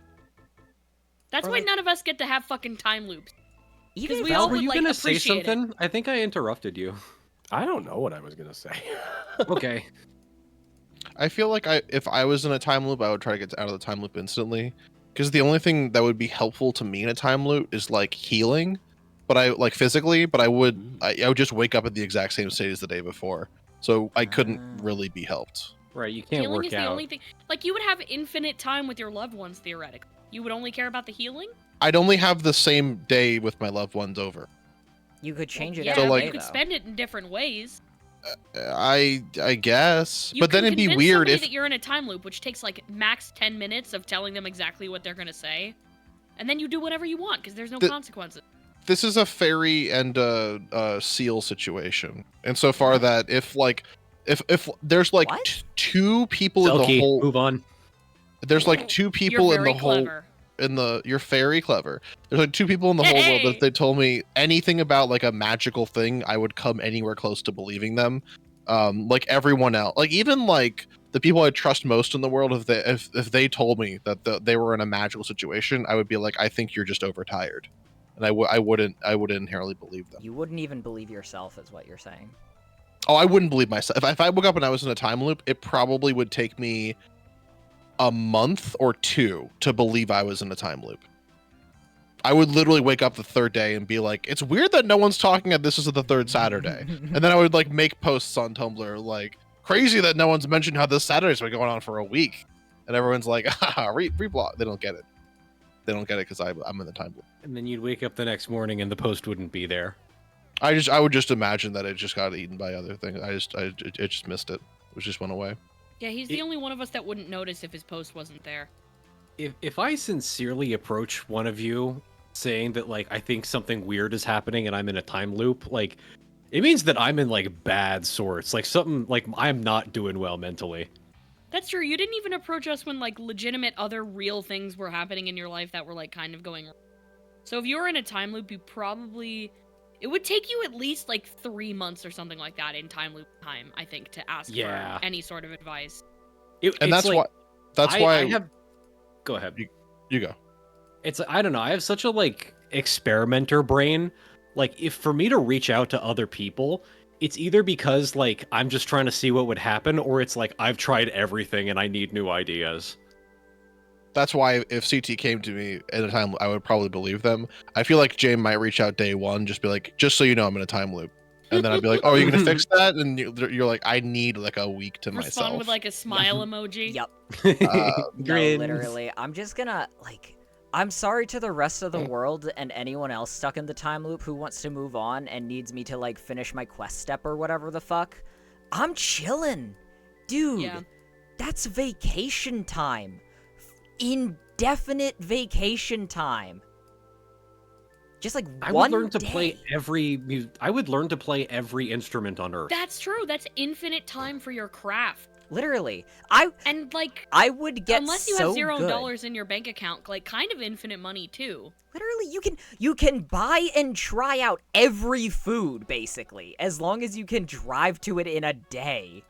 That's Or, why like- none of us get to have fucking time loops. Even if we it's, all Val, were would, you like, gonna say appreciate it. something? I think I interrupted you. I don't know what I was gonna say. Okay. I feel like if I was in a time loop, I would try to get out of the time loop instantly, because the only thing that would be helpful to me in a time loop is like healing, but I like physically, but I would just wake up at the exact same state as the day before, so I couldn't Ah. really be helped. Right, you can't Healing work is the out. only thing. Like, you would have infinite time with your loved ones, theoretically. You would only care about the healing? I'd only have the same day with my loved ones over. you could change it Yeah, every So, day, like- you could though. spend it in different ways. I guess, You but then can it'd be convince weird somebody if that you're in a time loop, which takes like max 10 minutes of telling them exactly what they're gonna say. and then you do whatever you want because there's no The- consequences. This is a fairy and a seal situation, insofar that if there's like What? two people in the Selkie, whole, move on. there's like two people You're in the very whole. clever. You're very clever. There's like two people in the whole world that Hey! if they told me anything about like a magical thing, I would come anywhere close to believing them. Like everyone else, like even like the people I trust most in the world, if they told me that they were in a magical situation, I would be like, I think you're just overtired, and I wouldn't inherently believe them. You wouldn't even believe yourself, is what you're saying. Oh, I wouldn't believe myself. If I woke up and I was in a time loop, it probably would take me a month or two to believe I was in a time loop. I would literally wake up the third day and be like, it's weird that no one's talking that this is the third Saturday. And then I would like make posts on Tumblr like, crazy that no one's mentioned how this Saturday's been going on for a week. And everyone's like, haha, reblock. They don't get it. They don't get it because I'm in the time loop. And then you'd wake up the next morning and the post wouldn't be there. I would just imagine that it just got eaten by other things. It just missed it. It just went away. Yeah, he's the only one of us that wouldn't notice if his post wasn't there. If I sincerely approach one of you saying that like I think something weird is happening and I'm in a time loop, like it means that I'm in like bad sorts. Like something like I'm not doing well mentally. That's true. You didn't even approach us when like legitimate other real things were happening in your life that were like kind of going wrong. So if you were in a time loop, it would take you at least like 3 months or something like that in time loop time, I think, to ask for any sort of advice. And that's like, why I have. Go ahead. You go. It's I don't know. I have such a like experimenter brain. Like if for me to reach out to other people, it's either because like I'm just trying to see what would happen, or it's like I've tried everything and I need new ideas. That's why if CT came to me at a time, I would probably believe them. I feel like Jane might reach out day one, just be like, just so you know, I'm in a time loop. And then I'd be like, oh, you're going to fix that? And you're like, I need like a week to myself. Respond with like a smile emoji. Yep. No, Grins. literally. I'm just gonna, like, I'm sorry to the rest of the world and anyone else stuck in the time loop who wants to move on and needs me to, like, finish my quest step or whatever the fuck. I'm chillin'. Dude, Yeah. that's vacation time. Indefinite vacation time. Just like I one would learn to day. play I would learn to play every instrument on Earth. That's true. That's infinite time for your craft. Literally. And like I would get unless you so have $0 good. in your bank account, like kind of infinite money too. Literally, you can buy and try out every food basically, as long as you can drive to it in a day.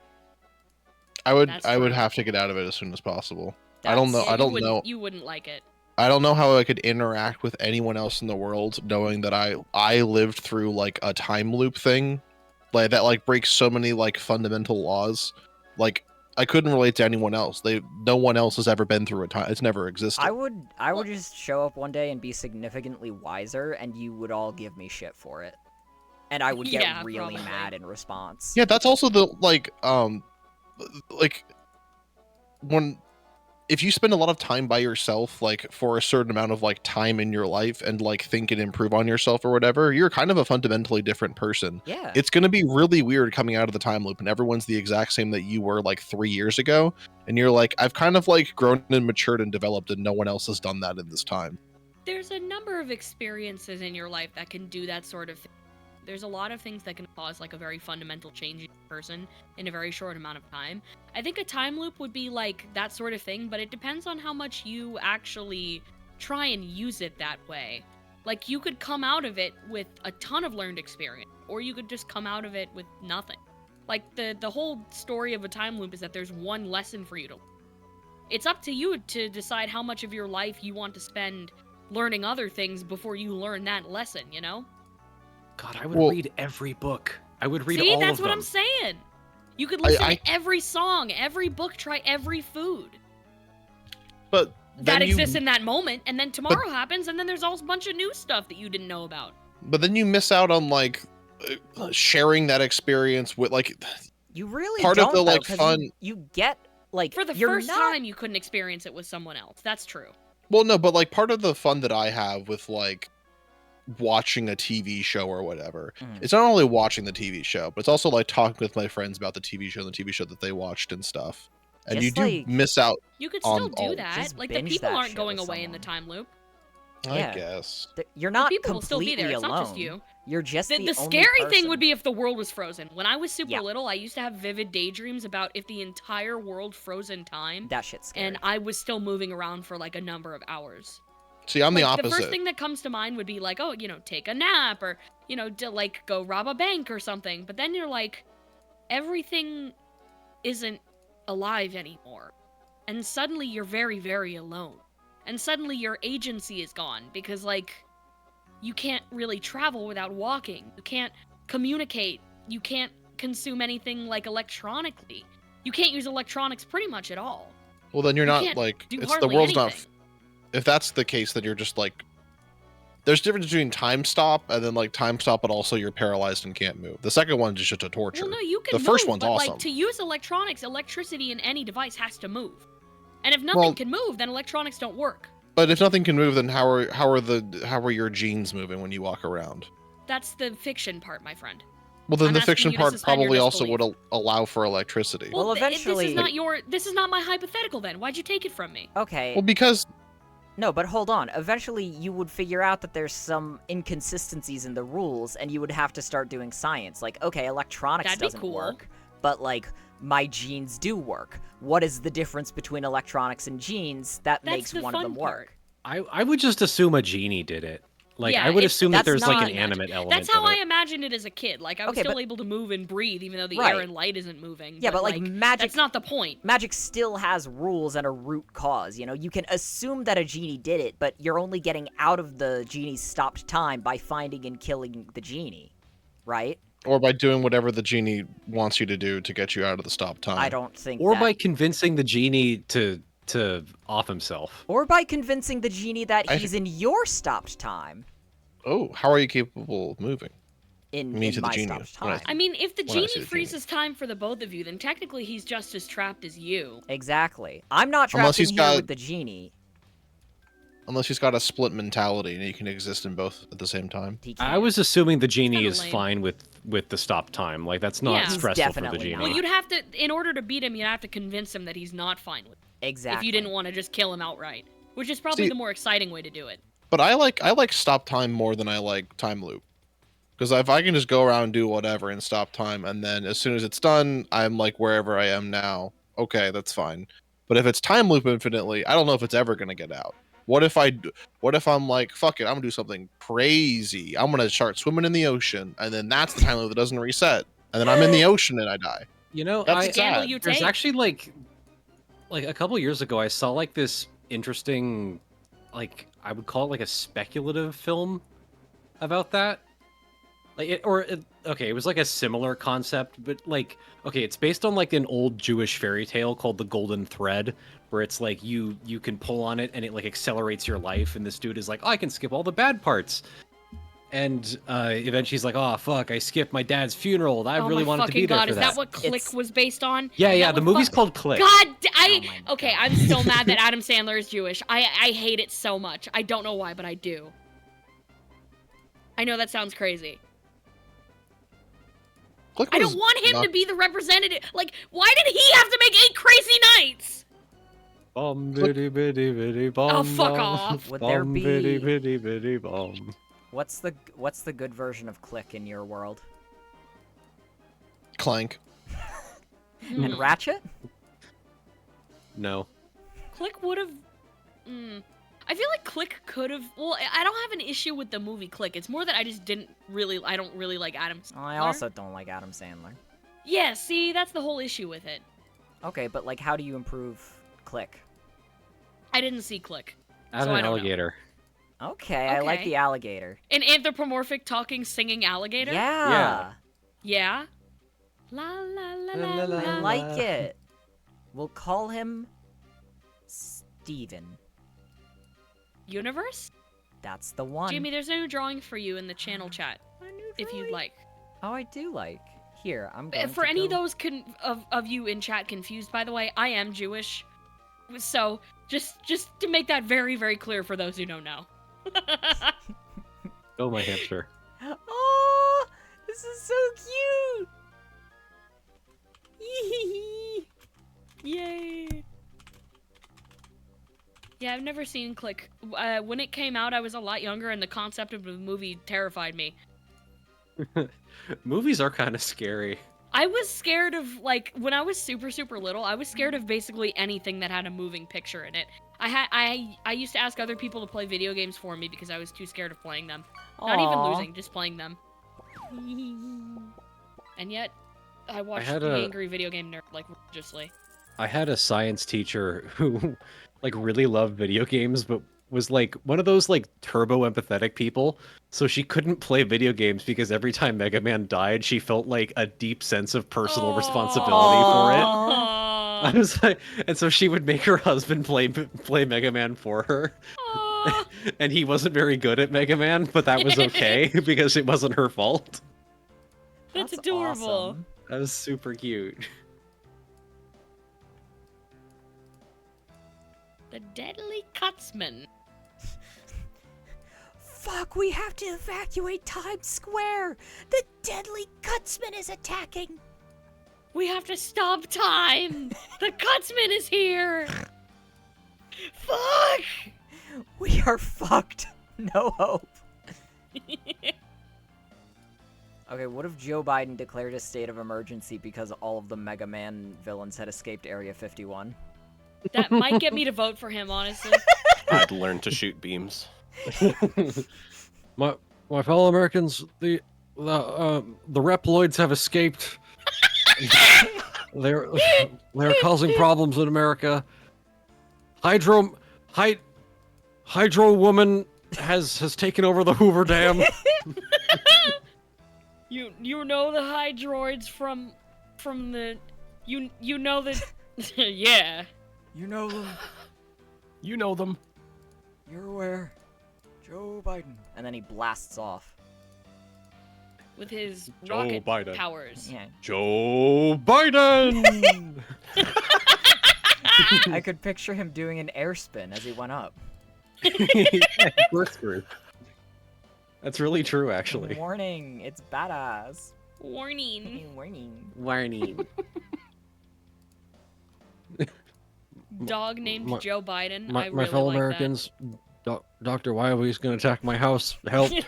I would That's I would true. have to get out of it as soon as possible. I don't know. That's- I don't know. You wouldn't like it. I don't know how I could interact with anyone else in the world knowing that I lived through like a time loop thing, like that like breaks so many like fundamental laws. Like I couldn't relate to anyone else. No one else has ever been through a time. It's never existed. I would just show up one day and be significantly wiser, and you would all give me shit for it, and I would get Yeah, really probably. mad in response. Yeah, that's also the like when if you spend a lot of time by yourself, like for a certain amount of like time in your life and like think and improve on yourself or whatever, you're kind of a fundamentally different person. Yeah. It's going to be really weird coming out of the time loop and everyone's the exact same that you were like 3 years ago. And you're like, I've kind of like grown and matured and developed and no one else has done that in this time. There's a number of experiences in your life that can do that sort of thing. There's a lot of things that can cause like a very fundamental change in a person in a very short amount of time. I think a time loop would be like that sort of thing, but it depends on how much you actually try and use it that way. Like you could come out of it with a ton of learned experience, or you could just come out of it with nothing. Like the whole story of a time loop is that there's one lesson for you to learn. It's up to you to decide how much of your life you want to spend learning other things before you learn that lesson, you know? God, I would Well- read every book. I would read See, all that's of what them. I'm saying. You could listen I- to every song, every book, try every food But that then exists in that moment, and then tomorrow happens, and then there's a whole bunch of new stuff that you didn't know about. But then you miss out on like sharing that experience with like You really part of don't, the, though, like, 'cause fun- You get like For the you're first not- time, you couldn't experience it with someone else. That's true. well no, but like part of the fun that I have with like watching a TV show or whatever. Mm. It's not only watching the TV show, but it's also like talking with my friends about the TV show and the TV show that they watched and stuff. And you Just, do like- miss out. You could on still do all- that. just Like the binge people that aren't shit going with away in the someone. time loop. I Yeah. guess. You're not people will still be completely there. It's alone. not just you. You're just the The only scary thing person. would be if the world was frozen. When I was super Yeah. little, I used to have vivid daydreams about if the entire world froze in time, That shit's scary. and I was still moving around for like a number of hours. See, I'm the Like, opposite. The first thing that comes to mind would be like, oh, take a nap, or like go rob a bank or something. But then you're like, everything isn't alive anymore, and suddenly you're very, very alone, and suddenly your agency is gone because like you can't really travel without walking. You can't communicate. You can't consume anything like electronically. You can't use electronics pretty much at all. Well, then you're You not can't like do it's the hardly world's not. anything. If that's the case, then you're just like. There's a difference between time stop and then like time stop, but also you're paralyzed and can't move. The second one is just a torture. Well, no, you can The move, first one's but awesome. like to use electronics, electricity in any device has to move. And if nothing Well- can move, then electronics don't work. But if nothing can move, then how are your genes moving when you walk around? That's the fiction part, my friend. Well, then I'm the asking fiction you to part suspend your probably also would disbelief. allow for electricity. Well, eventually- this is not my hypothetical then. Why'd you take it from me? Okay. Well, because No, but hold on. Eventually, you would figure out that there's some inconsistencies in the rules, and you would have to start doing science. Like, okay, electronics That'd be doesn't cool. work, but like my genes do work. What is the difference between electronics and genes that That's makes the one of fun them part. work? I would just assume a genie did it. Like, Yeah, I would it's- assume that that's there's like not- an animate element. That's how of I it. imagined it as a kid. Like I was Okay, still but- able to move and breathe, even though the Right. air and light isn't moving. Yeah, but like magic. that's not the point. Magic still has rules and a root cause. You can assume that a genie did it, but you're only getting out of the genie's stopped time by finding and killing the genie, right? or by doing whatever the genie wants you to do to get you out of the stop time. I don't think. Or that... by convincing the genie to off himself. Or by convincing the genie that I he's in your stopped time. Oh, how are you capable of moving? In Me to the my genie. stopped When I time. I mean, if the When I see genie the freezes time for the both of you, then technically he's just as trapped as you. Exactly. I'm not Unless trapped in he's here got- with the genie. Unless he's got a split mentality and he can exist in both at the same time. He I can't. was assuming the genie kinda is lame. fine with the stop time. Like that's not Yeah. He's stressful for the definitely genie. not. Well, you'd have to, in order to beat him, you'd have to convince him that he's not fine with it. Exactly. If you didn't want to just kill him outright, which is probably See- the more exciting way to do it. But I like stop time more than I like time loop. Because if I can just go around and do whatever and stop time, and then as soon as it's done, I'm like wherever I am now. Okay, that's fine. But if it's time loop infinitely, I don't know if it's ever gonna get out. What if I'm like, fuck it, I'm gonna do something crazy. I'm gonna start swimming in the ocean, and then that's the time loop that doesn't reset, and then I'm in the ocean and I die. You know, That's I, Gamble sad. you there's take. actually like a couple years ago I saw like this interesting, like I would call it like a speculative film about that. Like okay, it was like a similar concept, but like okay, it's based on like an old Jewish fairy tale called The Golden Thread, where it's like you can pull on it and it like accelerates your life, and this dude is like, oh, I can skip all the bad parts. And eventually he's like, oh fuck, I skipped my dad's funeral. I Oh really my wanted to fucking be there God, for is that. that what Click It's- was based on? Yeah, Is yeah, that the what movie's fuck- called Click. God, Oh my okay, God. I'm so mad that Adam Sandler is Jewish. I hate it so much. I don't know why, but I do. I know that sounds crazy. Click I was don't want him not- to be the representative. Like, why did he have to make 8 crazy nights? Bum bitty bitty bitty bum. Oh, fuck bum. off. Would there Bum bitty be- bitty bitty bum. What's the good version of Click in your world? Clank. Hmm. And Ratchet? No. Click would have. I feel like Click could have. Well, I don't have an issue with the movie Click. It's more that I just didn't really. I don't really like Adam Sandler. I also don't like Adam Sandler. Yeah, see, that's the whole issue with it. Okay, but like, how do you improve Click? I didn't see Click. Add So an I don't know. alligator. Okay, I like Okay. the alligator. An anthropomorphic talking singing alligator? Yeah, Yeah. La la la la La, la, la. I la. like it. We'll call him Steven. Universe? That's the one. Jamie, there's a new drawing for you in the channel chat, if you'd like. Oh, I do like. Here, I'm going For to any of go- those of you in chat confused, by the way, I am Jewish. So, just to make that very, very clear for those who don't know. Oh, my hamster. Oh, this is so cute. Yay! Yeah, I've never seen Click. When it came out, I was a lot younger, and the concept of the movie terrified me. Movies are kind of scary. I was scared of, like, when I was super, super little, I was scared of basically anything that had a moving picture in it. I used to ask other people to play video games for me because I was too scared of playing them. Not even Aw. losing, just playing them. And yet, I watched had The a- Angry Video Game Nerd, like, religiously. I had a science teacher who, like, really loved video games, but was, like, one of those, like, turbo-empathetic people. So she couldn't play video games because every time Mega Man died, she felt, like, a deep sense of personal responsibility for it. I was like, and so she would make her husband play Mega Man for her. Aw. And he wasn't very good at Mega Man, but that was okay because it wasn't her fault. That's adorable. awesome. That was super cute. The Deadly Cutsman. Fuck, we have to evacuate Times Square! The deadly Cutsman is attacking! We have to stop time! The Cutsman is here! Fuck! We are fucked. No hope. Okay, what if Joe Biden declared a state of emergency because all of the Mega Man villains had escaped Area 51? That might get me to vote for him, honestly. I'd learn to shoot beams. my fellow Americans, the Reploids have escaped. they're causing problems in America. Hydro Woman has taken over the Hoover Dam. You know the Hydroids from the you know the yeah. You know them. You know them. You're aware. Joe Biden. And then he blasts off. With his Joe rocket Biden. powers. Yeah. Joe Biden. I could picture him doing an air spin as he went up. Corkscrew. That's really true, actually. Warning, it's badass. Warning. Warning. Warning. Dog named My- Joe Biden. I My really fellow like Americans, Dr. Wiley's going to attack my house. Help. I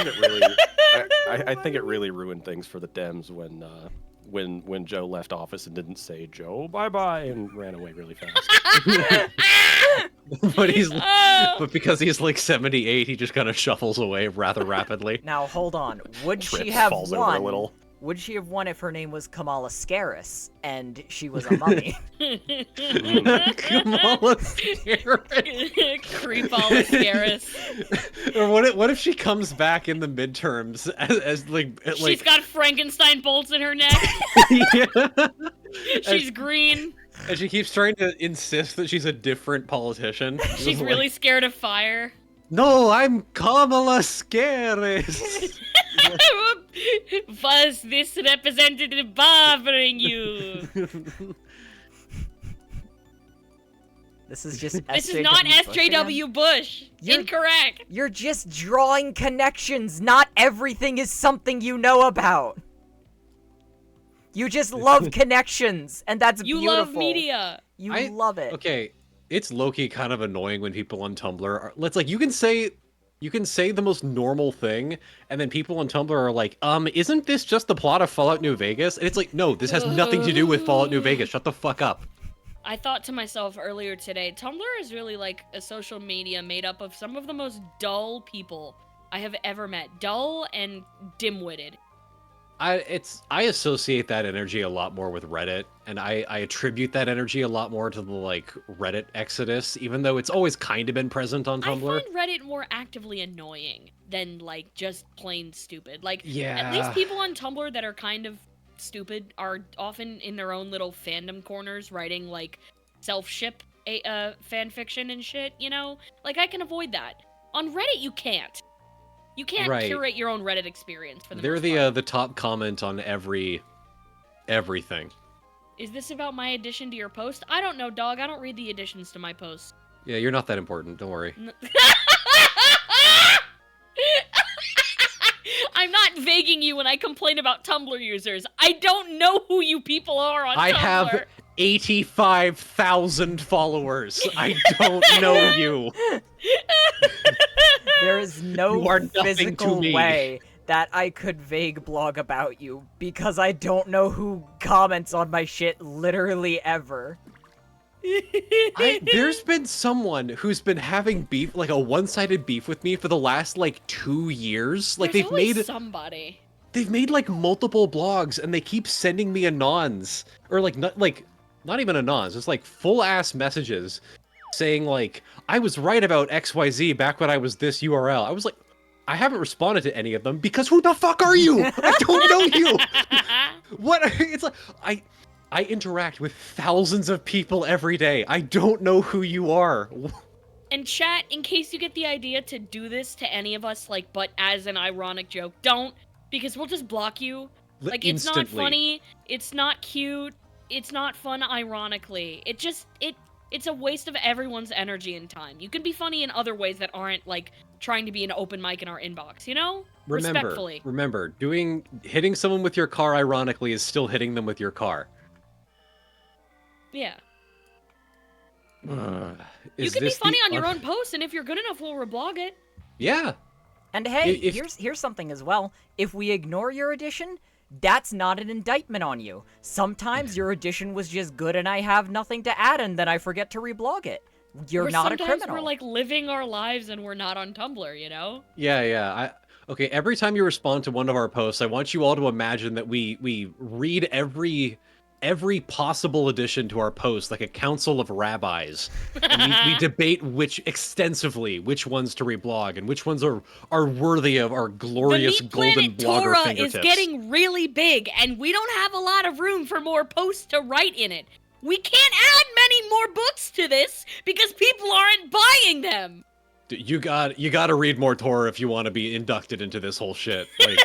think it really, I think it really ruined things for the Dems when Joe left office and didn't say Joe bye bye and ran away really fast. but because he's like 78, he just kind of shuffles away rather rapidly. Now hold on. Would she Trips, have falls over a won? little. Would she have won if her name was Kamala Scaris and she was a mummy? Kamala Harris. Creepalaskaris. Or what if she comes back in the midterms as like She's got Frankenstein bolts in her neck. yeah. She's green. And she keeps trying to insist that she's a different politician. She's Like, really scared of fire. No, I'm Kamala Scaris. Was this representative bothering you? This is just This is SJW not Bush again? SJW Bush. You're- Incorrect. You're just drawing connections. Not everything is something you know about. You just love connections, and that's You beautiful. love media. You I- love it. Okay, it's low-key kind of annoying when people on Tumblr are, let's like you can say the most normal thing, and then people on Tumblr are like, isn't this just the plot of Fallout New Vegas? And it's like, no, this has nothing to do with Fallout New Vegas. Shut the fuck up. I thought to myself earlier today, Tumblr is really like a social media made up of some of the most dull people I have ever met. Dull and dim-witted. I associate that energy a lot more with Reddit, and I attribute that energy a lot more to the like Reddit exodus, even though it's always kind of been present on Tumblr. I find Reddit more actively annoying than like just plain stupid. Like Yeah. at least people on Tumblr that are kind of stupid are often in their own little fandom corners writing like self-ship fan fiction and shit, you know? Like I can avoid that. On Reddit you can't. You can't Right. curate your own Reddit experience for the They're most part. the top comment on everything. Is this about my addition to your post? I don't know, dog. I don't read the additions to my posts. Yeah, you're not that important. Don't worry. I'm not vaguing you when I complain about Tumblr users. I don't know who you people are on Tumblr. 85,000 followers. I don't know you. There is no You are nothing to physical me. way that I could vague blog about you because I don't know who comments on my shit literally ever. There's been someone who's been having beef, like a one-sided beef with me for the last like 2 years. Like There's always somebody. they've made like multiple blogs and they keep sending me anons or not even anons, it's like full ass messages saying like I was right about XYZ back when I was this URL. I was like, I haven't responded to any of them because who the fuck are you? I don't know you. What? It's like I interact with thousands of people every day. I don't know who you are. And chat, in case you get the idea to do this to any of us, like, but as an ironic joke, don't, because we'll just block you. Like, it's not funny, it's not cute, it's not fun ironically. It's a waste of everyone's energy and time. You can be funny in other ways that aren't, like, trying to be an open mic in our inbox, you know? Respectfully. Remember, hitting someone with your car ironically is still hitting them with your car. Yeah. You can be funny on your own post, and if you're good enough, we'll reblog it. Yeah. And hey, here's something as well. If we ignore your edition, that's not an indictment on you. Sometimes your edition was just good and I have nothing to add and then I forget to reblog it. You're not a criminal. Sometimes we're like living our lives and we're not on Tumblr, you know? Yeah. Okay, every time you respond to one of our posts, I want you all to imagine that we read every possible addition to our post, like a council of rabbis, and we debate extensively which ones to reblog and which ones are worthy of our glorious golden blogger Torah fingertips. is getting really big, and we don't have a lot of room for more posts to write in it. We can't add many more books to this because people aren't buying them. You got to read more Torah if you want to be inducted into this whole shit. Like,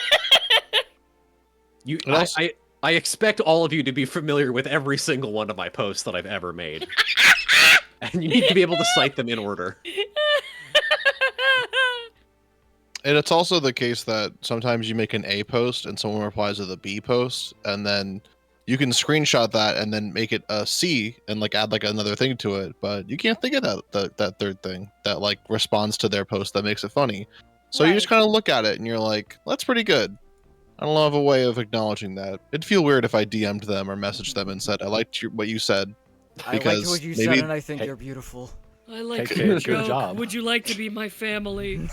I expect all of you to be familiar with every single one of my posts that I've ever made. And you need to be able to cite them in order. And it's also the case that sometimes you make an A post and someone replies with a B post, and then you can screenshot that and then make it a C and like add like another thing to it, but you can't think of that third thing that like responds to their post that makes it funny. So you just kind of look at it and you're like, that's pretty good. I don't have a way of acknowledging that. It'd feel weird if I DM'd them or messaged them and said, I liked what you said. I liked what you said and I think you're beautiful. I like Hey, your kid, good joke. job. Would you like to be my family?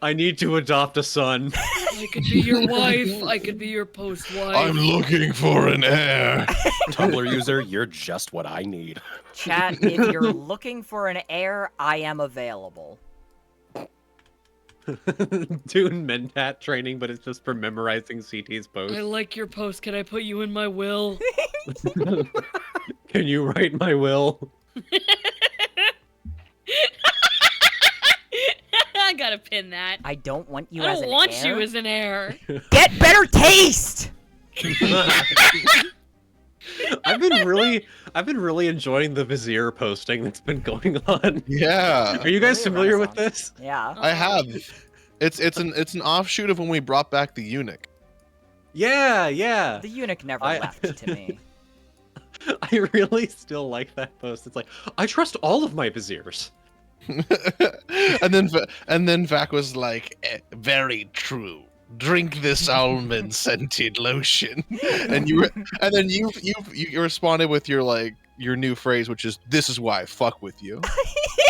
I need to adopt a son. I could be your wife. I could be your post-wife. I'm looking for an heir. Tumblr user, you're just what I need. Chat, if you're looking for an heir, I am available. Doing Mentat training, but it's just for memorizing CT's posts. I like your post. Can I put you in my will? Can you write my will? I gotta pin that. I don't want you I as don't an want heir. you as an heir. Get better taste! I've been really enjoying the vizier posting that's been going on. Yeah. Are you guys Really familiar with Renaissance. this? Yeah. I have. It's an offshoot of when we brought back the eunuch. Yeah. The eunuch never left to me. I really still like that post. It's like, I trust all of my viziers. and then Vac was like, very true. Drink this almond scented lotion. And then you responded with your new phrase, which is, this is why I fuck with you.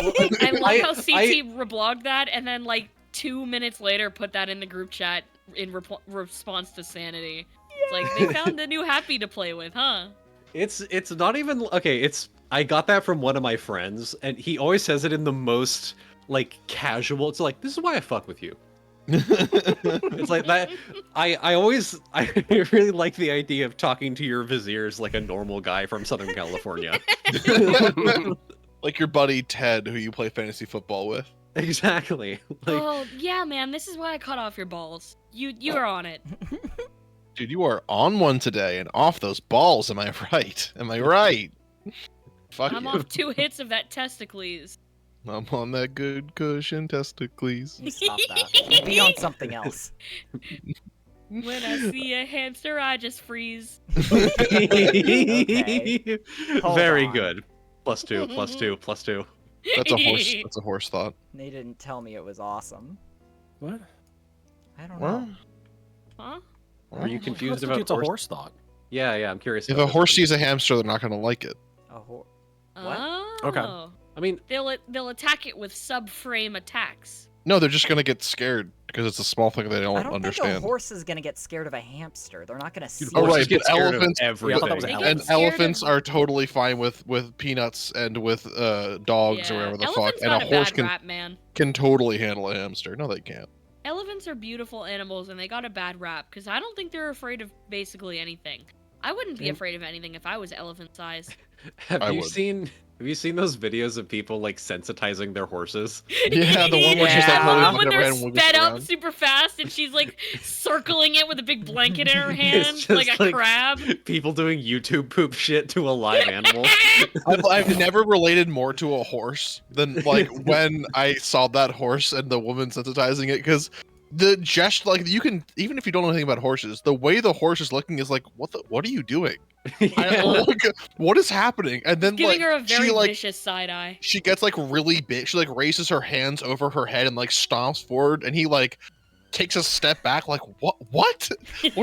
I love how CT reblogged that and then like 2 minutes later put that in the group chat in response to Sanity. It's like, they found a new happy to play with, huh? It's not even okay. I got that from one of my friends, and he always says it in the most like casual. It's like, this is why I fuck with you. It's like that. I really like the idea of talking to your viziers like a normal guy from Southern California. Like your buddy Ted, who you play fantasy football with. Exactly. Like, Oh yeah, man, this is why I cut off your balls. You're on it. Dude, you are on one today and off those balls. Am I right? Am I right? Fuck I'm you. off 2 hits of that testicles. I'm on that good cushion testicles. Stop that. Be on something else. When I see a hamster, I just freeze. Okay. Hold Very on. good. +2, +2, +2. That's a horse. That's a horse thought. They didn't tell me it was awesome. What? I don't Well, know. Huh? Are you confused Constitutes about a horse thought? Yeah, I'm curious. if about a this horse one. sees a hamster, they're not gonna like it. A What? Oh. Okay. I mean, They'll attack it with subframe attacks. No, they're just gonna get scared because it's a small thing they I don't don't think a understand. horse is gonna get scared of a hamster. They're not gonna see. Oh, horses right, get but scared of elephants- everything. Yeah, I thought that was They an get And scared elephants of- are totally fine with peanuts and with dogs or whatever the fuck. Elephants And got a horse bad can rap, man. totally handle a hamster. No, they can't. Elephants are beautiful animals, and they got a bad rap because I don't think they're afraid of basically anything. I wouldn't be afraid of anything if I was elephant sized. have I you would. seen those videos of people like sensitizing their horses? Yeah, the one where she's Yeah. like holding when looking they're around and wiggles sped up around. super fast, and she's like circling it with a big blanket in her hand, It's like just a crab. People doing YouTube poop shit to a live animal. I've never related more to a horse than like when I saw that horse and the woman sensitizing it, because the gesture, like you can, even if you don't know anything about horses, the way the horse is looking is like, what are you doing? Like, what is happening? And then Giving like her a very she like vicious side eye. she gets like really big. She like raises her hands over her head and like stomps forward, and he like takes a step back, like what what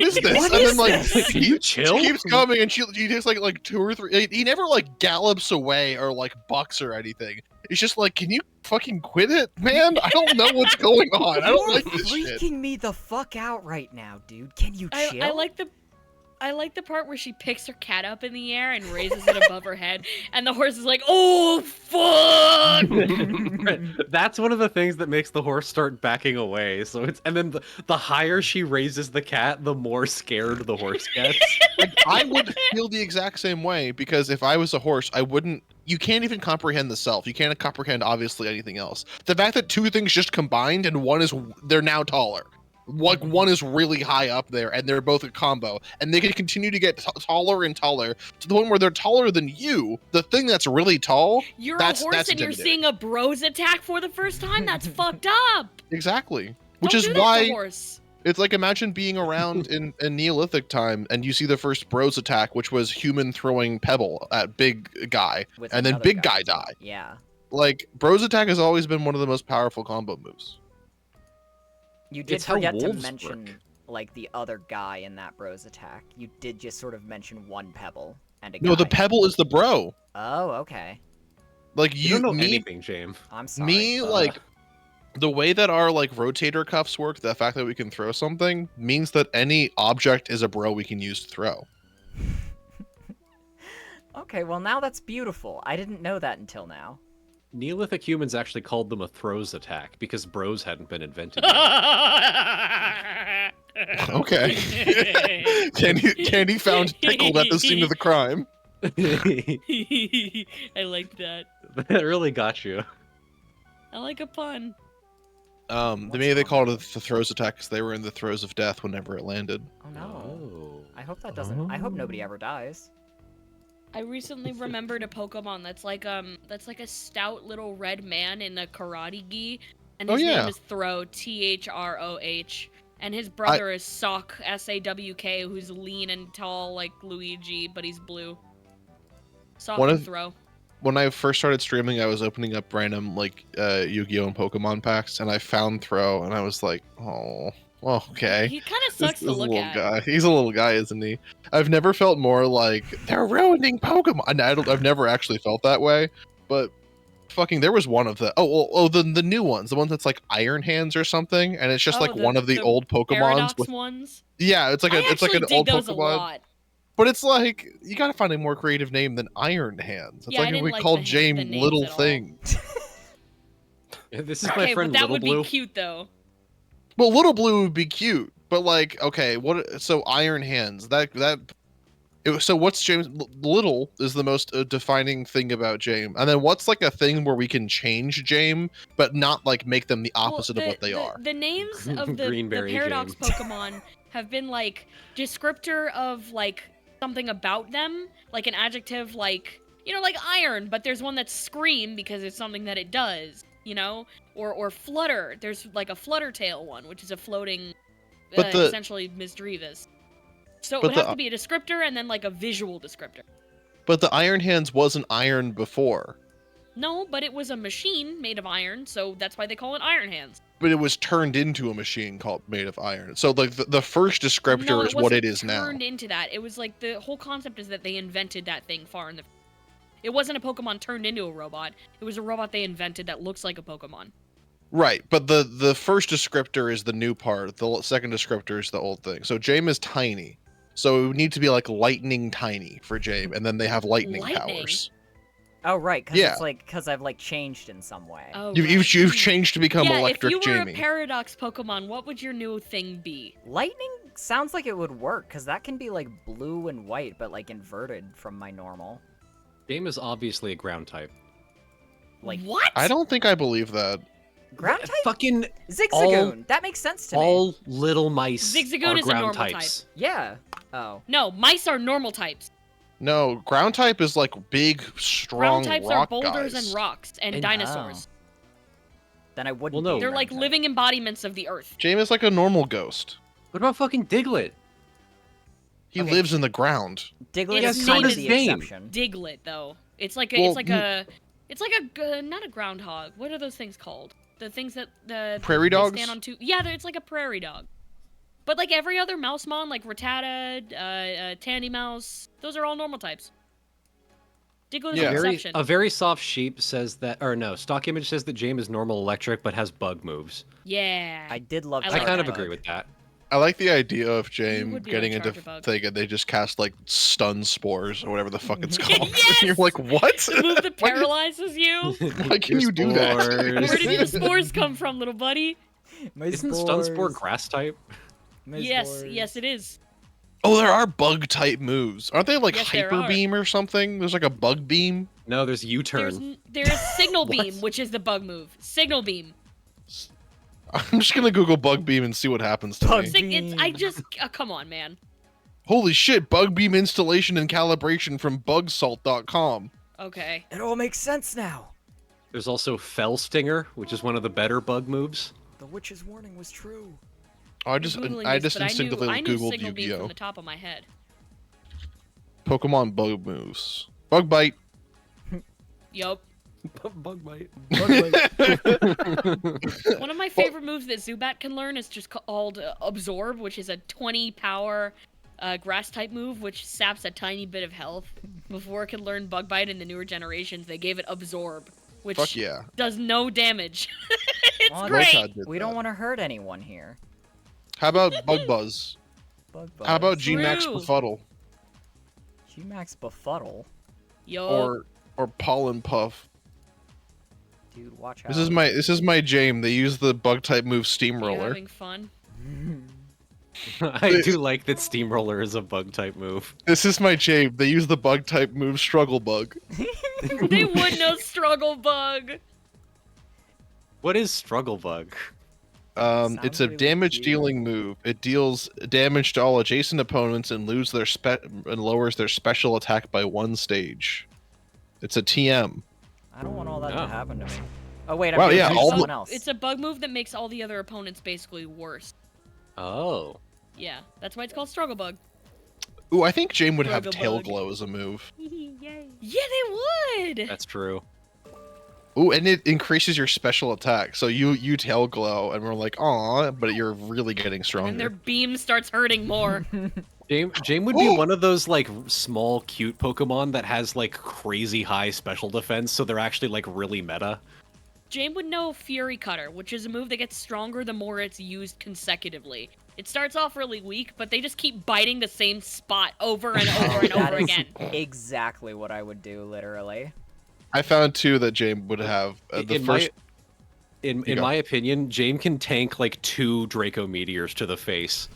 is this? What and is then like this? Can you chill? she keeps coming, and she takes like 2 or 3. He never like gallops away or like bucks or anything. It's just like, can you fucking quit it, man? I don't know what's going on. I don't You're like this shit. freaking me the fuck out right now, dude. Can you chill? I like the part where she picks her cat up in the air and raises it above her head, and the horse is like, "Oh fuck!" That's one of the things that makes the horse start backing away. So it's and then the higher she raises the cat, the more scared the horse gets. Like, I would feel the exact same way, because if I was a horse, I wouldn't. You can't even comprehend the self. You can't comprehend obviously anything else. The fact that two things just combined and they're now taller. Like one is really high up there, and they're both a combo, and they can continue to get taller and taller to the point where they're taller than you. The thing that's really tall. You're That's a horse and you're intimidating. seeing a bros attack for the first time. That's fucked up. Exactly. Which Don't is do that to why horse. it's like, imagine being around in Neolithic time and you see the first bros attack, which was human throwing pebble at big guy, With and then another big guy. guy die. Yeah. Like, bros attack has always been one of the most powerful combo moves. You did It's how forget to wolves mention work. like the other guy in that bros attack. You did just sort of mention one pebble and a No, the guy. pebble is the bro. Oh, okay. Like You don't know me, anything, James. I'm sorry. me, like the way that our like rotator cuffs work, the fact that we can throw something means that any object is a bro we can use to throw. Okay, well now that's beautiful. I didn't know that until now. Neolithic humans actually called them a throws attack because bros hadn't been invented yet. Okay. Candy found tickled at the scene of the crime. I like that. That really got you. I like a pun. Maybe they called it the throws attack because they were in the throes of death whenever it landed. Oh no. Oh. I hope that doesn't. I hope nobody ever dies. I recently remembered a Pokemon that's like a stout little red man in a karate gi, and Oh, his yeah. name is Throh, Throh, and his brother is Sawk, Sawk, who's lean and tall like Luigi, but he's blue. Sawk One and of- Throw. When I first started streaming, I was opening up random like Yu-Gi-Oh! And Pokemon packs, and I found Throw, and I was like, oh, well, okay. He kind of This sucks is to a look little at. guy. He's a little guy, isn't he? I've never felt more like they're ruining Pokemon. And I've never actually felt that way, but fucking, there was one of the the new ones, the one that's like Iron Hands or something, and it's just Oh, like one of the old Pokemons. Paradox With, ones. yeah, it's like I it's like actually an dig old those a Pokemon. lot. But it's like, you gotta find a more creative name than Iron Hands. It's Yeah, I like if didn't we like called the James names Little at all. Thing. This is my Okay, friend but that Little would Blue. be cute though. Well, Little Blue would be cute, but like, okay, what? So Iron Hands. So what's James? Little is the most defining thing about James, and then what's like a thing where we can change James, but not like make them the opposite of what they are. The names of the Greenberry Paradox James. Pokemon have been like descriptor of like something about them, like an adjective, like like iron. But there's one that's scream because it's something that it does, or flutter. There's like a flutter tail one, which is a floating But the- essentially Ms. Drevis. So it But would have the- to be a descriptor and then like a visual descriptor. But the Iron Hands wasn't iron before. No, but it was a machine made of iron, so that's why they call it Iron Hands. But it was turned into a machine called made of iron. So like the first descriptor No, is what it wasn't is now. turned into that. It was like the whole concept is that they invented that thing far in the. It wasn't a Pokemon turned into a robot. It was a robot they invented that looks like a Pokemon. Right, but the first descriptor is the new part. The second descriptor is the old thing. So Jame is tiny. So it would need to be like lightning tiny for Jame, and then they have lightning powers. Oh, right, because Yeah. it's like, because I've like changed in some way. Oh, You've right. you've changed to become yeah, electric if you were Jamie. a Paradox Pokemon, what would your new thing be? Lightning sounds like it would work, because that can be like blue and white, but like inverted from my normal. Jame is obviously a ground type. Like, What? I don't think I believe that. ground type? Fucking Zigzagoon! That makes sense to me. all little mice Zigzagoon are is a ground normal types. Yeah. Oh. No, mice are normal types. No, ground type is like big, strong Ground types are rock boulders guys. and rocks and And- dinosaurs. Then I wouldn't Well, no. be a They're ground like type. living embodiments of the earth. Jame is like a normal ghost. What about fucking Diglett? He Okay. lives in the ground. Diglett His is name kind of is the Game. exception. Diglett, though. It's like a, Well, it's like a, it's like a, not a groundhog. What are those things called? The things that the Prairie they dogs? stand on two. Yeah, it's like a prairie dog. But like every other Mousemon, like Rattata, Tandy Mouse, those are all normal types. Diglett is Yeah. an Very, exception. a very soft sheep says that, or no, stock image says that Jame is normal electric but has bug moves. Yeah. I did love I I like kind of that. agree with that. I like the idea of You Jame would be getting like into Charjabug. thing and they just cast like stun spores or whatever the fuck it's called. Yes! You're like, what? The move that Why- paralyzes you. Why can you do that? Where did the spores come from, little buddy? Isn't Stunspore grass type? Yes, yes, it is. Oh, there are bug type moves. Aren't they like Yes, there hyper are. beam or something? There's like a bug beam. No, there's U-turn. There's Signal What? Beam, which is the bug move. Signal Beam. I'm just gonna Google bug beam and see what happens to Bug me. I just come on, man. Holy shit! Bug beam installation and calibration from bugsalt.com. Okay. It all makes sense now. There's also Fell Stinger, which is one of the better bug moves. The witch's warning was true. Oh, I just Googling I this, just but instinctively I knew Googled Signal Beam from Yu-Gi-Oh. the top of my head. Pokemon bug moves. Bug bite. Yup. Bug bite. One of my favorite moves that Zubat can learn is just called Absorb, which is a 20 power grass type move, which saps a tiny bit of health. Before it could learn Bug Bite in the newer generations, they gave it Absorb, which Fuck yeah. does no damage. It's Well, great. Rotad did We that. don't want to hurt anyone here. How about Bug Buzz? Bug How about True. G-Max Befuddle? G-Max Befuddle? Yo. Or Pollen Puff? Dude, watch out. This is my Jame. They use the bug type move You Steamroller. having fun? I do like that Steamroller is a bug type move. This is my Jame. They use the bug type move Struggle Bug. They would know Struggle Bug. What is Struggle Bug? Sounds It's a really damage dealing cute. move. It deals damage to all adjacent opponents and lowers their special attack by 1 stage. It's a TM. I don't want all that Oh. to happen to me. Oh wait, I'm Wow, gonna yeah, choose all the- someone else. It's a bug move that makes all the other opponents basically worse. Oh. Yeah, that's why it's called Struggle Bug. Ooh, I think Jame would have Struggle Tail Bug. Glow as a move. Yeah, they would. That's true. Ooh, and it increases your special attack. So you Tail Glow, and we're like, aw, but you're really getting stronger. And their beam starts hurting more. Jame would be one of those like small cute Pokemon that has like crazy high special defense, so they're actually like really meta. Jame would know Fury Cutter, which is a move that gets stronger the more it's used consecutively. It starts off really weak, but they just keep biting the same spot over and over and That over is again. exactly what I would do, literally. I found too that Jame would have the in first. in go. my opinion, Jame can tank like 2 Draco Meteors to the face.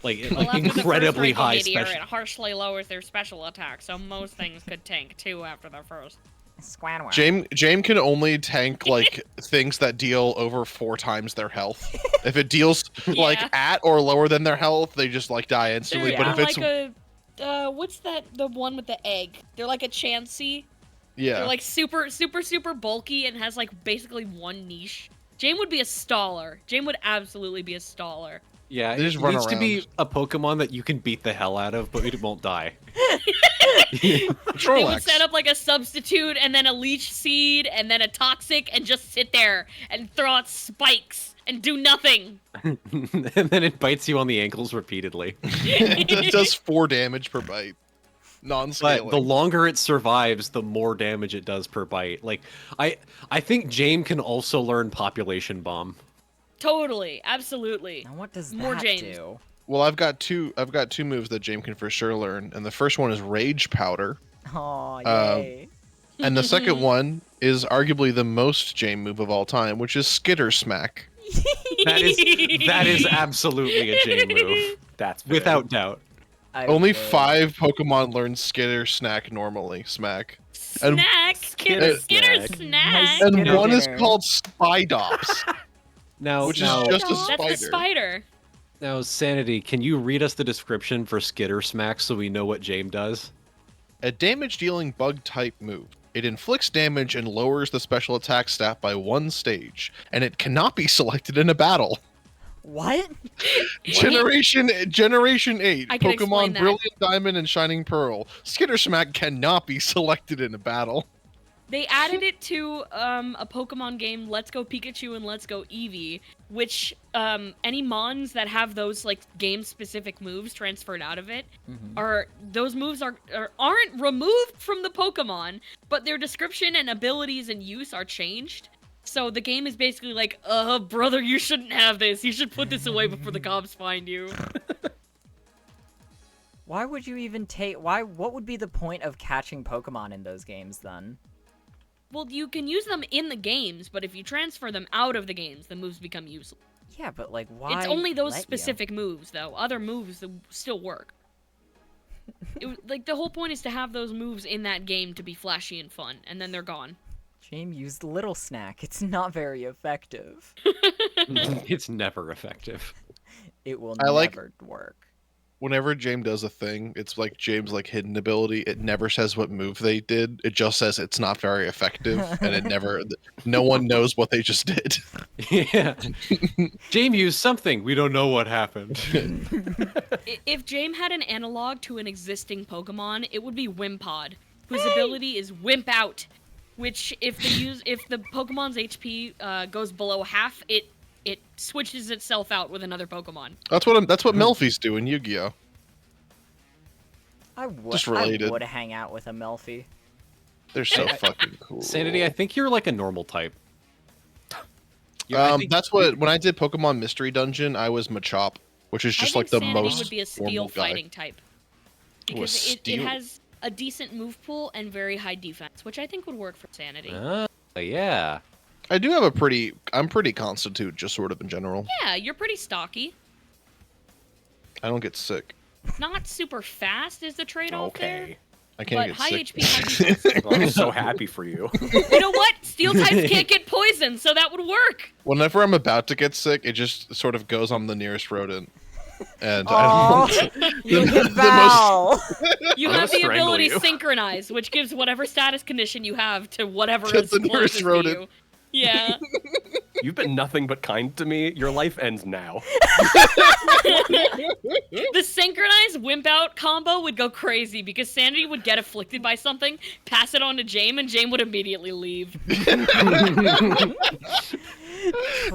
Like, Well, like after the first incredibly Draco high Meteor, special. It harshly lowers their special attack, so most things could tank 2 after their first. Squanwar. Jame can only tank like things that deal over 4 times their health. If it deals like Yeah. at or lower than their health, they just like die instantly. They're But if it's like a, what's that? The one with the egg? They're like a Chansey. yeah, They're like super bulky and has like basically one niche. Jame would be a staller. Jame would absolutely be a staller. Yeah, They it just run needs to be around. a Pokemon that you can beat the hell out of, but it won't die. They would Trollocs. set up like a substitute and then a leech seed and then a toxic and just sit there and throw out spikes and do nothing. And then it bites you on the ankles repeatedly. It does 4 damage per bite. But Non-scaling. the longer it survives, the more damage it does per bite. Like, I think Jame can also learn Population Bomb. Totally, absolutely. Now what does More that James. do? Well, I've got two moves that James can for sure learn, and the first one is Rage Powder, Oh, yay. and the second one is arguably the most James move of all time, which is Skitter Smack. That is absolutely a Jame move, That's fair. without doubt. I Only would. 5 Pokemon learn Skitter Snack normally. Smack. And- Snack, Skitter, Skitter snack. Nice. And Skitter one is dinner. called Spidops. Now, Which is now, just a That's spider. the spider. now, Sanity, can you read us the description for Skitter Smack so we know what Jame does? A damage-dealing bug-type move. It inflicts damage and lowers the special attack stat by 1 stage, and it cannot be selected in a battle. What? Generation 8, I can explain Pokemon that. Brilliant Diamond and Shining Pearl. Skitter Smack cannot be selected in a battle. They added it to a Pokemon game, Let's Go Pikachu and Let's Go Eevee, which any mons that have those like game-specific moves transferred out of it are those moves aren't removed from the Pokemon, but their description and abilities and use are changed. So the game is basically like, brother, you shouldn't have this. You should put this away before the cops find you. Why would you even take... What would be the point of catching Pokemon in those games, then? Well, you can use them in the games, but if you transfer them out of the games, the moves become useless. Yeah, but, like, why It's only those let you? specific moves, though. Other moves still work. Like, the whole point is to have those moves in that game to be flashy and fun, and then they're gone. James used Little Snack. It's not very effective. It's never effective. It will I like- never work. Whenever James does a thing, it's like James' like hidden ability. It never says what move they did. It just says it's not very effective, and it never. No one knows what they just did. Yeah. Jame used something. We don't know what happened. If Jame had an analog to an existing Pokemon, it would be Wimpod, whose ability is Wimp Out, which if the Pokemon's HP goes below half, it switches itself out with another Pokemon. That's what Melfi's do in Yu-Gi-Oh. I would, Just related. I would hang out with a Melfi. They're so fucking cool. Sanity, I think you're like a normal type. I think- That's what when I did Pokemon Mystery Dungeon, I was Machop, which is just I like think the Sanity most would be a steel normal guy. fighting type. Ooh, a Because it steel. has a decent move pool and very high defense, which I think would work for Sanity. Yeah. I do have I'm pretty constitute, just sort of in general. Yeah, you're pretty stocky. I don't get sick. Not super fast is the trade-off there. Okay. I can't But get high sick. HP, high defense. Well, I'm so happy for you. You know what? Steel types can't get poisoned, so that would work. Whenever I'm about to get sick, it just sort of goes on the nearest rodent. And I Aw, don't. you the get Val. You I'm have gonna the strangle ability you. Synchronize, which gives whatever status condition you have to whatever To is the nearest closest to rodent. you. Yeah. You've been nothing but kind to me. Your life ends now. The synchronized wimp out combo would go crazy because Sanity would get afflicted by something, pass it on to Jame, and Jame would immediately leave.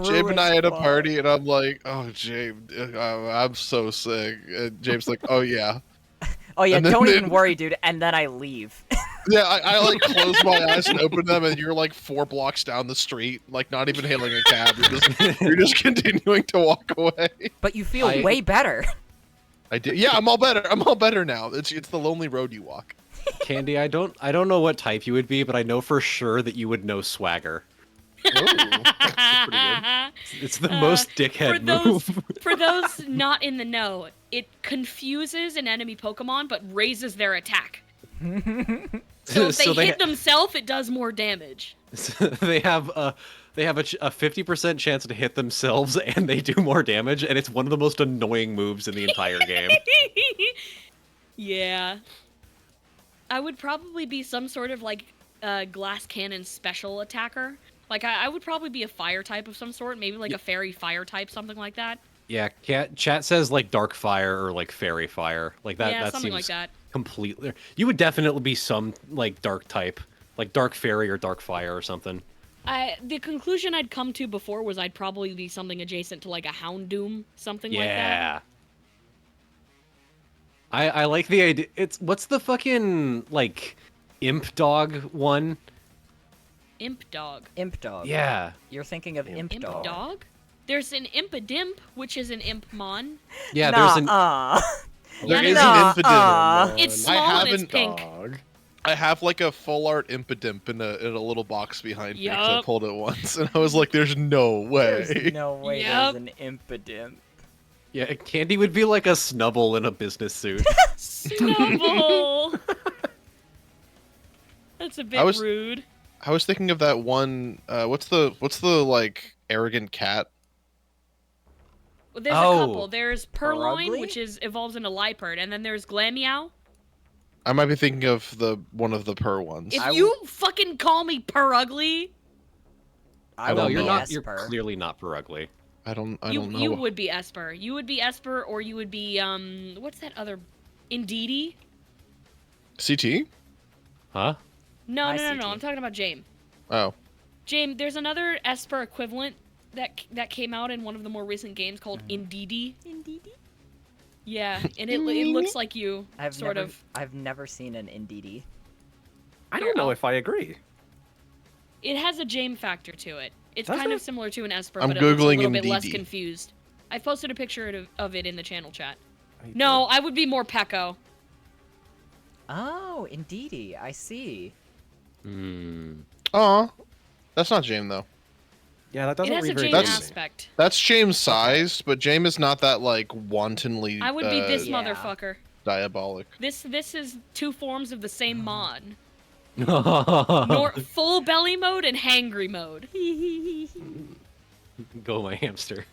James and I at a party, and I'm like, "Oh, James, I'm so sick." And James like, "Oh yeah, Oh yeah, And then- don't even worry, dude. And then I leave. yeah." I like close my eyes and open them, and you're like 4 blocks down the street, like not even hailing a cab. You're just continuing to walk away. But you feel I- way better. I did. Yeah, I'm all better. I'm all better now. It's the lonely road you walk. Candy, I don't know what type you would be, but I know for sure that you would know Swagger. It's the most dickhead move. For those not in the know, it confuses an enemy Pokemon but raises their attack. So if they So hit themselves, it does more damage. they have a 50% chance to hit themselves, and they do more damage, and it's one of the most annoying moves in the entire game. Yeah. I would probably be some sort of like glass cannon special attacker. Like I would probably be a fire type of some sort, maybe like a fairy fire type, something like that. Yeah, chat says like dark fire or like fairy fire. Like that. Yeah, that something seems like that. completely. You would definitely be some like dark type, like dark fairy or dark fire or something. The conclusion I'd come to before was I'd probably be something adjacent to like a Houndoom, something like that. Yeah. I like the idea. What's the fucking like imp dog one? Imp dog. Imp dog. Yeah. You're thinking of imp, Imp dog. dog? There's an Impadimp, which is an Impmon. Yeah, there's an There Yeah, is no. an impidimp. It's I small and it's haven't- pink. Dog. I have like a full art impidimp in a little box behind me 'cause I Yup. pulled it once, and I was like, "There's no way." There's no way Yep. there's an impidimp. Yeah, Candy would be like a snubble in a business suit. Snubble! That's a bit I was- rude. I was thinking of that one. What's the like arrogant cat? Well, there's Oh. a couple. There's Purloin, Purugly? which evolves into Liepard, and then there's Glameow. I might be thinking of one of the purr ones. If I you fucking call me Purugly, I No, will you're be not. You're Esper. clearly not per ugly. I don't know. you would be Esper. You would be Esper, or you would be what's that other? Indeedee? CT? Huh? No, Hi, no, no, CT. no. I'm talking about Jame. Oh, Jame, there's another Esper equivalent that came out in one of the more recent games called Indeedee. Indeedee? Yeah, and it looks like you, I've sort never, of. I've never seen an Indeedee. I Here, don't know I'll- if I agree. It has a Jame factor to it. It's Does kind it? of similar to an Esper, I'm but it looks a Googling little bit less Indeedee. confused. I posted a picture of it in the channel chat. No, I would be more Pecco. Oh, Indeedee. I see. Hmm. aw, that's not James though. Yeah, that It doesn't has a read very Jame good to me. aspect. That's James sized, but James is not that like wantonly. I would be this Yeah. motherfucker. diabolic. This is two forms of the same mon. Go Full belly mode and hangry mode. my hamster.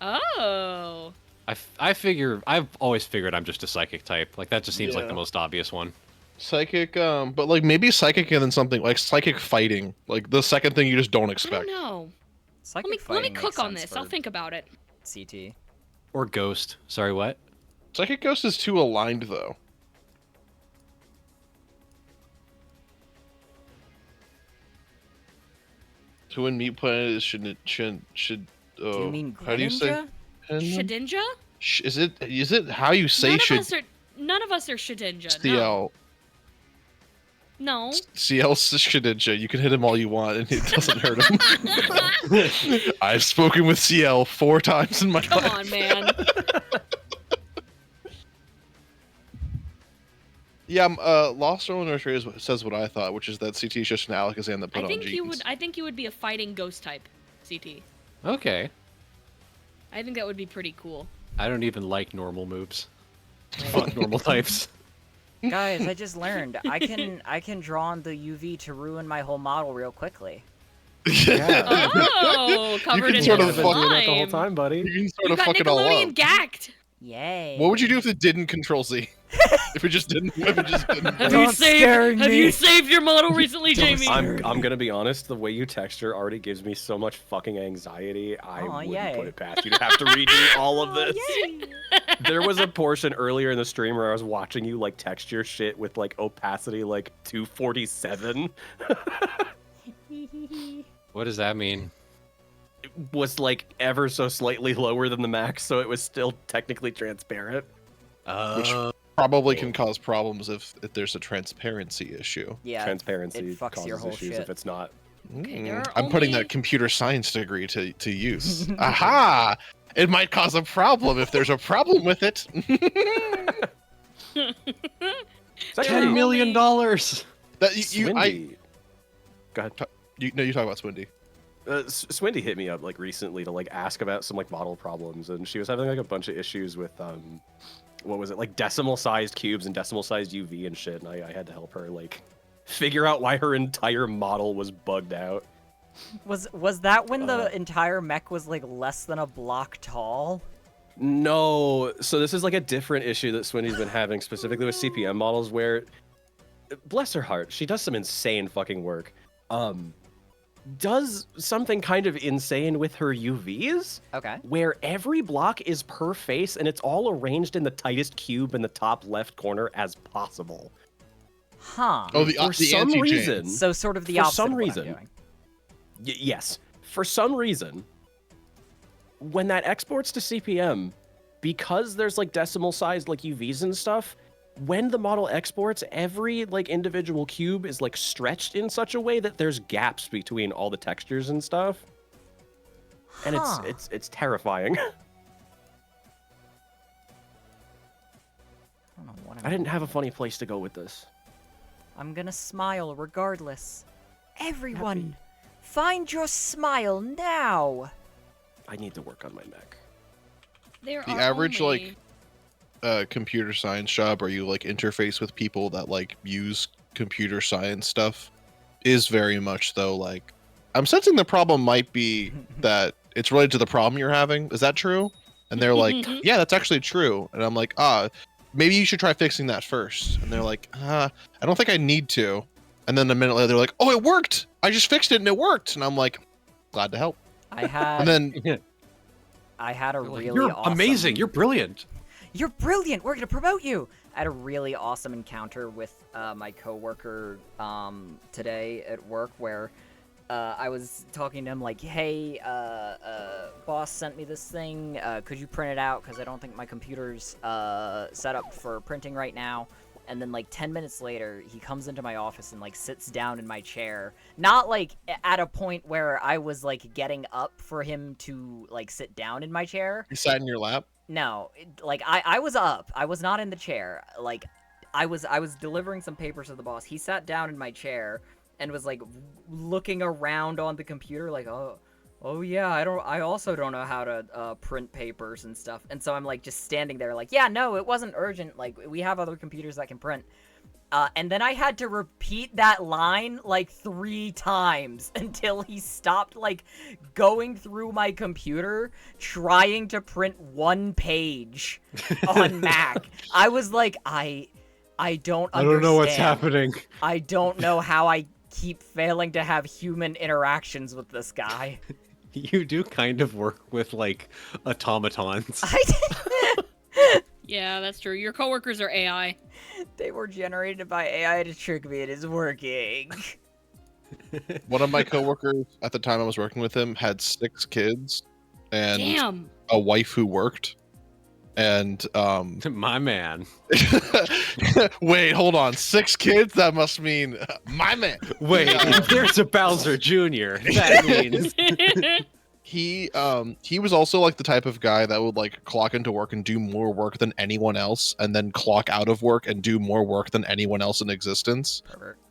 Oh. I've always figured I'm just a psychic type. Like that just seems like Yeah. the most obvious one. Psychic, but like maybe psychic and then something like psychic fighting, like the second thing you just don't I expect. don't know. Psychic Let me fighting cook makes on sense this. I'll for think about it. CT. Or ghost. Sorry, what? Psychic ghost is too aligned though. To win meat planet should Do you mean how do you say? Greninja? Shedinja? Is it how you say None of us are Shedinja. CL No. CL Shedinja? You can hit him all you want and it doesn't hurt him. I've spoken with CL 4 times in my Come life. on, man. Yeah, Lost Stolen Illustrated says what I thought, which is that CT is just an Alakazam that put I on think jeans. I think you would be a fighting ghost type, CT. Okay. I think that would be pretty cool. I don't even like normal moves. Fuck normal types. Guys, I just learned I can draw on the UV to ruin my whole model real quickly. Yeah. Oh, covered can in sort You've of been doing that the whole slime. time, buddy. You can sort You of got fuck it all Nickelodeon up. gacked. Yay. What would you do if it didn't control Z? if it just didn't. If it just didn't. Have Don't you scare saved? Have me. you saved your model recently, Jamie? I'm gonna be honest. The way you texture already gives me so much fucking anxiety. I Aw, wouldn't yay. put it past you to have to redo all of Oh, this. yay. There was a portion earlier in the stream where I was watching you like texture shit with like opacity like 247. What does that mean? It was like ever so slightly lower than the max, so it was still technically transparent. Which probably can cause problems if there's a transparency issue. Yeah. Transparency it fucks causes your whole issues shit. if it's not. Okay, there are I'm putting only- that computer science degree to use. Aha! It might cause a problem if there's a problem with it. It's actually There are $10 million. That you Swindy. Go ahead. you talk about Swindy. Swindy hit me up like recently to like ask about some like model problems, and she was having like a bunch of issues with what was it, like decimal sized cubes and decimal sized UV and shit, and I had to help her like figure out why her entire model was bugged out. Was that when the entire mech was like less than a block tall? No, so this is like a different issue that Swindy's been having specifically with CPM models, where bless her heart, she does some insane fucking work. does something kind of insane with her UVs, Okay. where every block is per face and it's all arranged in the tightest cube in the top left corner as possible. Huh. Oh, the For some anti-Jane. reason, So sort of the for opposite some of what I'm reason, doing. Yes. For some reason, when that exports to CPM, because there's like decimal sized like UVs and stuff, when the model exports, every like individual cube is like stretched in such a way that there's gaps between all the textures and stuff. And Huh. it's terrifying. I don't know what I didn't have a funny place to go with this. I'm gonna smile regardless. Everyone, find your smile now. I need to work on my neck. There The are average, only... computer science job where you like interface with people that like use computer science stuff is very much though like I'm sensing the problem might be that it's related to the problem you're having. Is that true? And they're like, yeah, that's actually true. And I'm like, maybe you should try fixing that first. And they're like, I don't think I need to. And then a minute later they're like, oh, it worked. I just fixed it and it worked. And I'm like, glad to help. I had And then I had a really You're awesome... amazing. You're brilliant. You're brilliant. We're gonna promote you. I had a really awesome encounter with my coworker today at work where I was talking to him like, hey, boss sent me this thing. Could you print it out? Because I don't think my computer's set up for printing right now. And then like 10 minutes later, he comes into my office and like sits down in my chair. Not like at a point where I was like getting up for him to like sit down in my chair. he sat in your lap. No, like I was up. I was not in the chair. Like I was delivering some papers to the boss. He sat down in my chair and was like looking around on the computer like, oh yeah, I also don't know how to print papers and stuff. And so I'm like just standing there like, yeah, no, it wasn't urgent. Like we have other computers that can print. And then I had to repeat that line like 3 times until he stopped like going through my computer trying to print 1 page on Mac. I was like, I don't understand. I don't know what's happening. I don't know how I keep failing to have human interactions with this guy. You do kind of work with like automatons. Yeah, that's true. Your coworkers are AI. They were generated by AI to trick me. It is working. One of my coworkers at the time I was working with him had 6 kids and Damn. a wife who worked. And My man. wait, hold on. 6 kids? That must mean my man. Wait, if there's a Bowser Jr. That means He was also like the type of guy that would like clock into work and do more work than anyone else, and then clock out of work and do more work than anyone else in existence.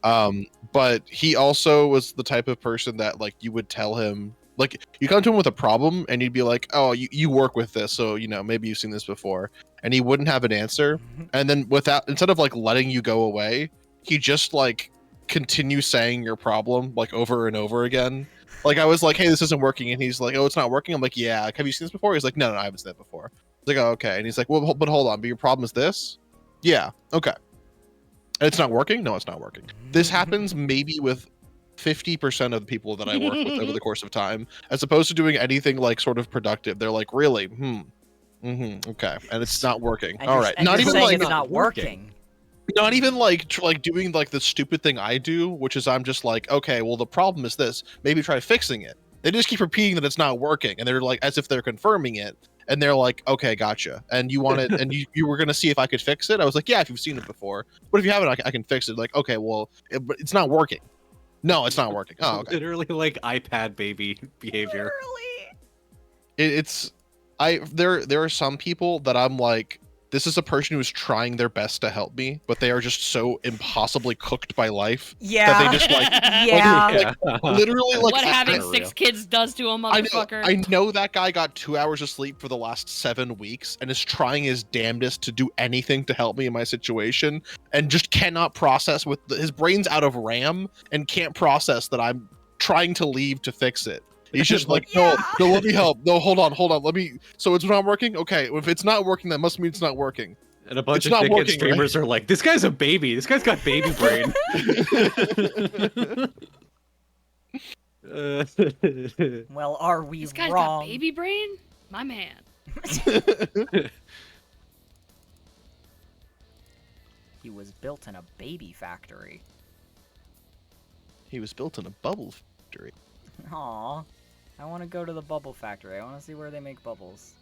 But he also was the type of person that like you would tell him, like you come to him with a problem and you'd be like, oh, you work with this, so you know maybe you've seen this before, and he wouldn't have an answer. And then instead of like letting you go away, he just like continue saying your problem like over and over again. Like I was like, hey, this isn't working, and he's like, oh, it's not working. I'm like, yeah. Like, have you seen this before? He's like, no, I haven't seen it before. I was like, oh, okay. And he's like, well, but hold on, but your problem is this? Yeah, okay. And it's not working? No, it's not working. This happens maybe with 50% of the people that I work with over the course of time, as opposed to doing anything like sort of productive. They're like, really? Okay. And it's not working. And All you're- right. and Not you're even saying like it's not working. not even like doing like the stupid thing I do, which is I'm just like, okay, well the problem is this. Maybe try fixing it. They just keep repeating that it's not working, and they're like as if they're confirming it, and they're like, okay, gotcha. And you wanted, and you were gonna see if I could fix it. I was like, yeah, if you've seen it before, but if you haven't, I can fix it. Like, okay, well, but it's not working. No, it's not working. Oh, okay. literally like iPad baby behavior. There are some people that I'm like, this is a person who's trying their best to help me, but they are just so impossibly cooked by life Yeah. that they just like Yeah. literally like What having Unreal. 6 kids does to a I motherfucker. know that guy got 2 hours of sleep for the last 7 weeks and is trying his damnedest to do anything to help me in my situation, and just cannot process his brain's out of RAM and can't process that I'm trying to leave to fix it. He's just like, no, let me help. No, hold on. Let me. So it's not working? Okay, if it's not working, that must mean it's not working. And a bunch It's of not dickhead working, streamers are like, this guy's a baby. This guy's got baby brain. Well, are we This guy's wrong? got baby brain? My man. He was built in a baby factory. He was built in a bubble factory. Aw. I want to go to the bubble factory. I want to see where they make bubbles.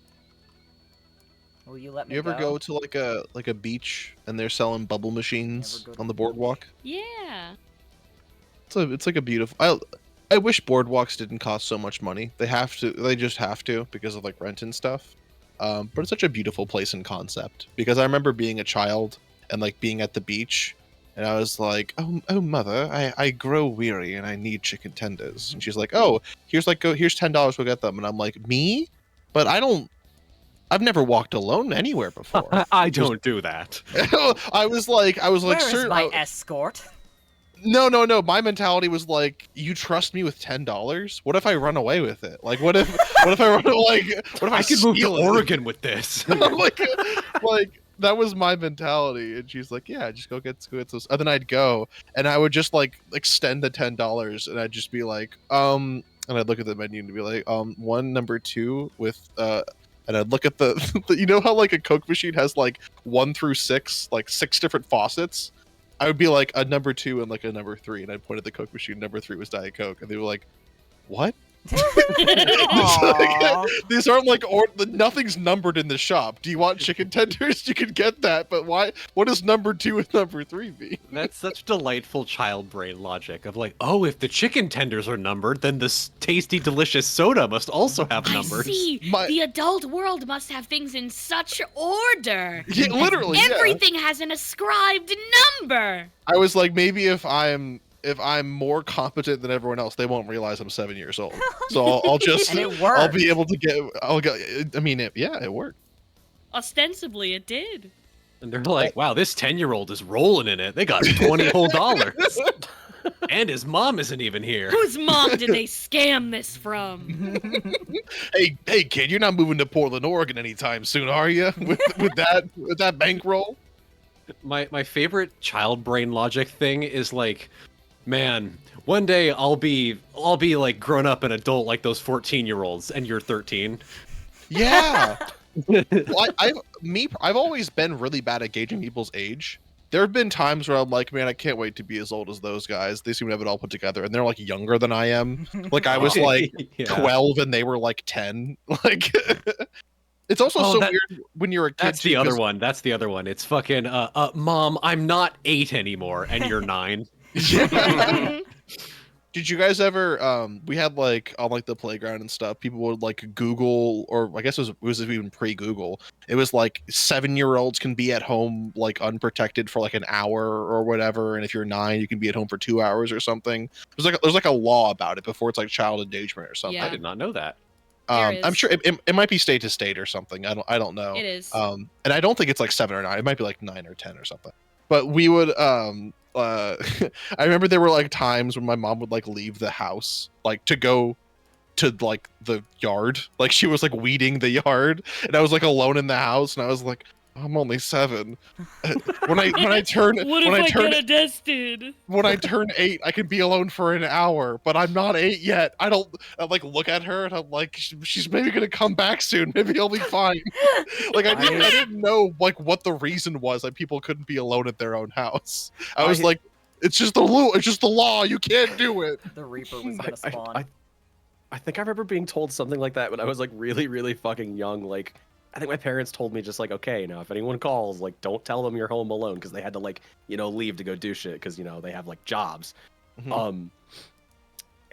Will you let me You ever go to like a beach and they're selling bubble machines Never go to on the the boardwalk? Yeah. It's like a beautiful. I wish boardwalks didn't cost so much money. They have to. They just have to because of like rent and stuff. But it's such a beautiful place and concept because I remember being a child and like being at the beach, and I was like, oh mother, I grow weary and I need chicken tenders. And she's like, oh, here's $10, go get them. And I'm like, me? But I've never walked alone anywhere before. I don't do that. I was like, Where is my sir, escort? no. My mentality was like, you trust me with $10? What if I run away with it? Like, what if I run what if I could move to steal it? Oregon with this. like that was my mentality, and she's like, yeah, just go get those. And then I'd go, and I would just like extend the $10, and I'd just be like, and I'd look at the menu and be like, one number 2 with and I'd look at the you know how like a Coke machine has like 1 through 6, like 6 different faucets. I would be like a number 2 and like a number 3, and I'd point at the Coke machine. Number 3 was Diet Coke, and they were like, "What?" Aw. These aren't like nothing's numbered in the shop. Do you want chicken tenders? You can get that, but why? What does number 2 and number 3 mean? That's such delightful child brain logic of like, oh, if the chicken tenders are numbered, then this tasty, delicious soda must also have numbers. I see. The adult world must have things in such order. Yeah, literally. Yeah. Everything has an ascribed number. I was like, maybe if I'm more competent than everyone else, they won't realize I'm 7 years old. So I'll just And it I'll worked. be able to get. I mean, it worked. Ostensibly, it did. And they're like, wow, this 10-year-old is rolling in it. They got $20 whole. And his mom isn't even here. Whose mom did they scam this from? Hey, kid, you're not moving to Portland, Oregon anytime soon, are you? With that bankroll. My favorite child brain logic thing is like, man, one day I'll be like grown up and adult like those 14-year-olds, and you're 13. Yeah. Well, I've always been really bad at gauging people's age. There have been times where I'm like, man, I can't wait to be as old as those guys. They seem to have it all put together, and they're like younger than I am. Like I was like Yeah. 12 and they were like 10. Like it's also Oh, so that- weird when you're a kid. That's too, the other 'cause- one. That's the other one. It's fucking, Mom, I'm not 8 anymore, and you're 9. Did you guys ever we had like on like the playground and stuff, people would like Google, or I guess it was even pre-Google. It was like 7-year-olds can be at home like unprotected for like an hour or whatever, and if you're 9 you can be at home for 2 hours or something. There's like a law about it before it's like child endangerment or something. Yeah. I did not know that. There I'm is. sure it might be state to state or something. I don't know. It is. And I don't think it's like 7 or 9. It might be like 9 or 10 or something. But we would I remember there were like times when my mom would like leave the house like to go to like the yard. Like she was like weeding the yard, and I was like alone in the house, and I was like, I'm only 7. When I turn What when if I I turn get arrested? when I turn 8, I can be alone for an hour, but I'm not 8 yet. I like look at her and I'm like, she's maybe gonna come back soon. Maybe I'll be fine. Like I didn't know like what the reason was that people couldn't be alone at their own house. I was like, it's just the law. It's just the law. You can't do it. The Reaper was gonna spawn. I think I remember being told something like that when I was like really, really fucking young. Like, I think my parents told me just like, okay, now if anyone calls, like, don't tell them you're home alone, because they had to like, leave to go do shit because they have like jobs. Mhm.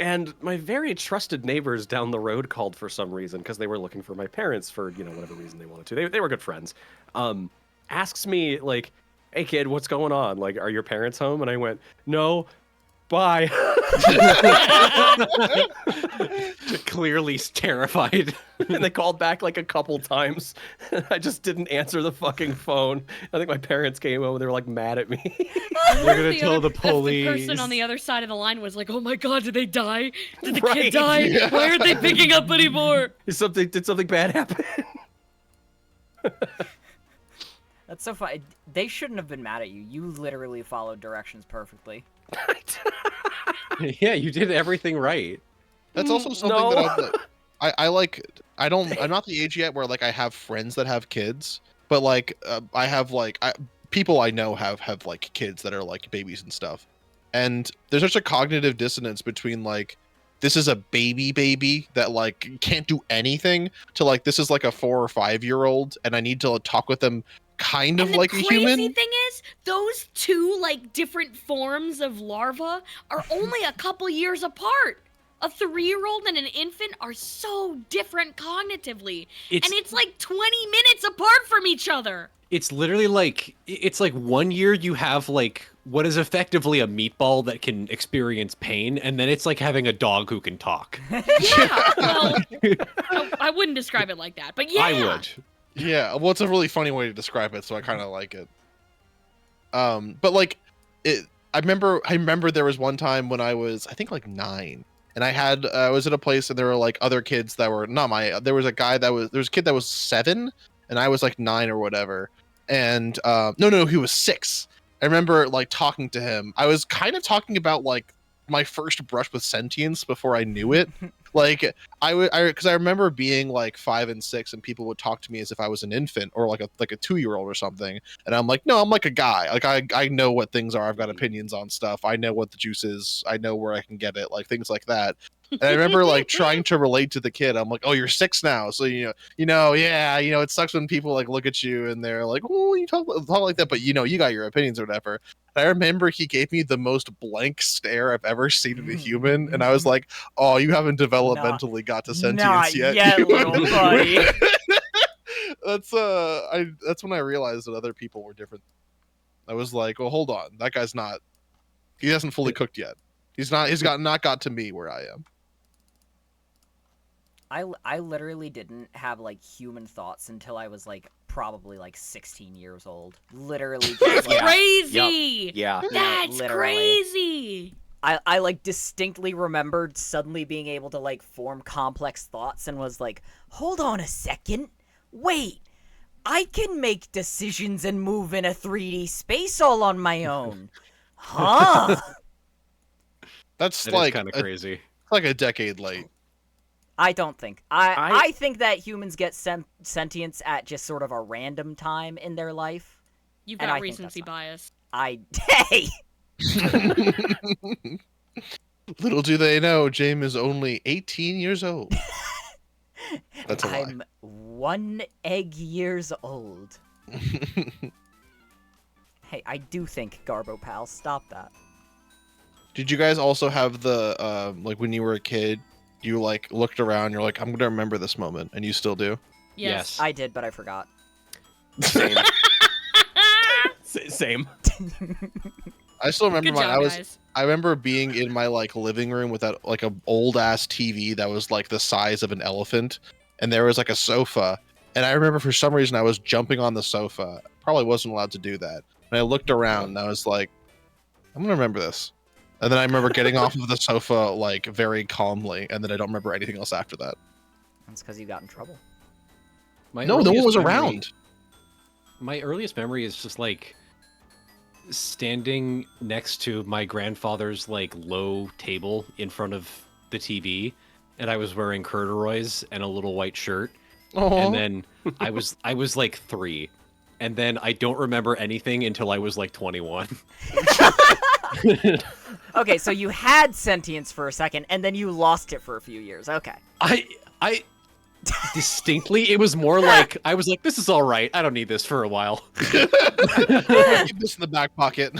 And my very trusted neighbors down the road called for some reason because they were looking for my parents for whatever reason they wanted to. They were good friends. Asks me like, hey kid, what's going on? Like, are your parents home? And I went, no. Bye. Clearly terrified. And they called back like a couple times. I just didn't answer the fucking phone. I think my parents came home and they were like mad at me. We're gonna tell the The police. person on the other side of the line was like, "Oh my god, did they die? Did the Right, kid die? yeah. Why aren't they picking up anymore?" Did something bad happen? That's so funny. They shouldn't have been mad at you. You literally followed directions perfectly. Yeah, you did everything right. That's also something No. that I like. I'm not the age yet where like I have friends that have kids, but like I have like people I know have like kids that are like babies and stuff, and there's such a cognitive dissonance between like this is a baby that like can't do anything to like this is like a 4 or 5 year old and I need to talk with them kind of And like the a crazy human. thing is, those two like different forms of larva are only a couple years apart. A 3-year-old and an infant are so different cognitively, and it's like 20 minutes apart from each other. It's literally like it's like 1 year you have like what is effectively a meatball that can experience pain, and then it's like having a dog who can talk. Yeah, well, I wouldn't describe it like that, but yeah. I would. Yeah, well, it's a really funny way to describe it, so I kind of like it. But like, I remember there was one time when I was, I think like 9, and I was at a place and there were like other kids that were not my. There was a kid that was 7, and I was like 9 or whatever. And no, he was 6. I remember like talking to him. I was kind of talking about like my first brush with sentience before I knew it. Like because I remember being like 5 and 6, and people would talk to me as if I was an infant or like a 2-year-old or something. And I'm like, no, I'm like a guy. Like I know what things are. I've got opinions on stuff. I know what the juice is. I know where I can get it. Like things like that. And I remember like trying to relate to the kid. I'm like, oh, you're 6 now, so yeah, it sucks when people like look at you and they're like, oh, you talk like that, but you got your opinions or whatever. And I remember he gave me the most blank stare I've ever seen in a human, and I was like, oh, you haven't developmentally got to sentience not yet, little buddy. That's when I realized that other people were different. I was like, well, hold on, that guy's not. He hasn't fully cooked yet. He's not got to me where I am. I literally didn't have like human thoughts until I was like probably like 16 years old. Literally. That's like, crazy. Yeah. That's literally. crazy. I like distinctly remembered suddenly being able to like form complex thoughts and was like, hold on a second. Wait, I can make decisions and move in a 3D space all on my own. Huh? That's That like kind of crazy. like a decade late. I don't think. I think that humans get sentience at just sort of a random time in their life. You've And got I think recency that's bias. Hey! Little do they know, James is only 18 years old. That's a lie. I'm 1 egg years old. Hey, I do think, Garbo Pal, stop that. Did you guys also have the like when you were a kid, you like looked around, you're like, I'm gonna remember this moment, and you still do? Yes. I did, but I forgot. Same. Same. I still remember Good job, guys. I remember being in my like living room with that like a old ass TV that was like the size of an elephant, and there was like a sofa, and I remember for some reason I was jumping on the sofa. Probably wasn't allowed to do that. And I looked around and I was like, I'm gonna remember this. And then I remember getting off of the sofa like very calmly, and then I don't remember anything else after that. That's because you got in trouble. No one was around. My earliest memory is just like standing next to my grandfather's like low table in front of the TV, and I was wearing corduroys and a little white shirt. And then I was like 3, and then I don't remember anything until I was like 21. Okay, so you had sentience for a second, and then you lost it for a few years. Okay. I distinctly, it was more like I was like, this is all right. I don't need this for a while. Keep this in the back pocket.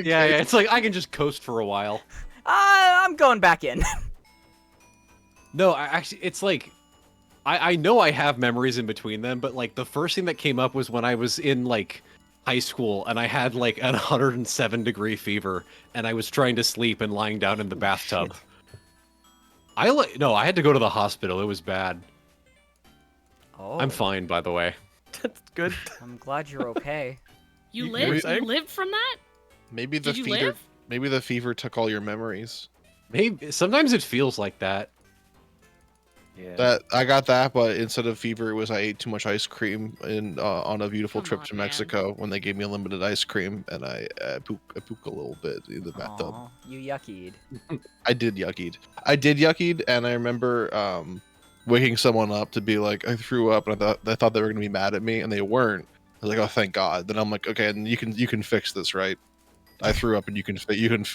Yeah, it's like I can just coast for a while. I'm going back in. No, actually, it's like I know I have memories in between them, but like the first thing that came up was when I was in like high school and I had like an 107-degree fever and I was trying to sleep and lying down in the bathtub. I had to go to the hospital. It was bad. Oh, I'm fine, by the way. That's good. I'm glad you're okay. You You lived? saying? You lived from that? Maybe the Did you fever. live? Maybe the fever took all your memories. Maybe sometimes it feels like that. Yeah. That I got that, but instead of fever, it was I ate too much ice cream in on a beautiful Come trip on, to man. Mexico when they gave me unlimited ice cream, and I pooped a little bit in the bathtub. Aw, you yuckied. I did yuckied, and I remember waking someone up to be like, I threw up, and I thought they were gonna be mad at me, and they weren't. I was like, oh, thank God. Then I'm like, okay, and you can fix this, right? I threw up, and you can.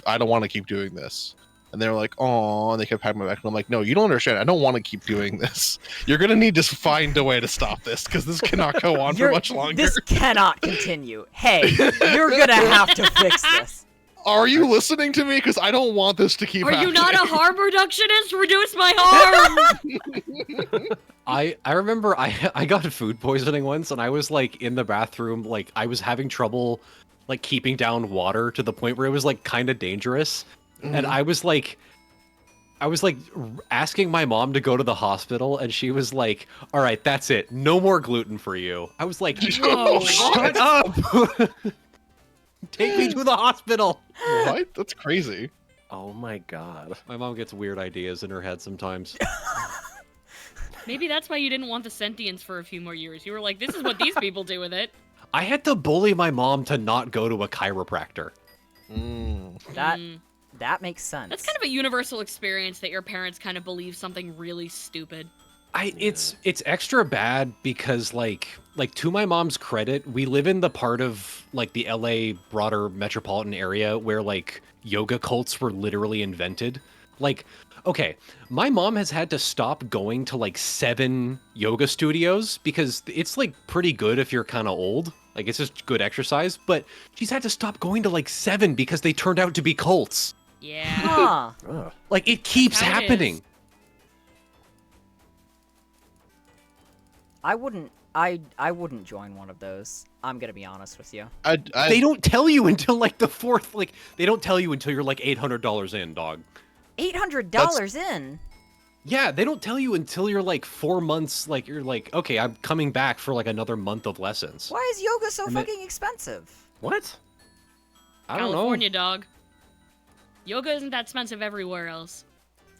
I don't want to keep doing this. And they were like, oh, and they kept patting my back, and I'm like, no, you don't understand. I don't want to keep doing this. You're gonna need to find a way to stop this because this cannot go on for much longer. This cannot continue. Hey, you're gonna have to fix this. Are you listening to me? Because I don't want this to keep Are happening. you not a harm reductionist? Reduce my harm! I remember I got food poisoning once, and I was like in the bathroom, like I was having trouble like keeping down water to the point where it was like kind of dangerous. And I was like asking my mom to go to the hospital, and she was like, all right, that's it. No more gluten for you. I was like, Whoa, shut up. Take me to the hospital. What? That's crazy. Oh my god. My mom gets weird ideas in her head sometimes. Maybe that's why you didn't want the sentience for a few more years. You were like, this is what these people do with it. I had to bully my mom to not go to a chiropractor. That makes sense. That's kind of a universal experience that your parents kind of believe something really stupid. It's extra bad because like to my mom's credit, we live in the part of like the LA broader metropolitan area where like yoga cults were literally invented. Like, okay, my mom has had to stop going to like 7 yoga studios because it's like pretty good if you're kind of old. Like it's just good exercise, but she's had to stop going to like 7 because they turned out to be cults. Yeah. Huh. Ugh. Like it keeps How it happening. is. I wouldn't join one of those. I'm gonna be honest with you. They don't tell you until like the 4th, like they don't tell you until you're like $800 in, dog. $800 in. Yeah, they don't tell you until you're like 4 months, like you're like, okay, I'm coming back for like another month of lessons. Why is yoga so And they- fucking expensive? What? I don't know. California, dog. Yoga isn't that expensive everywhere else.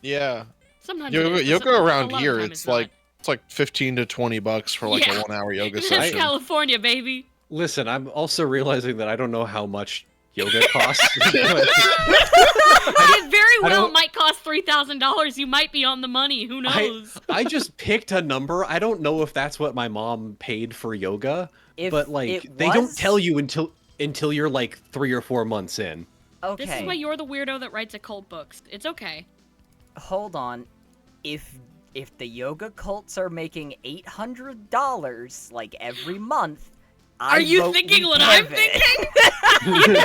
Yeah. Sometimes it is, but Yoga a around lot of here, time it's not. like 15 to 20 bucks for like Yeah. a 1-hour yoga That's session. California, baby. Listen, I'm also realizing that I don't know how much yoga costs. but It very well don't- might cost $3,000. You might be on the money. Who knows? I just picked a number. I don't know if that's what my mom paid for yoga, If but like it they don't was- tell you until you're like 3 or 4 months in. Okay. This is why you're the weirdo that writes occult books. It's okay. Hold on. If the yoga cults are making $800 like every month, Are you vote thinking we what I'm pivot. thinking?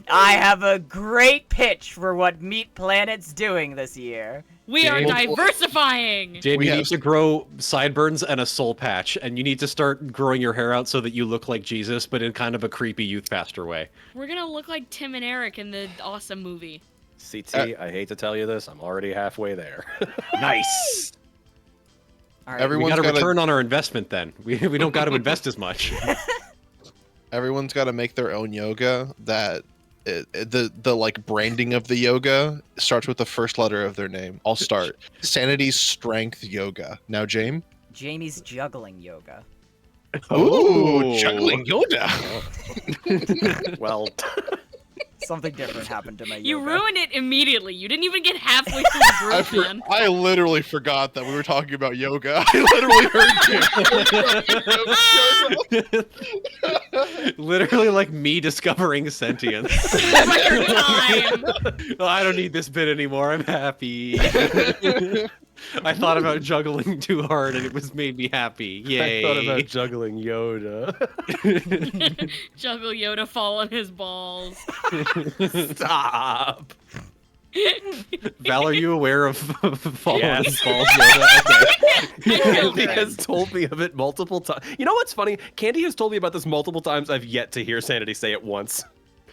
I have a great pitch for what Meat Planet's doing this year. We are James- diversifying. Jim, We you have- need to grow sideburns and a soul patch, and you need to start growing your hair out so that you look like Jesus, but in kind of a creepy youth pastor way. We're gonna look like Tim and Eric in the awesome movie. CT, I hate to tell you this, I'm already halfway there. Nice. All right. We Everyone's got to gotta- return on our investment then. We don't got to invest as much. Everyone's got to make their own yoga. The like branding of the yoga starts with the first letter of their name. I'll start. Sanity Strength Yoga. Now, James. Jamie's juggling yoga. Ooh. juggling yoga. Well, Something different happened to my You yoga. ruined it immediately. You didn't even get halfway through the group, man. I literally forgot that we were talking about yoga. I literally heard you. Literally like me discovering sentience. Record time. Oh, I don't need this bit anymore. I'm happy. I thought about juggling too hard and it was made me happy. Yay. I thought about juggling Yoda. Juggle Yoda fall on his balls. Stop. Val, are you aware of falling Yes. balls? Yoda? Okay. Candy has told me of it multiple times. You know what's funny? Candy has told me about this multiple times. I've yet to hear Sanity say it once.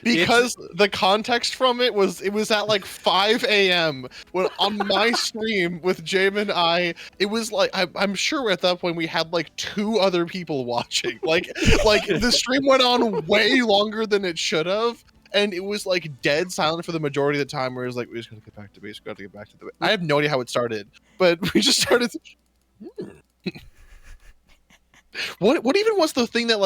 Because the context from it was at like 5 a.m. when on my stream with Jamin and it was like I'm sure at that point we had like 2 other people watching. Like the stream went on way longer than it should have. and it was like dead silent for the majority of the time. Where it was like, we just gotta get back to base. We gotta get back to the. I have no idea how it started, but we just started. What even was the thing that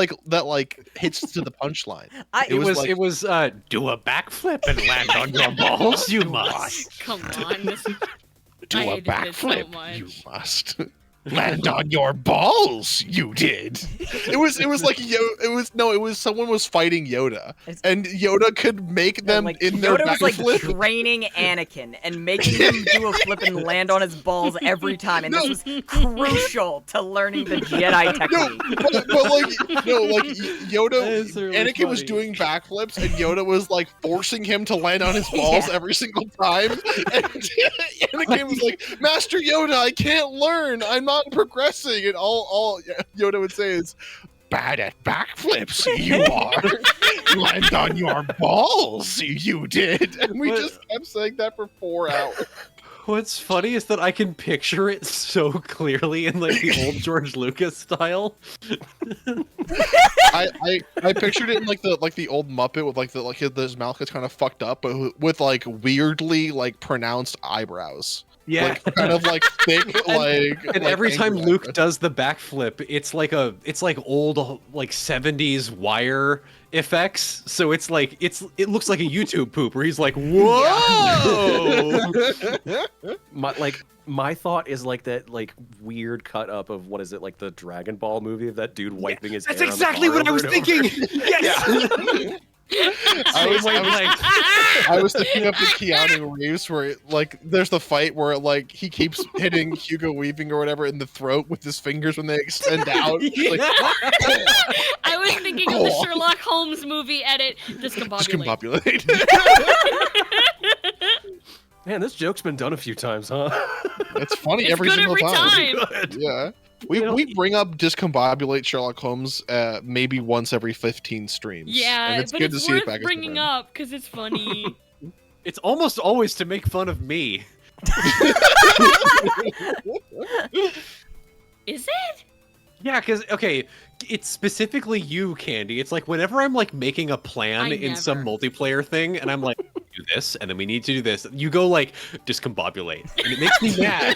hits to the punchline? It was do a backflip and land on your balls. You must. Come on, this Do I a hated this so backflip. much. You must land on your balls. You did. It was like it was someone was fighting Yoda, and Yoda could make them like, in their Yoda was like backflip. training Anakin and making him do a flip and land on his balls every time, and this was crucial to learning the Jedi technique. Yoda, really Anakin was funny. doing backflips, and Yoda was like forcing him to land on his balls Yeah. every single time. And Anakin was like, "Master Yoda, I can't learn. I'm not progressing." And all Yoda would say is, "Bad at backflips, you are. Land on your balls, you did." And we just kept saying that for 4 hours. What's funny is that I can picture it so clearly in like the old George Lucas style. I pictured it in like the old Muppet with his mouth gets kind of fucked up, but with like weirdly like pronounced eyebrows. Yeah. Like kind of like thick, And every time angry Luke eyebrows. does the backflip, it's like old like 70s wire effects. So it looks like a YouTube poop where he's like, whoa. My thought is like that like weird cut up of what is it, like the Dragon Ball movie of that dude wiping his That's hair on the exactly car what I was over and thinking. over. Yes. I was thinking of the Keanu Reeves where there's the fight where he keeps hitting Hugo Weaving or whatever in the throat with his fingers when they extend out. Like, I was thinking of the Sherlock Holmes movie edit. Discombobulate. discombobulate. Man, this joke's been done a few times, huh? It's funny It's every good single every time. Good. Yeah. We bring up discombobulate Sherlock Holmes maybe once every 15 streams. Yeah, and it's but good it's to see worth it back bringing up because it's funny. It's almost always to make fun of me. Is it? Yeah, because, okay, it's specifically you, Candy. It's like whenever I'm, like, making a plan in some never. multiplayer thing, and I'm like, do this, and then we need to do this, you go, like, discombobulate. And it makes me mad.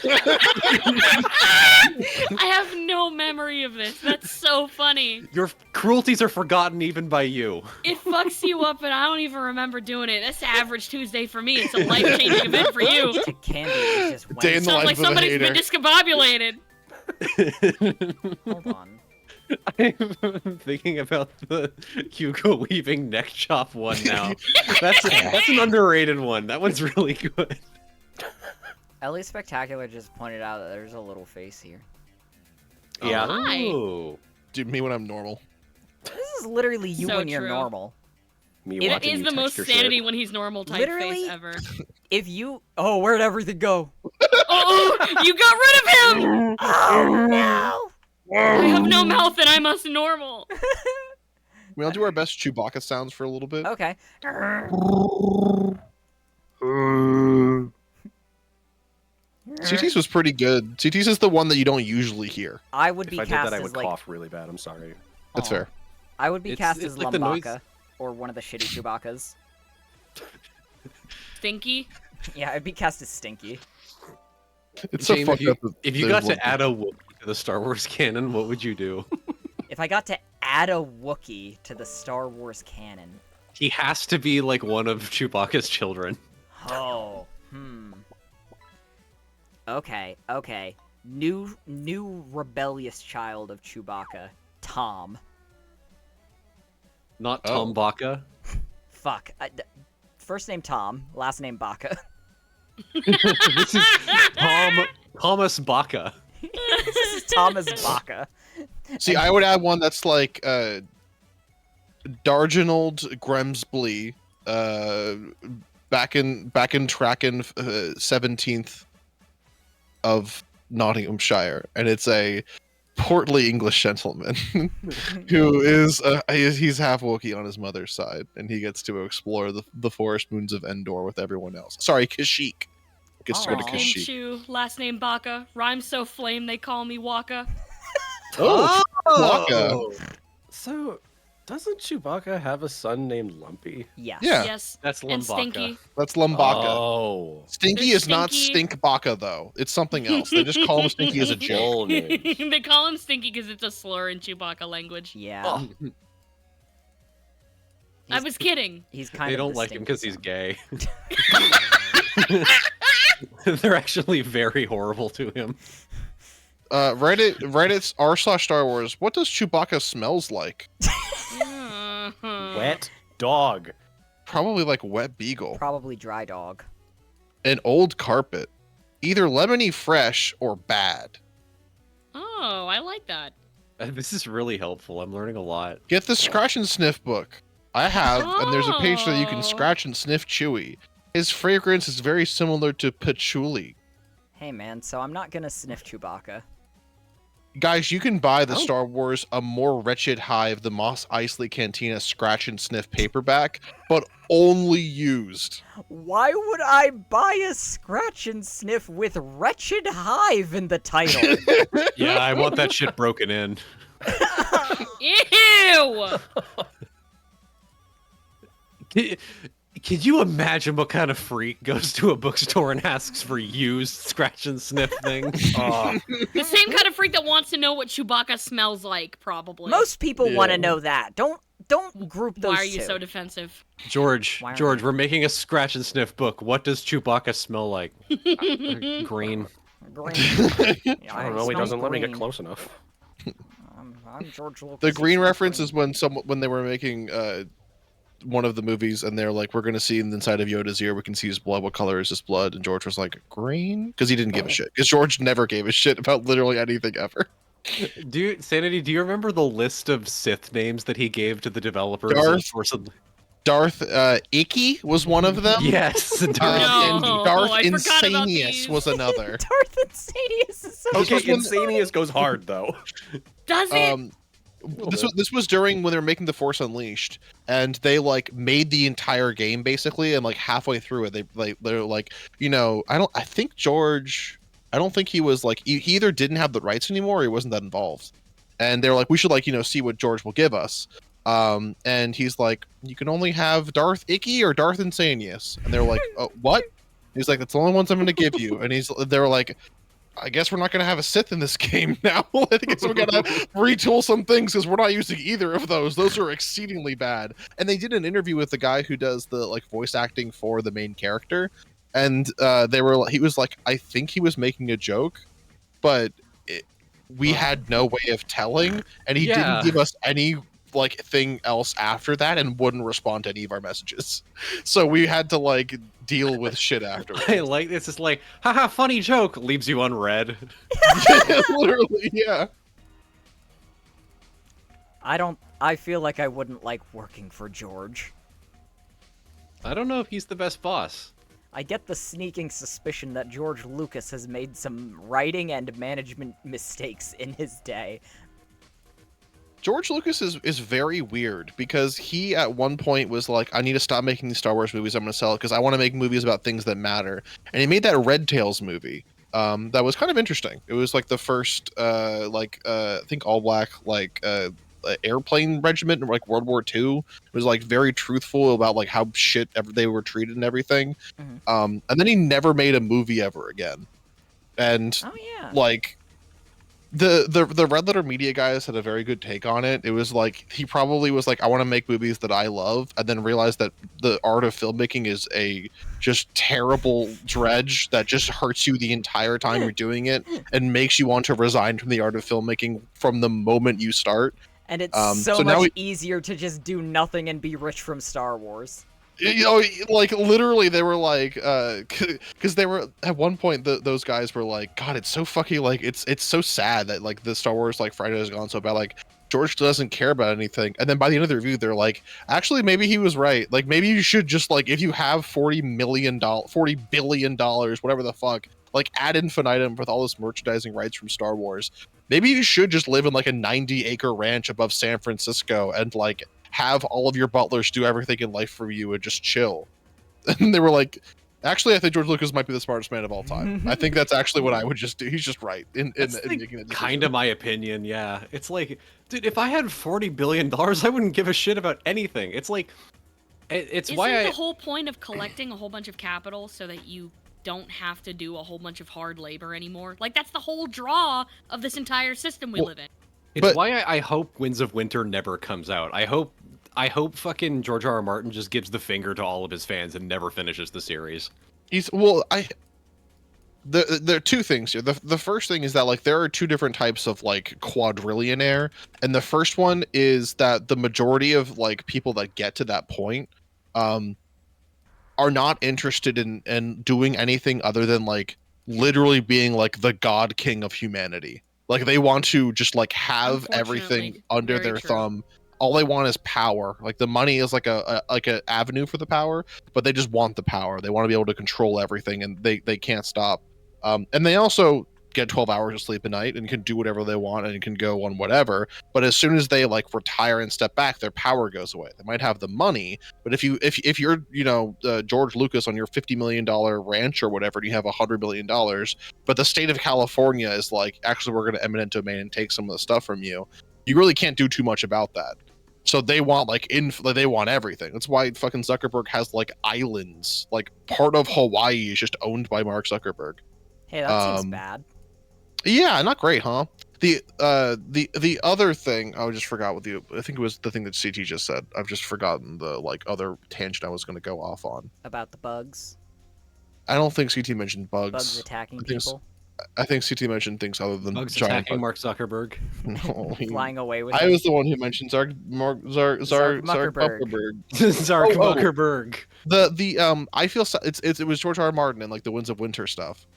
I have no memory of this. That's so funny. Your cruelties are forgotten even by you. It fucks you up, and I don't even remember doing it. That's average Tuesday for me. It's a life-changing event for you. To Candy is just Day in the Sounds life like of a somebody's hater. been discombobulated. Hold on. I'm thinking about the Hugo Weaving neck chop one now. That's an underrated one. That one's really good. Ellie Spectacular just pointed out that there's a little face here. Yeah. Hi. Oh. Dude, me when I'm normal. This is literally you So when you're true. normal. Me It watching is you the most text your sanity shit. when he's normal type Literally? face ever. If you... Oh, where'd everything go? Oh, you got rid of him! Oh, no! I have no mouth and I must normal. We all do our best Chewbacca sounds for a little bit. Okay. CT's was pretty good. CT's is the one that you don't usually hear. I would If be I did cast that, I as would like... cough really bad. I'm sorry. That's Aw. fair. I would be cast It's as like the noise- Lumbaka, or one of the shitty Chewbaccas. Stinky. Yeah, I'd be cast as Stinky. It's so James, fucked up. if you got to add a Wookiee to the Star Wars canon, what would you do? If I got to add a Wookiee to the Star Wars canon... He has to be like one of Chewbacca's children. Oh, Okay. New rebellious child of Chewbacca, Tom. Not Oh. Tom Baca. Fuck. First name Tom, last name Baca. This is Thomas Baca. This is Thomas Baca. See, I would add one that's like Darginold Grimsby, back in tracking 17th of Nottinghamshire, and it's a portly English gentleman who is he's half Wookiee on his mother's side, and he gets to explore the forest moons of Endor with everyone else. Sorry, Kashyyyk. Gets to go to Aw. Name Kashyyyk. Chew, last name Baca. Rhymes so flame they call me Waka. Oh, Waka. So, Doesn't Chewbacca have a son named Lumpy? Yes. Yeah. Yes. That's And Limbaka. Stinky. That's Lumbaka. Oh. Stinky There's is not Stinky. Stinkbaka though. It's something else. They just call him Stinky as a joke. Full names. They call him Stinky because it's a slur in Chewbacca language. Yeah. Oh. I was kidding. He's kind They of don't the like him because he's stinky gay. They're actually very horrible to him. Reddit's r/Star Wars. What does Chewbacca smells like? Wet dog. Probably like wet beagle. son. Probably dry dog. An old carpet. Either lemony fresh or bad. Oh, I like that. This is really helpful. I'm learning a lot. Get the scratch and sniff book. I have, and there's a page that you can Oh. scratch and sniff Chewy. His fragrance is very similar to patchouli. Hey man, so I'm not gonna sniff Chewbacca. Guys, you can buy the Oh. Star Wars A More Wretched Hive, the Moss Eisley Cantina scratch and sniff paperback, but only used. Why would I buy a scratch and sniff with Wretched Hive in the title? Yeah, I want that shit broken in. Ew! Could you imagine what kind of freak goes to a bookstore and asks for used scratch and sniff things? Oh. The same kind of freak that wants to know what Chewbacca smells like, probably. Most people want Yeah. to know that. Don't group those Why are you two. so defensive? George, Why aren't George, you? we're making a scratch and sniff book. What does Chewbacca smell like? Green. Green. Yeah, I don't know. He smell doesn't let me get green. close enough. I'm George Lucas. The it green smells reference green. is when they were making one of the movies, and they're like, we're going to see in the inside of Yoda's ear, we can see his blood. What color is his blood? And George was like, green? Because he didn't give a shit. Because George never gave a shit about literally anything ever. Sanity, do you remember the list of Sith names that he gave to the developers? Darth. Force of- Darth Icky was one of them. Yes. No, And Oh, Darth I forgot about Insanius these. was another. Darth Insidious is so Okay, was when- Insanius goes hard though. Does it? This was during when they were making The Force Unleashed, and they like made the entire game basically, and like halfway through it, they're like, I think George, I don't think he was like he either didn't have the rights anymore or he wasn't that involved, and they're like, we should like see what George will give us, and he's like, you can only have Darth Icky or Darth Insanius, and they're like, oh, what? He's like, that's the only ones I'm gonna give you, and they're like, I guess we're not going to have a Sith in this game now. I guess we're going to retool some things because we're not using either of those. Those are exceedingly bad. And they did an interview with the guy who does the like voice acting for the main character, and he was like, I think he was making a joke, but we had no way of telling, and he didn't give us any like thing else after that, and wouldn't respond to any of our messages. So we had to like deal with shit afterwards. I like this. It's like, haha, funny joke, leaves you unread. Literally, yeah. I feel like I wouldn't like working for George. I don't know if he's the best boss. I get the sneaking suspicion that George Lucas has made some writing and management mistakes in his day. George Lucas is very weird because he at one point was like, I need to stop making these Star Wars movies. I'm going to sell it because I want to make movies about things that matter. And he made that Red Tails movie. That was kind of interesting. It was like the first, I think all black, airplane regiment in like World War II. It was like very truthful about like how shit they were treated and everything. Mhm. And then he never made a movie ever again. And Oh yeah. like, the Red Letter Media guys had a very good take on it. It was like he probably was like, I want to make movies that I love, and then realized that the art of filmmaking is a just terrible dredge that just hurts you the entire time you're doing it and makes you want to resign from the art of filmmaking from the moment you start. And it's so so now much easier to just do nothing and be rich from Star Wars. Like literally they were like because they were at one point those guys were like, God, it's so fucking like it's so sad that like the Star Wars like Friday has gone so bad, like George doesn't care about anything. And then by the end of the review they're like, actually maybe he was right, like maybe you should just like, if you have $40 billion, whatever the fuck, like ad infinitum with all this merchandising rights from Star Wars, maybe you should just live in like a 90-acre ranch above San Francisco and like have all of your butlers do everything in life for you and just chill. And they were like, Actually, I think George Lucas might be the smartest man of all time. I think that's actually what I would just do. He's just right in making a decision. Kind of my opinion, yeah. It's like, dude, if I had $40 billion, I wouldn't give a shit about anything. It's like, it's Isn't why the whole point of collecting a whole bunch of capital so that you don't have to do a whole bunch of hard labor anymore? Like, that's the whole draw of this entire system we live in. It's why I hope Winds of Winter never comes out. I hope fucking George R.R. Martin just gives the finger to all of his fans and never finishes the series. There are two things here. The first thing is that like there are two different types of like quadrillionaire, and the first one is that the majority of like people that get to that point are not interested in doing anything other than like literally being like the god king of humanity. Like they want to just like have everything under their thumb. All they want is power. Like the money is like a avenue for the power, but they just want the power. They want to be able to control everything, and they can't stop. And they also get 12 hours of sleep a night and can do whatever they want and can go on whatever. But as soon as they like retire and step back, their power goes away. They might have the money, but if you're George Lucas on your $50 million ranch or whatever, and you have $100 million, but the state of California is like, actually, we're going to eminent domain and take some of the stuff from you. You really can't do too much about that. So they want they want everything. That's why fucking Zuckerberg has like islands. Like part of Hawaii is just owned by Mark Zuckerberg. Hey, that seems bad. Yeah, not great, huh? The other thing I just forgot I think it was the thing that CT just said. I've just forgotten the like other tangent I was going to go off on. About the bugs. I don't think CT mentioned bugs. Bugs attacking people. I think CT mentioned things other than bugs giant attacking Mark Zuckerberg. No, flying away with I was the one who mentioned Zark Zuckerberg. Zark Zuckerberg. I feel it was George R. R. Martin and like the Winds of Winter stuff.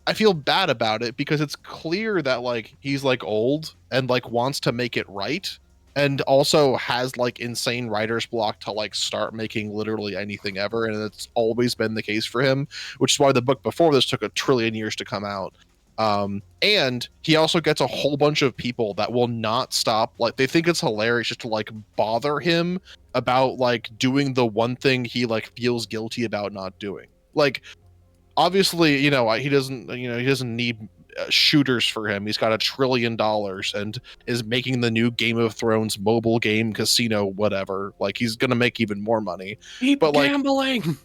I feel bad about it because it's clear that like he's like old and like wants to make it right, and also has like insane writer's block to like start making literally anything ever, and it's always been the case for him, which is why the book before this took 1 trillion years to come out. And he also gets a whole bunch of people that will not stop, like they think it's hilarious just to like bother him about like doing the one thing he like feels guilty about not doing. Like obviously, he doesn't need shooters for him. He's got $1 trillion and is making the new Game of Thrones mobile game casino, whatever. Like he's gonna make even more money. Keep gambling.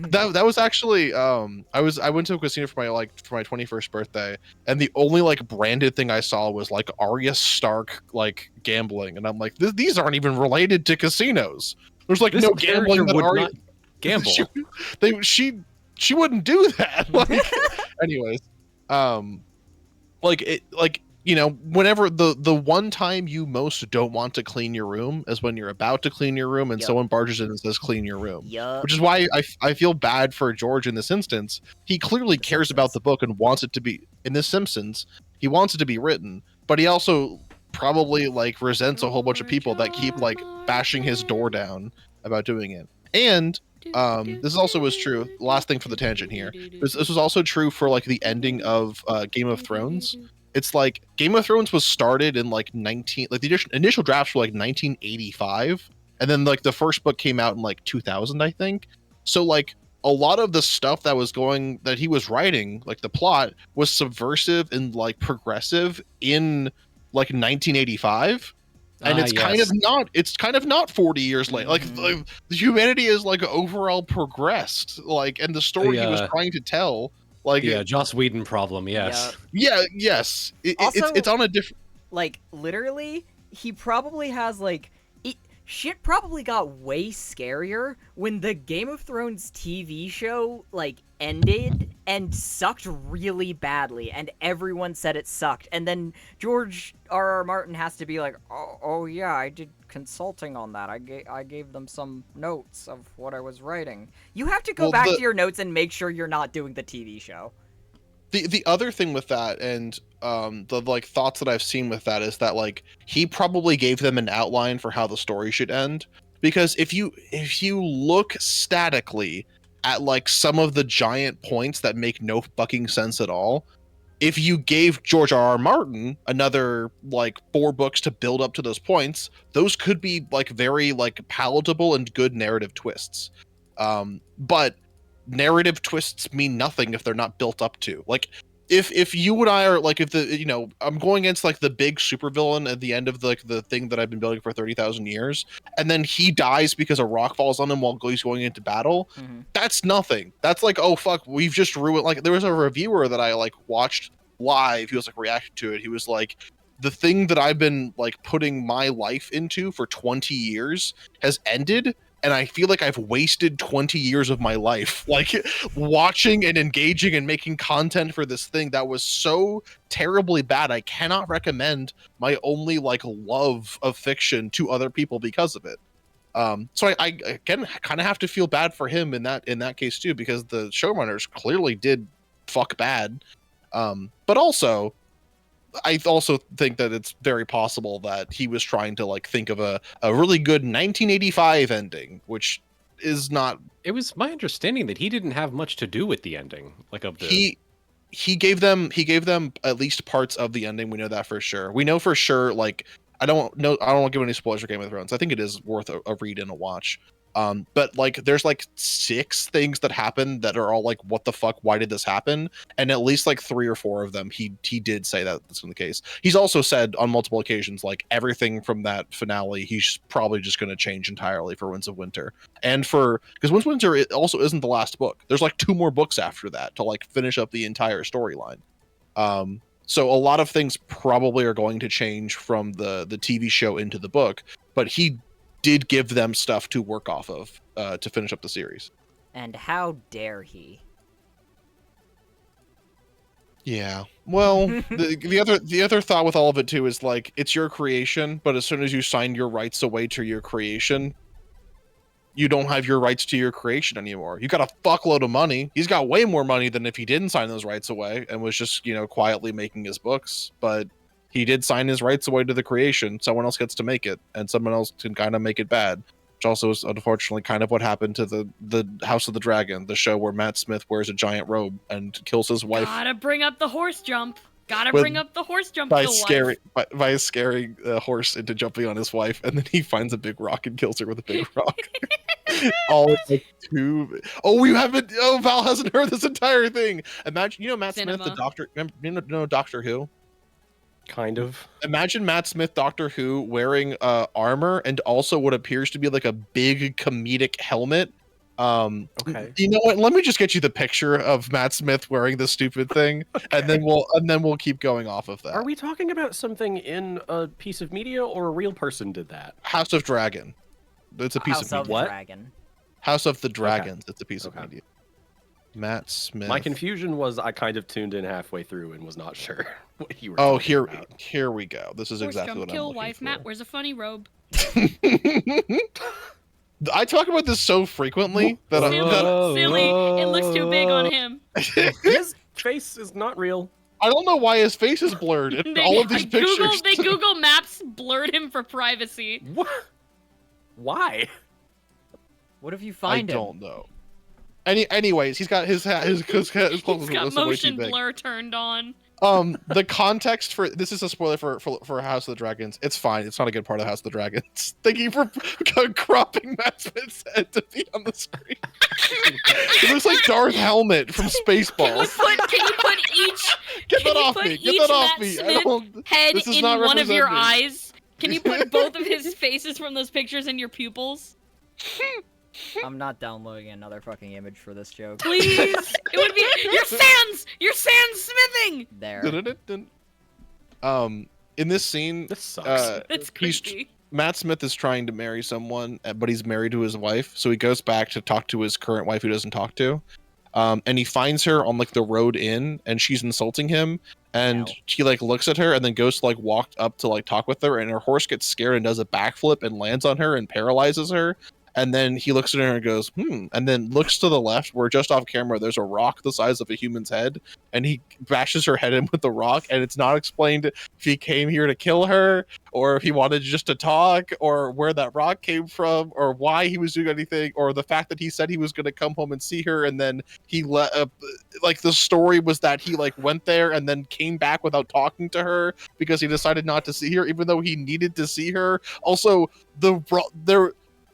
that was actually I went to a casino for my 21st birthday, and the only like branded thing I saw was like Arya Stark like gambling, and I'm like, these aren't even related to casinos. There's like no gambling that Arya gamble. She wouldn't do that. Like, anyways, whenever the one time you most don't want to clean your room is when you're about to clean your room and someone barges in and says clean your room. Which is why I feel bad for George in this instance. He clearly cares about the book and wants it to be in The Simpsons. He wants it to be written, but he also probably like resents a whole bunch of people that keep like bashing his door down about doing it. And this also was true. Last thing for the tangent here. This was also true for like the ending of Game of Thrones. It's like Game of Thrones was started in like the initial drafts were like 1985, and then like the first book came out in like 2000, I think. So like a lot of the stuff that he was writing, like the plot, was subversive and like progressive in like 1985. And it's kind of not 40 years late. Like the humanity is like overall progressed. Like, and the story he was trying to tell, like Joss Whedon problem. Yes. Yes. It's on a different. Like literally, he probably has like shit probably got way scarier when the Game of Thrones TV show like ended and sucked really badly, and everyone said it sucked, and then George R.R. Martin has to be like, oh yeah, I did consulting on that. I gave them some notes of what I was writing. You have to go back to your notes and make sure you're not doing the TV show. The other thing with that, and the like thoughts that I've seen with that, is that like he probably gave them an outline for how the story should end. Because if you look statically at like some of the giant points that make no fucking sense at all, if you gave George R.R. Martin another like 4 books to build up to those points, those could be like very like palatable and good narrative twists. But narrative twists mean nothing if they're not built up to. Like, if you and I are like, if the, you know, I'm going against like the big supervillain at the end of the thing that I've been building for 30,000 years, and then he dies because a rock falls on him while he's going into battle, that's nothing. That's like, oh fuck, we've just ruined. Like, there was a reviewer that I like watched live. He was like reacting to it. He was like, the thing that I've been like putting my life into for 20 years has ended, and I feel like I've wasted 20 years of my life, like watching and engaging and making content for this thing that was so terribly bad. I cannot recommend my only like love of fiction to other people because of it. So I again kind of have to feel bad for him in that case too, because the showrunners clearly did fuck bad. But also, I also think that it's very possible that he was trying to like think of a really good 1985 ending, which is not. It was my understanding that he didn't have much to do with the ending, like of the. He gave them at least parts of the ending. We know that for sure. We know for sure. Like, I don't want to give any spoilers for Game of Thrones. I think it is worth a read and a watch. But like, there's like 6 things that happen that are all like, what the fuck? Why did this happen? And at least like 3 or 4 of them, he did say that that's in the case. He's also said on multiple occasions, like everything from that finale, he's probably just going to change entirely for Winds of Winter. And because Winds of Winter, it also isn't the last book. There's like 2 more books after that to like finish up the entire storyline. So a lot of things probably are going to change from the TV show into the book, but he did give them stuff to work off of to finish up the series. And how dare he? Yeah. Well, the other thought with all of it too is like, it's your creation, but as soon as you sign your rights away to your creation, you don't have your rights to your creation anymore. You got a fuckload of money. He's got way more money than if he didn't sign those rights away and was just, you know, quietly making his books, but he did sign his rights away to the creation. Someone else gets to make it, and someone else can kind of make it bad, which also is unfortunately kind of what happened to the House of the Dragon, the show where Matt Smith wears a giant robe and kills his wife. Gotta bring up the horse jump. Bring up the horse jump. By scaring a horse into jumping on his wife, and then he finds a big rock and kills her with a big rock. All like 2. Oh, we haven't. Oh, Val hasn't heard this entire thing. Imagine, you know, Matt Smith, the Doctor. You know Doctor Who. Kind of. Imagine Matt Smith, Doctor Who, wearing armor and also what appears to be like a big comedic helmet. Okay. You know what? Let me just get you the picture of Matt Smith wearing this stupid thing, okay, and then we'll keep going off of that. Are we talking about something in a piece of media, or a real person did that? House of Dragon. It's a piece House of media. Dragon. House of the Dragons. Okay. It's a piece of Okay. media. Matt Smith. My confusion was I kind of tuned in halfway through and was not sure what you were Oh, talking about. here we go. This is Horse exactly jump, what I'm kill looking wife. for. Matt wears a funny robe. I talk about this so frequently that Silly. It looks too big on him. His face is not real. I don't know why his face is blurred in all of these pictures. Google Maps blurred him for privacy. What? Why? What if you find him? I don't know. Anyways, he's got his hat. His He's clothes got are way too motion big. blur turned on. The context for this is a spoiler for House of the Dragons. It's fine. It's not a good part of House of the Dragons. Thank you for cropping Matt Smith's head to be on the screen. It looks like Darth Helmet from Spaceballs. Can you put each? Get that off me! Get that off me! Head This is in not one of your representing. eyes. Can you put both of his faces from those pictures in your pupils? I'm not downloading another fucking image for this joke. Please! It would be your sans smithing! There. In this scene, This sucks. It's creepy. Matt Smith is trying to marry someone, but he's married to his wife, so he goes back to talk to his current wife who doesn't talk to. And he finds her on like the road in, and she's insulting him, and he like looks at her and then goes to like walk up to like talk with her, and her horse gets scared and does a backflip and lands on her and paralyzes her. And then he looks at her and goes, and then looks to the left where just off camera there's a rock the size of a human's head, and he bashes her head in with the rock, and it's not explained if he came here to kill her or if he wanted just to talk or where that rock came from or why he was doing anything, or the fact that he said he was going to come home and see her, and then he like the story was that he like went there and then came back without talking to her because he decided not to see her even though he needed to see her. Also,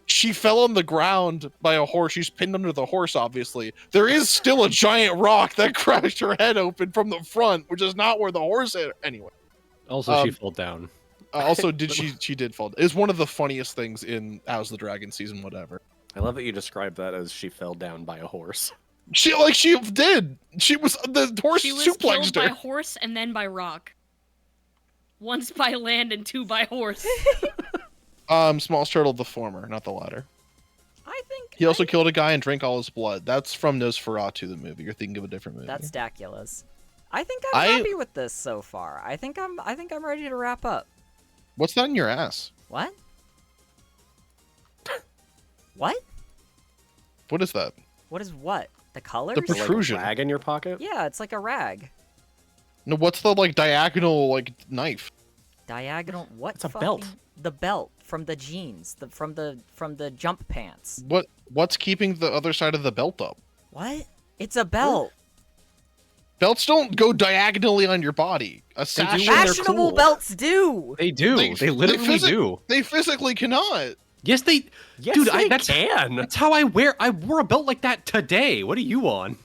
she fell on the ground by a horse. She's pinned under the horse, obviously. There is still a giant rock that crashed her head open from the front, which is not where the horse hit. Anyway. Also, she fell down. Also, she did fall. It's one of the funniest things in House of the Dragon season, whatever. I love that you described that as she fell down by a horse. She did. The horse She was suplexed killed by her. horse and then by rock. Once by land and two by horse. Smallest turtle, the former, not the latter. I think He also killed a guy and drank all his blood. That's from Nosferatu, the movie. You're thinking of a different movie. that's Dacula's. I think I'm happy with this so far. I think I'm ready to wrap up. What's that in your ass? What? What? What is that? What is what? The colors? The protrusion. Like a rag in your pocket? Yeah, it's like a rag. No, what's the diagonal knife? Diagonal. What? It's a fucking- belt. The belt from the jeans. From the jump pants. What's keeping the other side of the belt up? What? It's a belt. Belts don't go diagonally on your body. A sash. when they're Fashionable cool. belts do. They do. They literally do. They physically cannot. Yes, they. Yes, Dude, they that's can. That's how I wear. I wore a belt like that today. What are you on?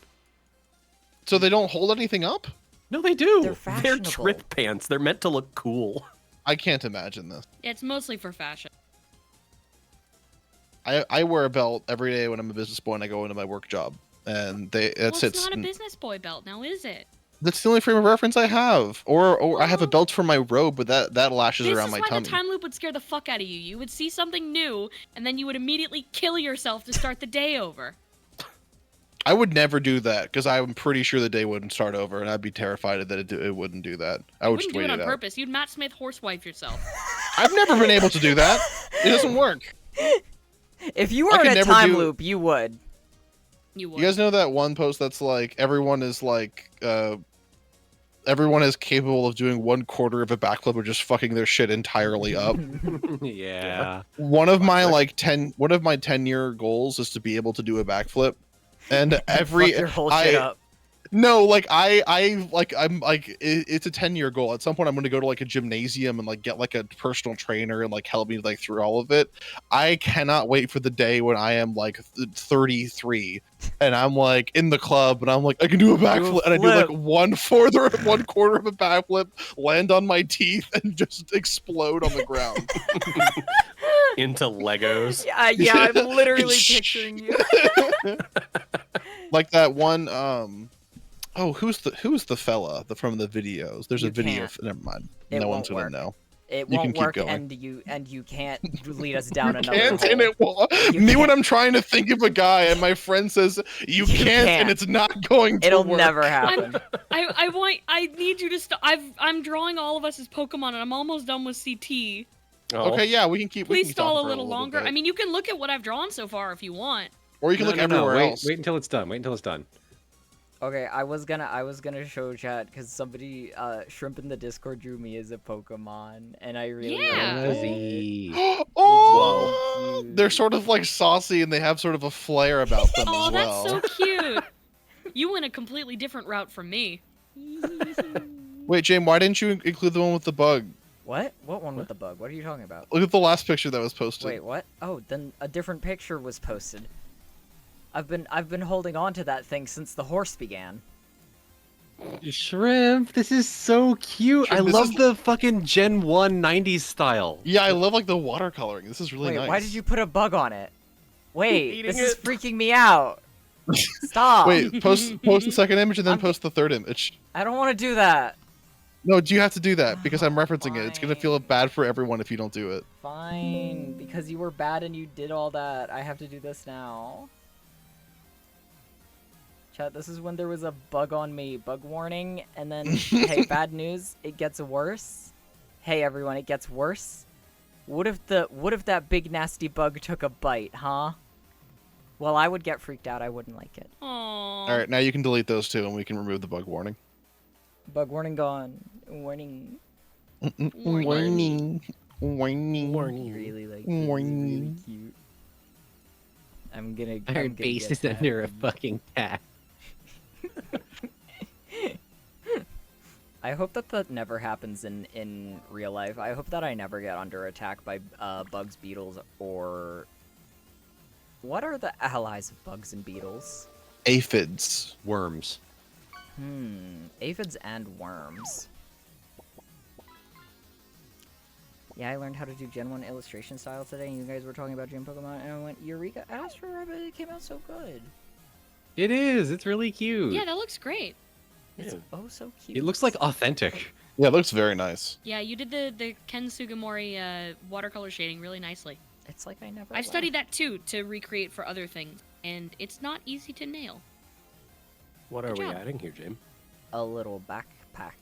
So they don't hold anything up? No, they do. They're They're fashionable. trip pants. They're meant to look cool. I can't imagine this. It's mostly for fashion. I wear a belt every day when I'm a business boy and I go into my work job. And Well, it's not a business boy belt, now is it? That's the only frame of reference I have. Or I have a belt for my robe, but that lashes This around is my why tummy. the time loop would scare the fuck out of you. You would see something new, and then you would immediately kill yourself to start the day over. I would never do that because I'm pretty sure the day wouldn't start over, and I'd be terrified that it wouldn't do that. I You would wouldn't just do wait it on it out. purpose. You'd Matt Smith horsewife yourself. I've never been able to do that. It doesn't work. If you I were could in a never time do- loop, you would. You would. You guys know that one post that's like everyone is capable of doing 1/4 of a backflip or just fucking their shit entirely up. Yeah. One of my 10-year goals is to be able to do a backflip, and every Fuck your whole shit up. No, it's a 10-year goal. At some point, I'm going to go to a gymnasium and get a personal trainer and help me through all of it. I cannot wait for the day when I am 33 and I'm in the club and I'm I can do a backflip and I do 1/4 of a backflip, land on my teeth and just explode on the ground. Into Legos. Yeah, I'm literally picturing you. Like that one. Who's the fella from the videos? There's You a video. can't. Never mind. It No won't one's gonna work. know. It You can won't keep work, going. and you can't lead us down another Can't, hole. and it will. You Me when can't. I'm trying to think of a guy and my friend says you can't, can't. and it's not going to It'll work. never happen. I need you to stop. I'm drawing all of us as Pokemon, and I'm almost done with CT. Oh. Okay, yeah, we can keep. we Please can keep stall talking a for little longer. bit. I mean, you can look at what I've drawn so far if you want. or you can look everywhere wait, else. Wait until it's done. Wait until it's done. Okay, I was gonna show chat because somebody Shrimp in the Discord drew me as a Pokemon, and I really Yeah. liked it. Fuzzy. Oh, Cute. they're sort of saucy and they have sort of a flair about them Oh, as well. that's so cute. You went a completely different route from me. Wait, James, why didn't you include the one with the bug? What? What one with the bug? What are you talking about? Look at the last picture that was posted. Wait, what? Oh, then a different picture was posted. I've been holding on to that thing since the horse began. Shrimp, this is so cute. Shrimp, I this love is- the fucking Gen 1 90s style. Yeah, I love the watercoloring. This is really Wait, nice. why did you put a bug on it? Wait, Eating this is it. freaking me out. Stop. Wait, post the second image and then post the third image. I don't want to do that. No, you have to do that because I'm referencing it. It's gonna feel Fine. bad for everyone if you don't do it. Fine, because you were bad and you did all that. I have to do this now. Chat, this is when there was a bug on me. Bug warning, and then, hey, bad news, it gets worse. Hey, everyone, it gets worse. What if that big nasty bug took a bite, huh? Well, I would get freaked out. I wouldn't like it. Aww. All right, now you can delete those two, and we can remove the bug warning. Bug warning gone. Warning. Warning. Warning. Really like Warning. really cute. I'm gonna. Our I'm gonna base get is that. under a fucking cat. I hope that never happens in real life. I hope that I never get under attack by bugs, beetles, or What are the allies of bugs and beetles? Aphids. Worms. Aphids and worms. Yeah, I learned how to do Gen 1 illustration style today, and you guys were talking about Gym Pokemon, and I went, Eureka, Astro Rabbit, it came out so good. It is. It's really cute. Yeah, that looks great. It's oh so cute. It looks like authentic. Yeah, it looks very nice. Yeah, you did the Ken Sugimori watercolor shading really nicely. It's like I never I've studied that too to recreate for other things, and it's not easy to nail. What are Good we job. adding here, Jim? a little backpack.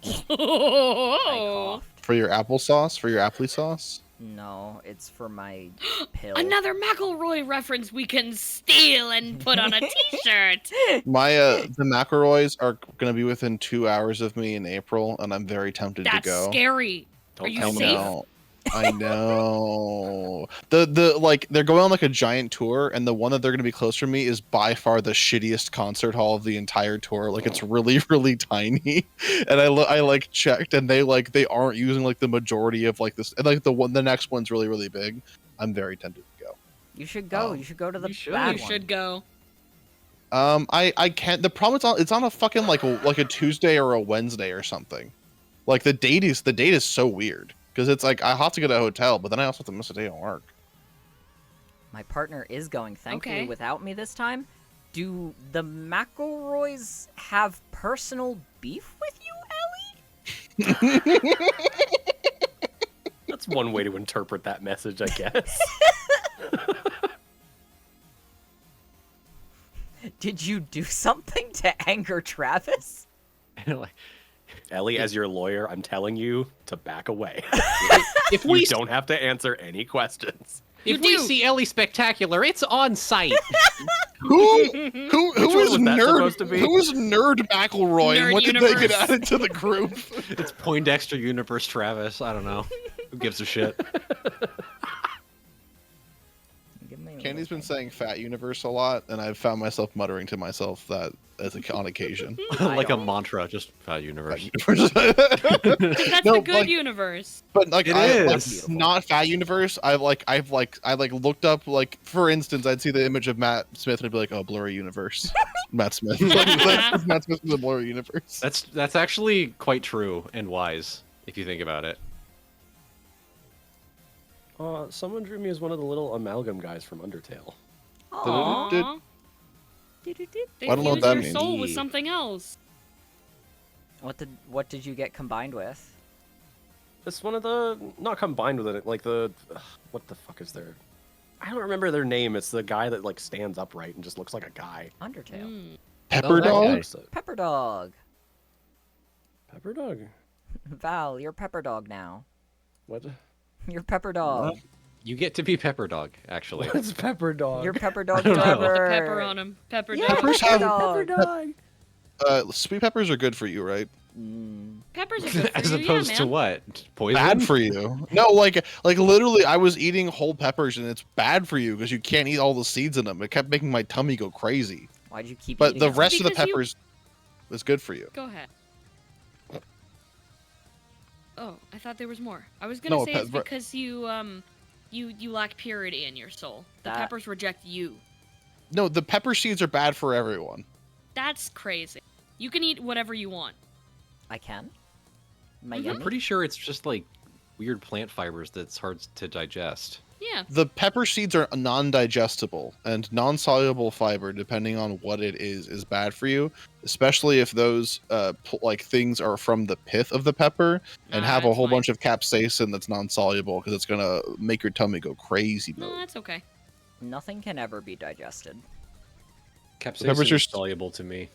I Oh, coughed. For your applesauce? For your applesauce? No, it's for my pill. another McElroy reference we can steal and put on a T-shirt. My the McElroys are gonna be within 2 hours of me in April, and I'm very tempted That's to go. scary. Don't Are you tell me safe? that. I know. The like they're going on like a giant tour, and the one that they're gonna be close to me is by far the shittiest concert hall of the entire tour. Like it's really really tiny, and I like checked, and they aren't using like the majority of like this, and like the next one's really really big. I'm very tempted to go. You should go. Oh. You should go to the You should. bad You one. should go. I can't. The problem it's on a fucking like a Tuesday or a Wednesday or something. Like the date is so weird because it's like I have to get a hotel, but then I also have to miss a day of work. My partner is going, thankfully, Okay. without me this time. Do the McElroys have personal beef with you, Ellie? That's one way to interpret that message, I guess. Did you do something to anger Travis? Like, Ellie, as your lawyer, I'm telling you to back away. if You we don't have to answer any questions. if You we do. see Ellie Spectacular, it's on site. Who Which is one was that nerd? supposed to be? Who is nerd McElroy? Nerd and what did they get universe. added to the group? It's Poindexter Universe Travis. I don't know. Who gives a shit? Give me a Candy's little been saying "Fat Universe" a lot, and I've found myself muttering to myself that on occasion. Like a don't. mantra, just universe. That's No, the good like- universe. But like It like, is. not Fat Universe. I looked up like for instance, I'd see the image of Matt Smith and I'd be like, oh, Blurry Universe. Matt Smith. Matt Smith is a Blurry Universe. That's actually quite true and wise if you think about it. Someone drew me as one of the little amalgam guys from Undertale. Aw. Did- Aw. They I don't know what fused that your means. soul with something else. What did you get combined with? It's one of the not combined with it, like the what the fuck is their? I don't remember their name. It's the guy that like stands upright and just looks like a guy. Undertale. Mm. Pepper that Dog. guy. What's it? Pepper Dog. Pepper Dog. Val, you're Pepper Dog now. What? You're Pepper Dog. You get to be Pepper Dog, actually. What's Pepper Dog? You're Pepper Dog don't know. forever. With the pepper on him. Pepper Yeah, dog. Peppers Pepper have- Dog. Dog. Sweet peppers are good for you, right? Peppers are good for As you, opposed yeah, to man. what? Poison? Bad for you. No, like literally, I was eating whole peppers and it's bad for you because you can't eat all the seeds in them. It kept making my tummy go crazy. Why'd you keep But eating the them? rest of the Because you- peppers is good for you. Go ahead. Oh, I thought there was more. I was gonna No, say pe- it's because you lack purity in your soul. The That- peppers reject you. No, the pepper seeds are bad for everyone. That's crazy. You can eat whatever you want. I can. Am I Mhm. I'm yummy? pretty sure it's just like weird plant fibers that's hard to digest. Yeah. The pepper seeds are non-digestible, and non-soluble fiber, depending on what it is bad for you. Especially if those like things are from the pith of the pepper and have a that's whole fine. bunch of capsaicin that's non-soluble because it's gonna make your tummy go crazy. No, mode. that's okay. Nothing can ever be digested. Capsaicin peppers are is st- soluble to me.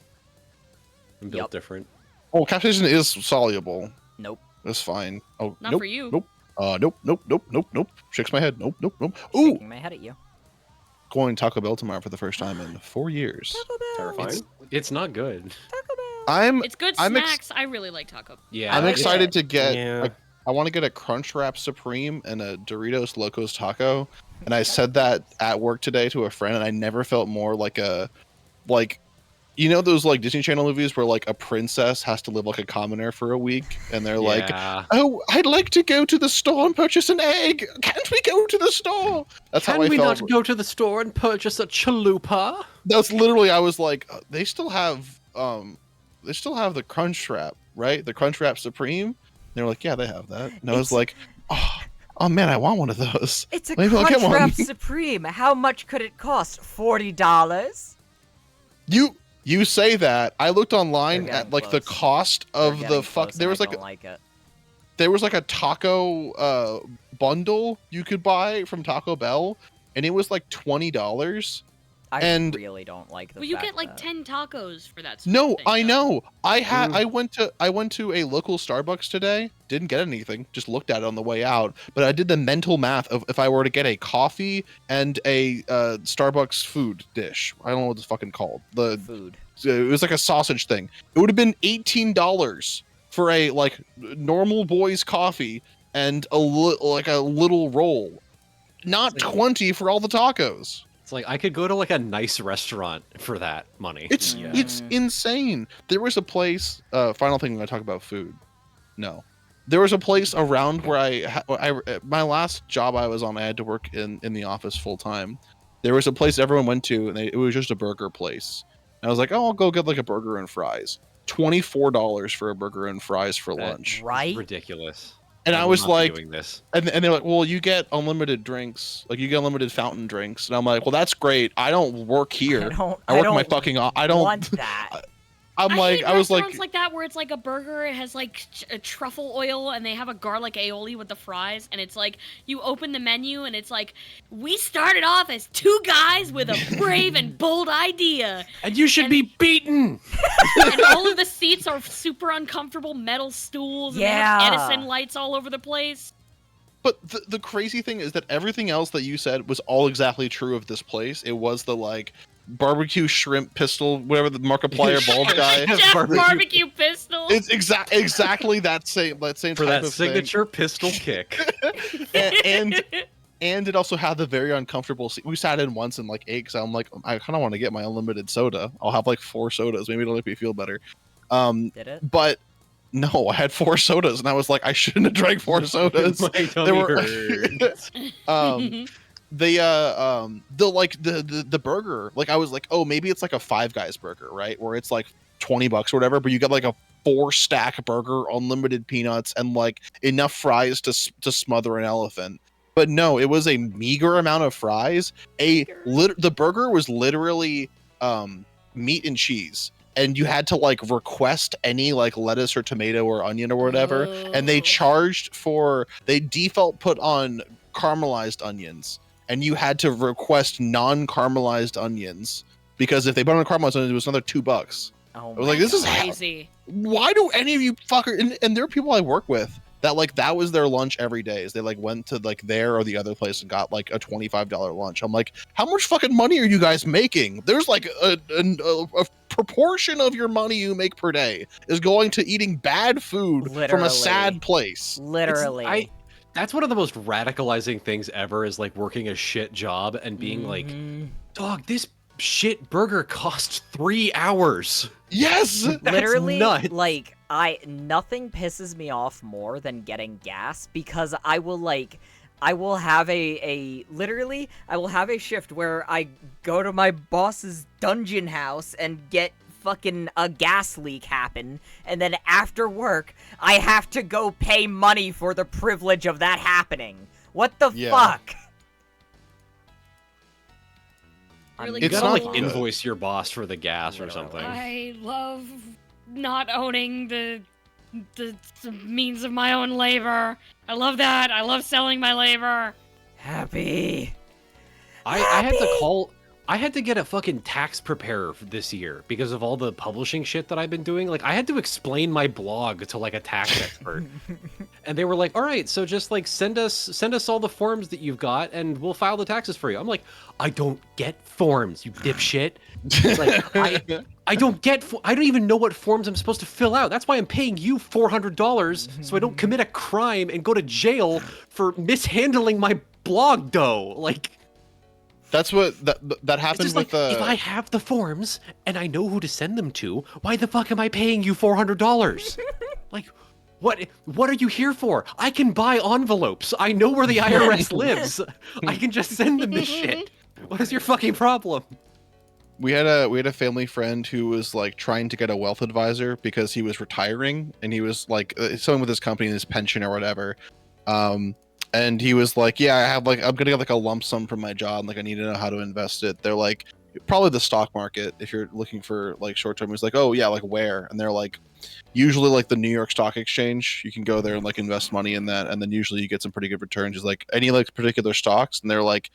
I'm built Yup. different. Oh, capsaicin is soluble. Nope. That's fine. Oh, Not nope, for you. Nope. Nope. Shakes my head. Nope. Ooh, Shaking my head at you. going Taco Bell tomorrow for the first time in 4 years. Taco Bell. Terrifying. It's not good. Taco Bell. I'm It's good I'm ex- snacks. I really like taco. Yeah. I'm like excited it. to get. Yeah. I want to get a Crunchwrap Supreme and a Doritos Locos Taco. And I said that at work today to a friend, and I never felt more like You know those like Disney Channel movies where like a princess has to live like a commoner for a week, and they're like, Yeah. "Oh, I'd like to go to the store and purchase an egg. Can't we go to the store?" That's how I Can we felt. not go to the store and purchase a chalupa? That's literally. I was like, they still have the Crunchwrap, right? The Crunchwrap Supreme. And they were like, yeah, they have that. And I was like, oh man, I want one of those. It's a Maybe I'll get one. Crunchwrap Supreme. How much could it cost? $40? You say that. I looked online They're at getting like the close. cost of They're the getting fuck. close There and was I like don't like it. there was like a taco bundle you could buy from Taco Bell, and it was like $20. I And- really don't like the Well, you fact get like that... 10 tacos for that. Sort No, of thing, I though. know. I went to a local Starbucks today. Didn't get anything. Just looked at it on the way out. But I did the mental math of if I were to get a coffee and a Starbucks food dish. I don't know what it's fucking called. food. It was like a sausage thing. It would have been $18 for a like normal boy's coffee and a little roll. Not 20 for all the tacos. It's like I could go to like a nice restaurant for that money. It's insane. There was a place. Final thing when I talk about food. No, there was a place around where my last job I was on. I had to work in the office full time. There was a place everyone went to, and it was just a burger place. And I was like, oh, I'll go get like a burger and fries. $24 for a burger and fries for lunch. Right? Ridiculous. And I I will was not be like, doing this. and they're like, well, you get unlimited drinks. Like you get unlimited fountain drinks. And I'm like, well, that's great. I don't work here. I work my fucking. I don't want that. I'm like, hate I was like, restaurants like that where it's like a burger, it has like a truffle oil, and they have a garlic aioli with the fries, and it's like you open the menu and it's like, we started off as two guys with a brave and bold idea, And you should be beaten. and all of the seats are super uncomfortable metal stools, and they have Yeah. Edison lights all over the place. but the crazy thing is that everything else that you said was all exactly true of this place. It was the like barbecue shrimp pistol, whatever the Markiplier bald guy. Yes, Jeff barbecue- barbecue pistol. It's exactly that same For type that of signature pistol kick. thing. And it also had the very uncomfortable seat. We sat in once and like ate because I'm like, I kind of want to get my unlimited soda. I'll have like 4 sodas. Maybe it'll make me feel better. Did it? But no, I had 4 sodas and I was like, I shouldn't have drank 4 sodas. My tummy were- hurts. The burger, like I was like, oh, maybe it's like a Five Guys burger, right? Where it's like $20 or whatever, but you get like a 4-stack burger, unlimited peanuts, and like enough fries to smother an elephant. But no, it was a meager amount of fries. The burger was literally meat and cheese, and you had to like request any like lettuce or tomato or onion or whatever, and they default put on caramelized onions, and you had to request non-caramelized onions because if they put on caramelized onions, it was another $2. Oh, I was like, this is crazy. why do any of you fucker and there are people I work with that like that was their lunch every day is they like went to like there or the other place and got like a $25 lunch. I'm like, how much fucking money are you guys making? There's like a proportion of your money you make per day is going to eating bad food from Literally. a sad place. Literally. That's one of the most radicalizing things ever is like working a shit job and being like, dog, this shit burger costs 3 hours. Yes. Literally, nuts. like, nothing pisses me off more than getting gas because I will have I will have a shift where I go to my boss's dungeon house and get fucking a gas leak happen, and then after work, I have to go pay money for the privilege of that happening. What the fuck? Really You It's gotta not like good. invoice your boss for the gas or Literally. something. I love not owning the means of my own labor. I love that. I love selling my labor. Happy. I had to get a fucking tax preparer this year because of all the publishing shit that I've been doing. Like I had to explain my blog to like a tax expert. And they were like, "All right, so just like send us all the forms that you've got and we'll file the taxes for you." I'm like, "I don't get forms, you dipshit." It's like I don't even know what forms I'm supposed to fill out. That's why I'm paying you $400 so I don't commit a crime and go to jail for mishandling my blog dough. Like That's what that It's happened just with like, if I have the forms and I know who to send them to, why the fuck am I paying you $400? Like, what are you here for? I can buy envelopes. I know where the IRS lives. I can just send them this shit. What is your fucking problem? we had a family friend who was like trying to get a wealth advisor because he was retiring and he was like someone with his company, his pension or whatever. And he was like, yeah, I have like, I'm gonna get like a lump sum from my job. And, like, I need to know how to invest it. They're like, probably the stock market if you're looking for like short term. He's like, oh yeah, like where? And they're like, usually like the New York Stock Exchange. You can go there and like invest money in that, and then usually you get some pretty good returns. He's like, any like particular stocks? And they're like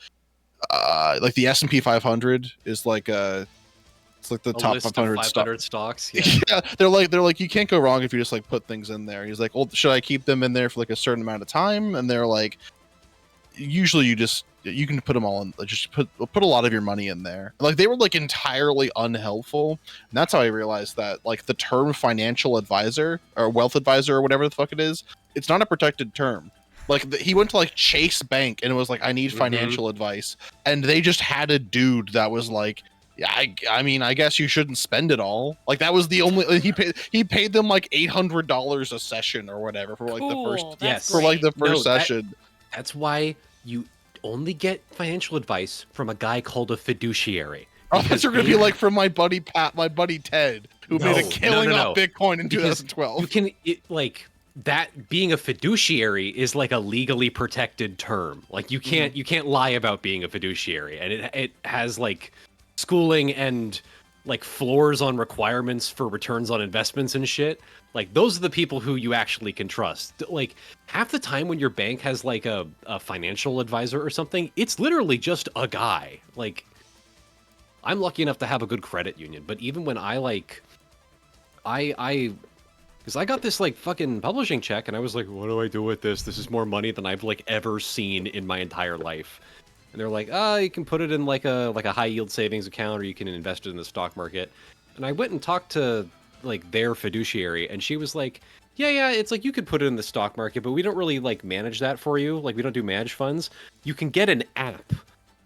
the S&P 500 is like it's like the top list of 500 500 stocks. Yeah. Yeah, they're like you can't go wrong if you just like put things in there. He's like, well, should I keep them in there for like a certain amount of time? And they're like, usually you can put them all in, just put a lot of your money in there. Like they were like entirely unhelpful, and that's how I realized that like the term financial advisor or wealth advisor or whatever the fuck it is, it's not a protected term. Like he went to like Chase Bank and it was like, I need financial advice, and they just had a dude that was like, yeah, I mean, I guess you shouldn't spend it all. Like that was the only he paid them like $800 a session or whatever for like the first for like the first session. That's why you only get financial advice from a guy called a fiduciary. Oh, those are gonna be like from my buddy Pat, my buddy Ted, who made a killing off Bitcoin in 2012. You can that being a fiduciary is like a legally protected term. Like you can't lie about being a fiduciary, and it has like schooling and like floors on requirements for returns on investments and shit. Like those are the people who you actually can trust. Like half the time when your bank has like a financial advisor or something, it's literally just a guy. Like I'm lucky enough to have a good credit union, but even when I because I got this like fucking publishing check and I was like, what do I do with this? This is more money than I've like ever seen in my entire life. And they're like, you can put it in like a high yield savings account, or you can invest it in the stock market. And I went and talked to like their fiduciary, and she was like, yeah, it's like you could put it in the stock market, but we don't really like manage that for you. Like we don't do managed funds. You can get an app.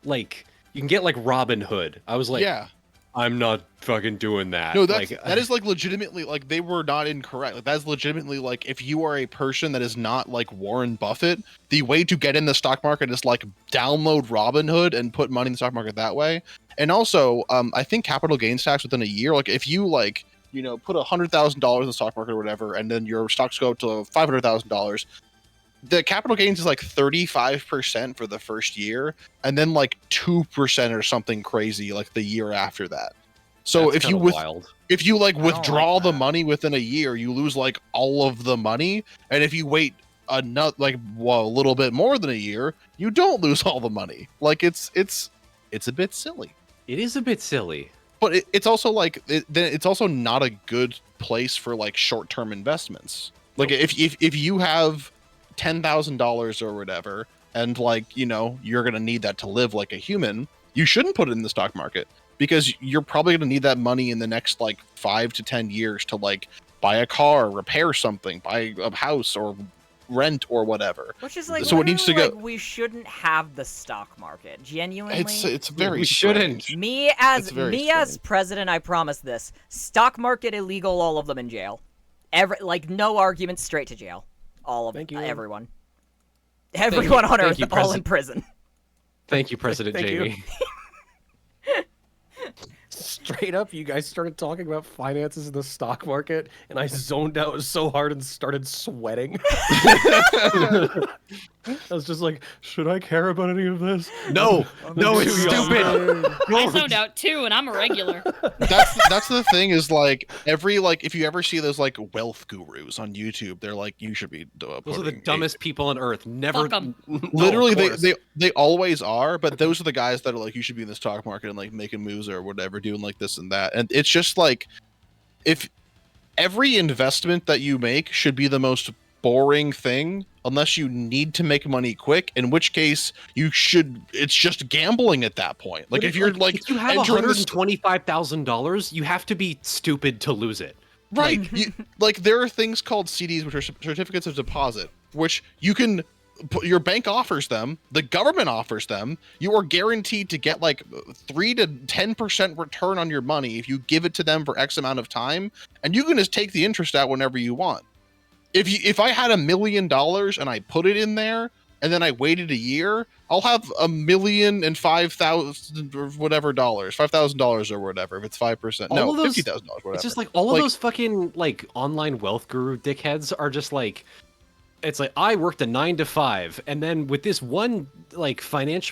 Like you can get like Robinhood. I was like, yeah, I'm not fucking doing that. No, that is like legitimately like they were not incorrect. Like that's legitimately like if you are a person that is not like Warren Buffett, the way to get in the stock market is like download Robinhood and put money in the stock market that way. And also, I think capital gains tax within a year, like if you like, you know, put $100,000 in the stock market or whatever, and then your stocks go up to $500,000, the capital gains is like 35% for the first year, and then like 2% or something crazy like the year after that. So that's if you like withdraw the money within a year, you lose like all of the money, and if you wait a little bit more than a year, you don't lose all the money. Like it's a bit silly. It is a bit silly, but it's also like it's also not a good place for like short-term investments. Like if you have $10,000 or whatever, and like, you know, you're gonna need that to live like a human, you shouldn't put it in the stock market, because you're probably gonna need that money in the next like 5 to 10 years to like buy a car, repair something, buy a house, or rent or whatever. Which is like, so it needs to go. Like, we shouldn't have the stock market. Genuinely, it's very we strange. shouldn't. Me as president, I promise this: stock market illegal, all of them in jail. No arguments, straight to jail. All of everyone. Everyone on Earth, all in prison. Thank you, President Jamie. Straight up, you guys started talking about finances in the stock market, and I zoned out so hard and started sweating. I was just like, should I care about any of this? No, it's stupid. I zoned out too, and I'm a regular. That's the thing is like if you ever see those like wealth gurus on YouTube, they're like, you should be. Those are the dumbest people on earth. Never. Literally, they always are. But those are the guys that are like, you should be in the stock market and like making moves or whatever, doing like this and that. And it's just like, if every investment that you make should be the most boring thing, unless you need to make money quick, in which case it's just gambling at that point. Like if you have $125,000, you have to be stupid to lose it. Right. Like there are things called CDs, which are certificates of deposit, which you can your bank offers them, the government offers them, you are guaranteed to get like 3 to 10% return on your money if you give it to them for X amount of time, and you can just take the interest out whenever you want. If I had $1 million and I put it in there and then I waited a year, I'll have $1,005,000 or whatever $5,000 or whatever if it's 5%. All No, of those- $50,000. Whatever. It's just like all of those fucking like online wealth guru dickheads are just like, it's like I worked a 9 to 5, and then with this one like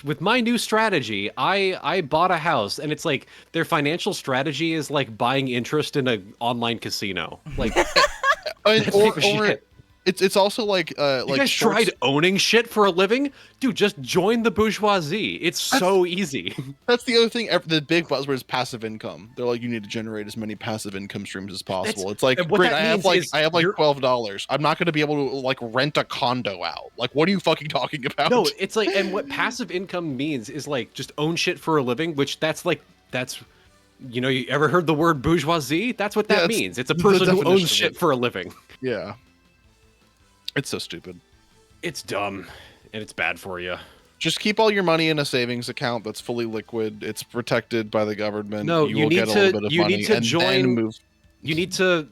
with my new strategy, I bought a house, and it's like their financial strategy is like buying interest in an online casino. Like, or it's also like you guys tried owning shit for a living? Dude, just join the bourgeoisie. It's so easy. That's the other thing. The big buzzword is passive income. They're like, you need to generate as many passive income streams as possible. It's like, great, I have like $12. I'm not going to be able to like rent a condo out. Like, what are you fucking talking about? No, it's like, and what passive income means is like just own shit for a living, which that's you know, you ever heard the word bourgeoisie? That's what that means. It's a person who owns shit for a living. Yeah. It's so stupid. It's dumb, and it's bad for you. Just keep all your money in a savings account that's fully liquid. It's protected by the government. No, you will get a little bit of money, need to and join. then move. You need to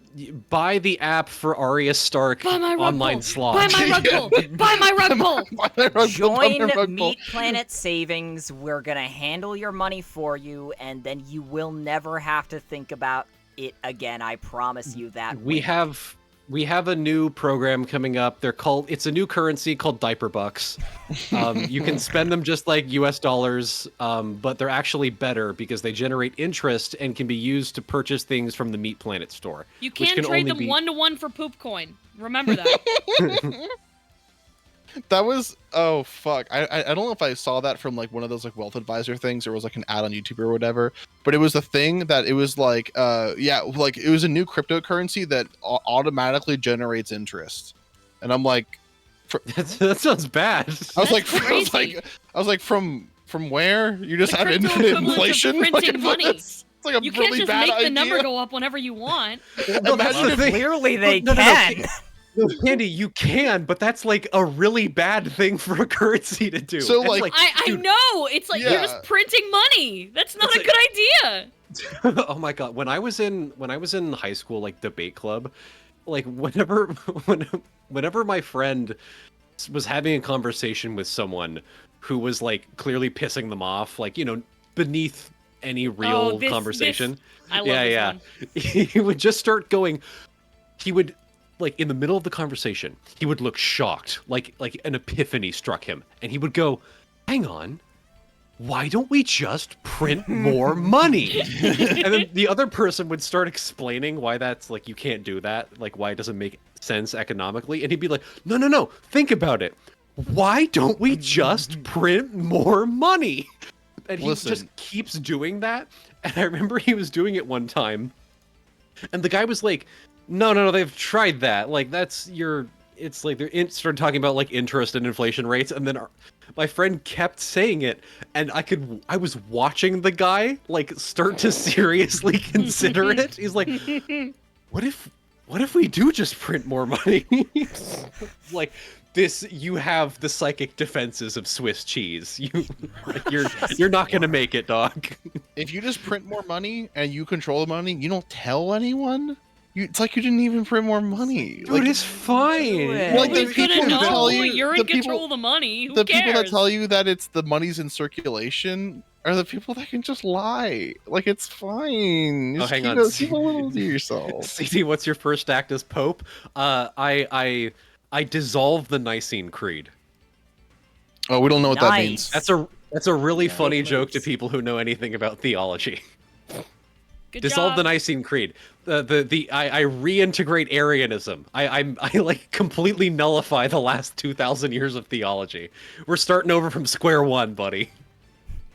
buy the app for Arya Stark online slot. Buy my rug pull. Buy my rug pull. Join Meat Planet Savings. We're gonna handle your money for you, and then you will never have to think about it again. I promise you that. We have a new program coming up. It's a new currency called diaper bucks. You can spend them just like US dollars, but they're actually better because they generate interest and can be used to purchase things from the Meat Planet store. You can trade them 1-to-1 for poop coin. Remember that. That was fuck. I don't know if I saw that from like one of those like wealth advisor things, or was like an ad on YouTube or whatever. But it was a thing that it was like like it was a new cryptocurrency that automatically generates interest, and I'm like, that sounds bad. I was like, from where you just have infinite inflation? Printing money. It's like a You really can't just bad make the idea. number go up whenever you want. No, that's the thing. Clearly they No. can. No, Candy, you can, but that's like a really bad thing for a currency to do. So, It's like- I know. It's like you're just printing money. That's not a good idea. Oh my god, when I was in high school, like debate club, like whenever my friend was having a conversation with someone who was like clearly pissing them off, like, you know, beneath any real conversation. I love this one. He would just start going, he would, like, in the middle of the conversation, he would look shocked, like an epiphany struck him, and he would go, hang on, why don't we just print more money? And then the other person would start explaining why that's, like, you can't do that, like, why it doesn't make sense economically, and he'd be like, no, think about it. Why don't we just print more money? And he just keeps doing that, and I remember he was doing it one time, and the guy was like, no, they've tried that. Like, it's like they started talking about like interest and inflation rates, and then my friend kept saying it, and I was watching the guy like start to seriously consider it. He's like, what if we do just print more money? Like, this, you have the psychic defenses of Swiss cheese. You're not gonna make it, dog. If you just print more money and you control the money, you don't tell anyone. It's like you didn't even print more money. Dude, like, it's fine. Like the Nobody's people gonna who tell know. you, You're the in people, control of the money. Who the cares? people that tell you that it's the money's in circulation are the people that can just lie. Like, it's fine. Just hang on. keep a little to yourself. CD, what's your first act as Pope? I dissolve the Nicene Creed. Oh, we don't know what that means. Nice. That's a really funny joke to people who know anything about theology. Good Dissolve job. the Nicene Creed. I reintegrate Arianism. I like completely nullify the last 2,000 years of theology. We're starting over from square one, buddy.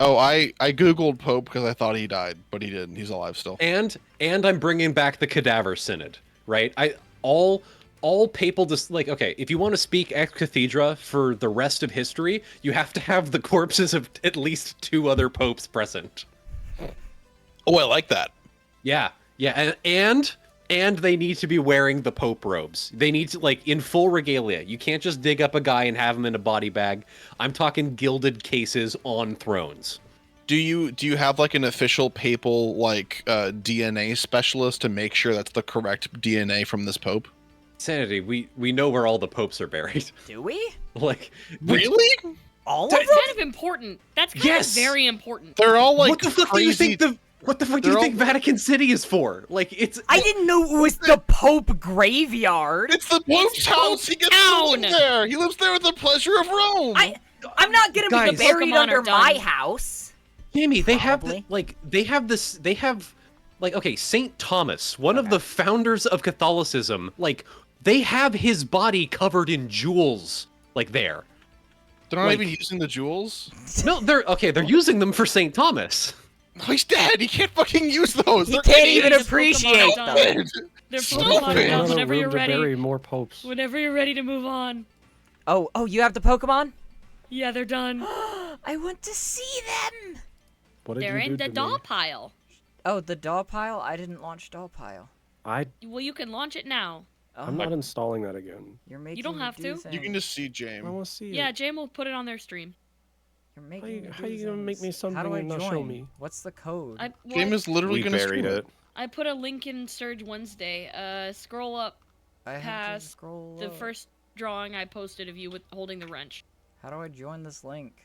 Oh, I googled Pope because I thought he died, but he didn't. He's alive still. And I'm bringing back the Cadaver Synod, right? All papal okay, if you want to speak ex cathedra for the rest of history, you have to have the corpses of at least 2 other popes present. Oh, I like that. Yeah, and And they need to be wearing the Pope robes. They need to, like, in full regalia. You can't just dig up a guy and have him in a body bag. I'm talking gilded cases on thrones. Do you have like an official papal like DNA specialist to make sure that's the correct DNA from this pope? Sanity, we know where all the popes are buried. Do we? Like, Really? All of That's them? kind of important. That's kind Yes! of very important. They're all like what the fuck crazy. do you think what the fuck do you they're think all- Vatican City is for? Like, it's I didn't know it was the Pope graveyard. It's the Pope's It's house. He gets to Town. live there. He lives there with the pleasure of Rome. I'm not gonna be Guys. buried Pokemon under are my done. house. Jamie, they Probably. have okay, Saint Thomas, one of the founders of Catholicism, like they have his body covered in jewels, like there. They're not like- even using the jewels. No, they're using them for Saint Thomas. No, he's dead. He can't fucking use those. He They're can't even idiots. appreciate Pokemon them. Stupid. They're Stupid. Pokemon Stupid. down Another whenever room you're to bury ready. more popes. Whenever you're ready to move on. Oh, you have the Pokemon? Yeah, they're done. I want to see them. What did They're you in do the to doll me? pile. Oh, the doll pile? I didn't launch doll pile. Well, you can launch it now. Oh, I'm not installing that again. You're making don't me have do to. things. You can just see I James. want to see Yeah, it. Jane will put it on their stream. You're making How you- me how do you gonna make me things. something How do I and not join? show me? What's the code? James is literally We gonna buried stream it. I put a link in Surge Wednesday. Scroll up I have to past scroll the up. first drawing I posted of you with holding the wrench. How do I join this link?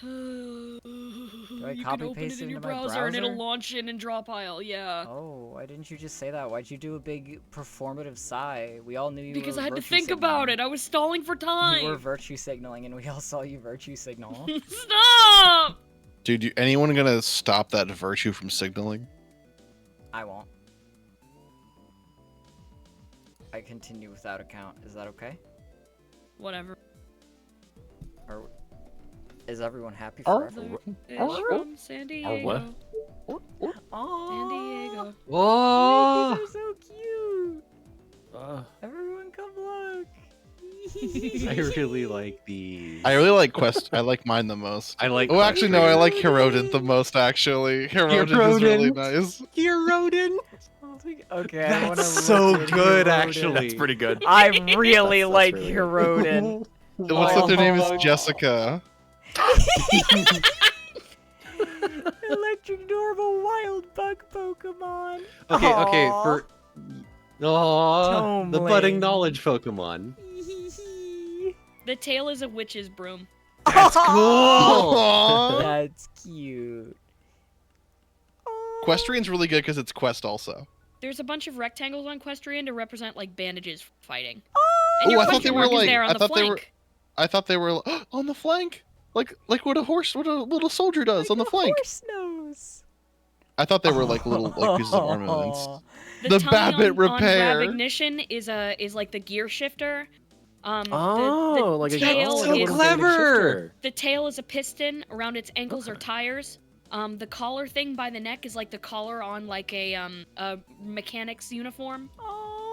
you I can copy open paste it in it your into my browser, and it'll browser? launch in draw pile. Yeah. Oh, why didn't you just say that? Why'd you do a big performative sigh? We all knew you Because were I had to virtue think about signaling. it. I was stalling for You were time. virtue signaling, and we all saw you virtue signal. Stop! Dude, anyone gonna stop that virtue from signaling? I won't. I continue without account. Is that okay? Whatever. Or is everyone happy Or- forever? Fish Oh, from San Diego. what? San Diego. Whoa! These are so cute. Uh, Everyone, come look. I really like these. I really like Quest. I like mine the most. I like. Oh, actually, no, I like Herodent. Herodent the most. Actually, Herodent is really Herodent. nice. Your rodent. Okay, I wanna That's so look at good, Herodent. actually. That's pretty good. I really That's like really good. Herodent. It looks like their name Oh. is Jessica. Electric Normal Wild Bug Pokemon. Okay, Aw. for. Aww, the budding Tomeling. knowledge Pokemon. The tail is a witch's broom. That's cool. Aww. That's cute. Equestrian's really good because it's Quest also. There's a bunch of rectangles on Equestrian to represent like bandages fighting. Oh, And your I thought question they were mark is like. there on I the thought they were. flank. I thought they were on the flank, like what a little soldier does on the flank. Horse nose. I thought they were like little like pieces of armaments. The tummy Babbitt on repair. grab ignition is like the gear shifter. Oh, like a tail so is clever. the tail is a piston. Around its ankles are tires. The collar thing by the neck is like the collar on like a mechanic's uniform.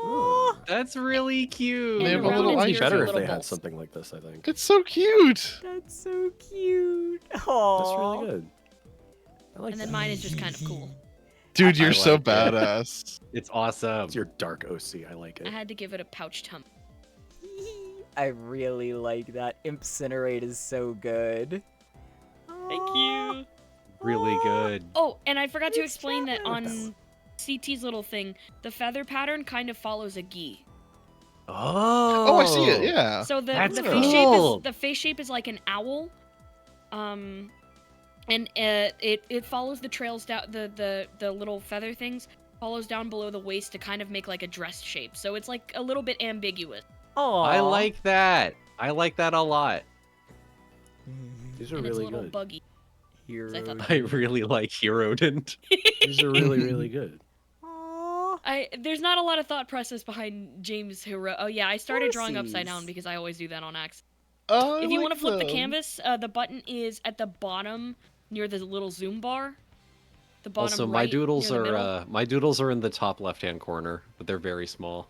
Oh, That's really cute. They have And a around little its ice ears are Better if little they had bolts. something like this, I think. It's so cute. that's so cute. Oh, That's really good. I like And that. then mine is just kind of cool. Dude, you're I so like it. badass. It's awesome. It's your dark OC. I like I it. had to give it a pouch tum. I really like that. Incinerate is so good. Thank you. Really good. Oh, and I forgot to It's explain that on Travis. CT's little thing, the feather pattern kind of follows a gi. Oh. I see it. Yeah. So the That's face cool. shape is like an owl, and it follows the trails down the little feather things follows down below the waist to kind of make like a dress shape. So it's like a little bit ambiguous. Oh, I like that. I like that a lot. these are And it's a really little good. buggy. Hero. I thought I really like Herodent. These are really, really good. There's not a lot of thought process behind James Hero. Oh yeah, I started drawing upside down Horsies. because I always do that on accident. Oh, If you want like to flip the them. canvas, the button is at the bottom near the little zoom bar. The bottom Also, right, my doodles near the are middle. in the top left-hand corner, but they're very small.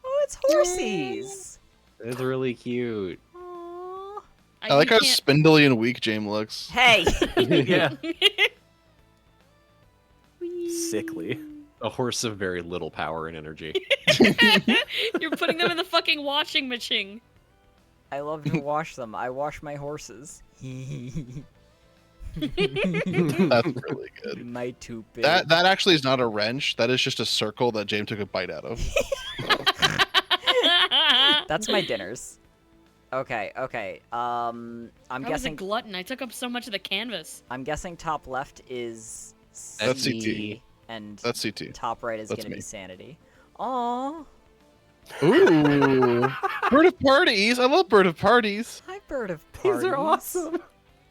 Oh, it's horsies. It's really cute. Aw. I like you how can't- spindly and weak James looks. Hey. Yeah. Sickly. A horse of very little power and energy. You're putting them in the fucking washing machine. I love to wash them. I wash my horses. That's really good. My too big. That actually is not a wrench. That is just a circle that James took a bite out of. That's my dinners. Okay. I'm I was a guessing. glutton. I took up so much of the canvas. I'm guessing top left is That's C, and That's CT. top right is That's gonna me. be sanity. Aww. Ooh, bird of parties. I love bird of parties. Hi, bird of parties. These are awesome.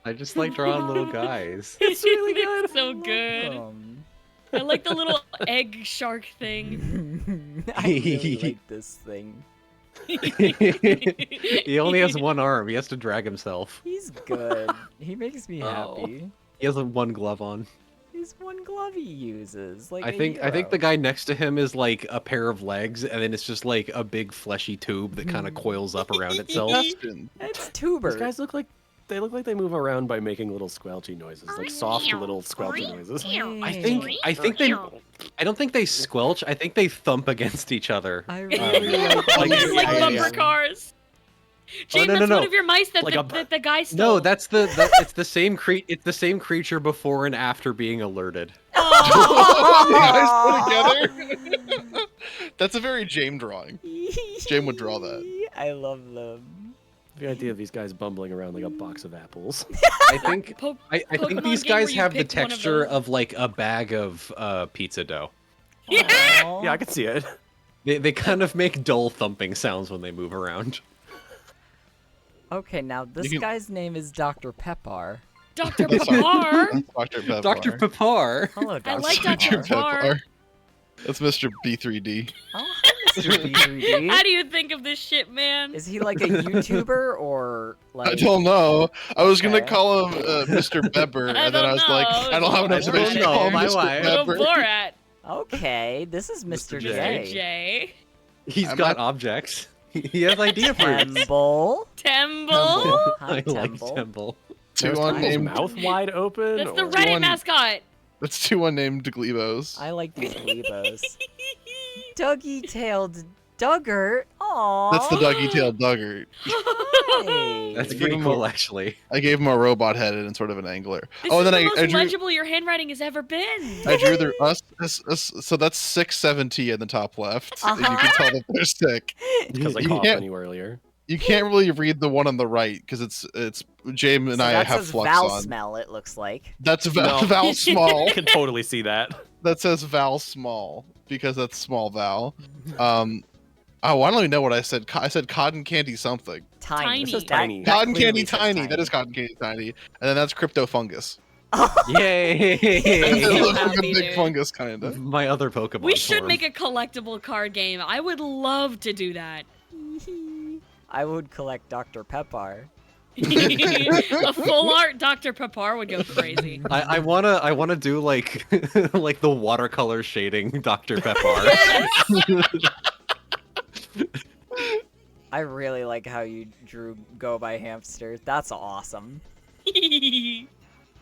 I just like drawing little guys. It's really good. It's so good. Um, I like the little egg shark thing. I really like this thing. He only has one arm. He has to drag himself. He's good. He makes me Oh. happy. He has one glove on. He's one glove he uses. Like I think the guy next to him is like a pair of legs, and then it's just like a big fleshy tube that kind of coils up around itself. Justin. It's Tuber. These guys look like they move around by making little squelchy noises, like soft little squelchy noises. I don't think they squelch. I think they thump against each other. I really like Like, these like yeah, bumper yeah. cars. James, no, that's no. one of your mice that Like the guy stole. No, it's the same it's the same creature before and after being alerted. You guys put together. That's a very James drawing. Jane would draw that. I love them. The idea of these guys bumbling around like a box of apples. I think I think Pokemon these game where guys you have the pick one of texture those. of like a bag of pizza dough. Yeah. Aw. Yeah, I can see it. They kind of make dull thumping sounds when they move around. Okay, now this You can- guy's name is Dr. Pepper. Dr. That's Papar. Dr. Pepper. Dr. Pepar. Hello, Dr. I like Pepper. Dr. Pepper. That's Mr. B3D. Oh, hi, Mr. B3D. How do you think of this shit, man? Is he like a YouTuber or like? I don't know. I was gonna Okay. call him Mr. Pepper, I and then I don't was like, know. I don't have enough I space to don't call him know. Mr. My Little Pepper. Borat. Okay, this is Mr. Mr. J. J. He's I'm got not- objects. He has idea fruits. Temple. Temple. Hi, I like Temple. Temple. Two Those unnamed. Mouth wide open. That's the or- Reddit One- mascot. That's two unnamed Glebos. I like these Glebos. Dougie-tailed Duggart. Aww. That's the Dougie-tailed Duggart. Hey. That's I pretty gave him cool, a- actually. I gave him a robot head and sort of an angler. This Oh, is and then the most I drew. legible your handwriting has ever been. I drew the us. So that's 670 in the top left. And you can tell that they're sick. Because I You coughed can't- on you earlier. You can't really read the one on the right because it's James and So I that have says flux Val on. smell, it looks like. That's Val, No. Val Small. I can totally see that. That says Val Small because that's small Val. Oh, I don't even know what I said. I said cotton candy something. Tiny. This is That- tiny. that Cotton clearly candy says tiny. That is cotton candy tiny. And then that's crypto fungus. Yay! It so looks like a happy, big dude. fungus kind of. My other Pokemon. We should form. make a collectible card game. I would love to do that. I would collect Dr. Pepper. A full art Dr. Papar would go crazy. I wanna do like like the watercolor shading Dr. Pepper. I really like how you drew Go by Hamster. That's awesome.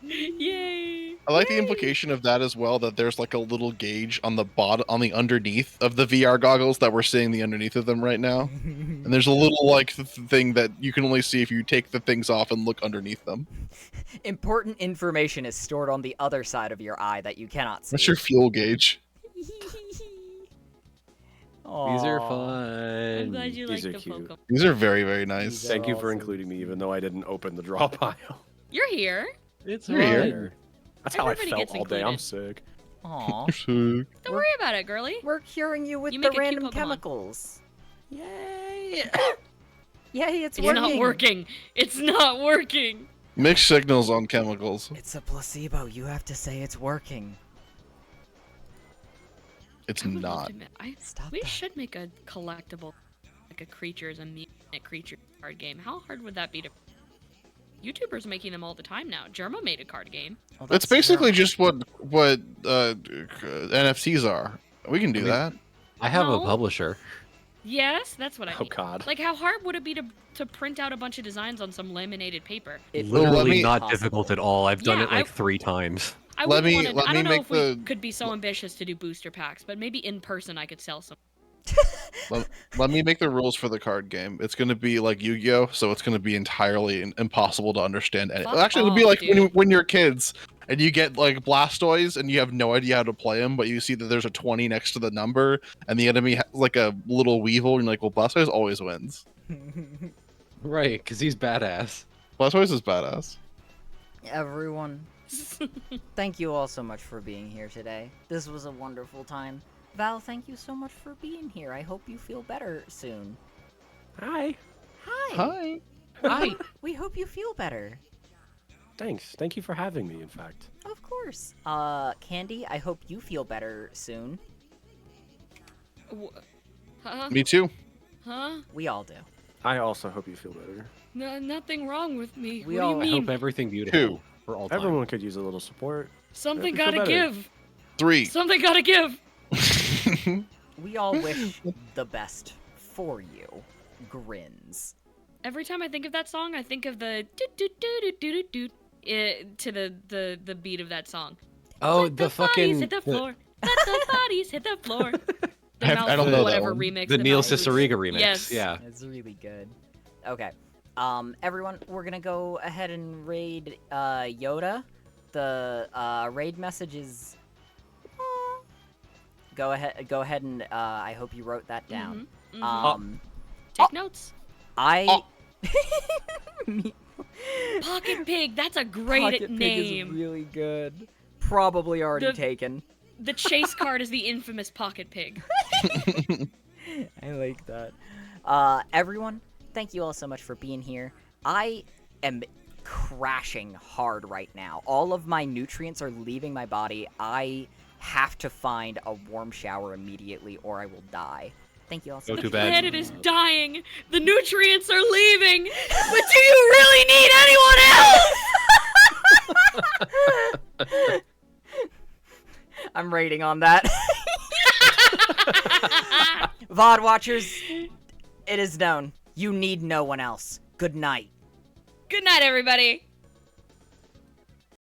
Yay! I like the implication of that as well. That there's like a little gauge on the bottom, on the underneath of the VR goggles that we're seeing the underneath of them right now. And there's a little like thing that you can only see if you take the things off and look underneath them. Important information is stored on the other side of your eye that you cannot see. That's your fuel gauge. These are Aw. fun. I'm glad you like These are the cute. Pokemon. These are very, very nice. These are Thank you for awesome. including me, even though I didn't open the draw pile. You're here. It's You're here. fun. That's how Everybody I felt gets all day. I'm included. sick. Aw. Don't worry about it, girly. We're curing you with You the make a cute random Pokemon. chemicals. Yay! Yay, it's It's working. not working. It's not working. Mixed signals on chemicals. It's a placebo. You have to say it's working. It's I would love not. to Stop we that. should make a collectible, like a creatures and mutant creature card game. How hard would that be to? YouTubers making them all the time now. Germa made a card game. Oh, That's that's basically terrible. just what NFTs are. We can do I mean- that. I have No. a publisher. Yes, that's what I Oh mean. God. Like, how hard would it be to print out a bunch of designs on some laminated paper? It Well, let Literally me- not Possible. difficult at all. I've done Yeah, it like 3 times. I Let wouldn't me- want to. let I me don't know make if we the- could be so ambitious to do booster packs, but maybe in person I could sell some. Let me make the rules for the card game. It's going to be like Yu-Gi-Oh, so it's going to be entirely impossible to understand. Fuck Actually, it'll be off, like dude. when you're kids and you get like Blastoise and you have no idea how to play them, but you see that there's a 20 next to the number and the enemy has like a little Weevil, and you're like, well, Blastoise always wins. Right, because he's badass. Blastoise is badass. Everyone, thank you all so much for being here today. This was a wonderful time. Val, thank you so much for being here. I hope you feel better soon. Hi. Hi. Hi. Hi. We hope you feel better. Thanks. Thank you for having me, in fact. Of course. Candy, I hope you feel better soon. Huh? Me too. Huh? We all do. I also hope you feel better. No, nothing wrong with me. We what all- do I you mean? hope everything beautiful Two. for all time. Everyone could use a little support. Something Feel gotta better. give. 3. Something gotta give. We all wish the best for you. Grins. Every time I think of that song, I think of the do to the beat of that song. Oh, Let the bodies fucking hit the floor. Let the bodies hit the floor. The I mouth don't of know that whatever one. remix. the Neil mouth of- Cicerega remix. Yes. Yeah. It's really good. Okay. Everyone, we're gonna go ahead and raid Yoda. The raid message is. Go ahead and I hope you wrote that down. Mhm. Um, Take notes. I. Pocket Pig. That's a great Pocket Pig name. is really good. Probably already The- taken. The chase card is the infamous Pocket Pig. I like that. Everyone, thank you all so much for being here. I am crashing hard right now. All of my nutrients are leaving my body. I have to find a warm shower immediately or I will die. Thank you all so Go much. too The bad. planet is dying. The nutrients are leaving. But do you really need anyone else? I'm rating on that. VOD watchers, it is known. You need no one else. Good night. Good night, everybody.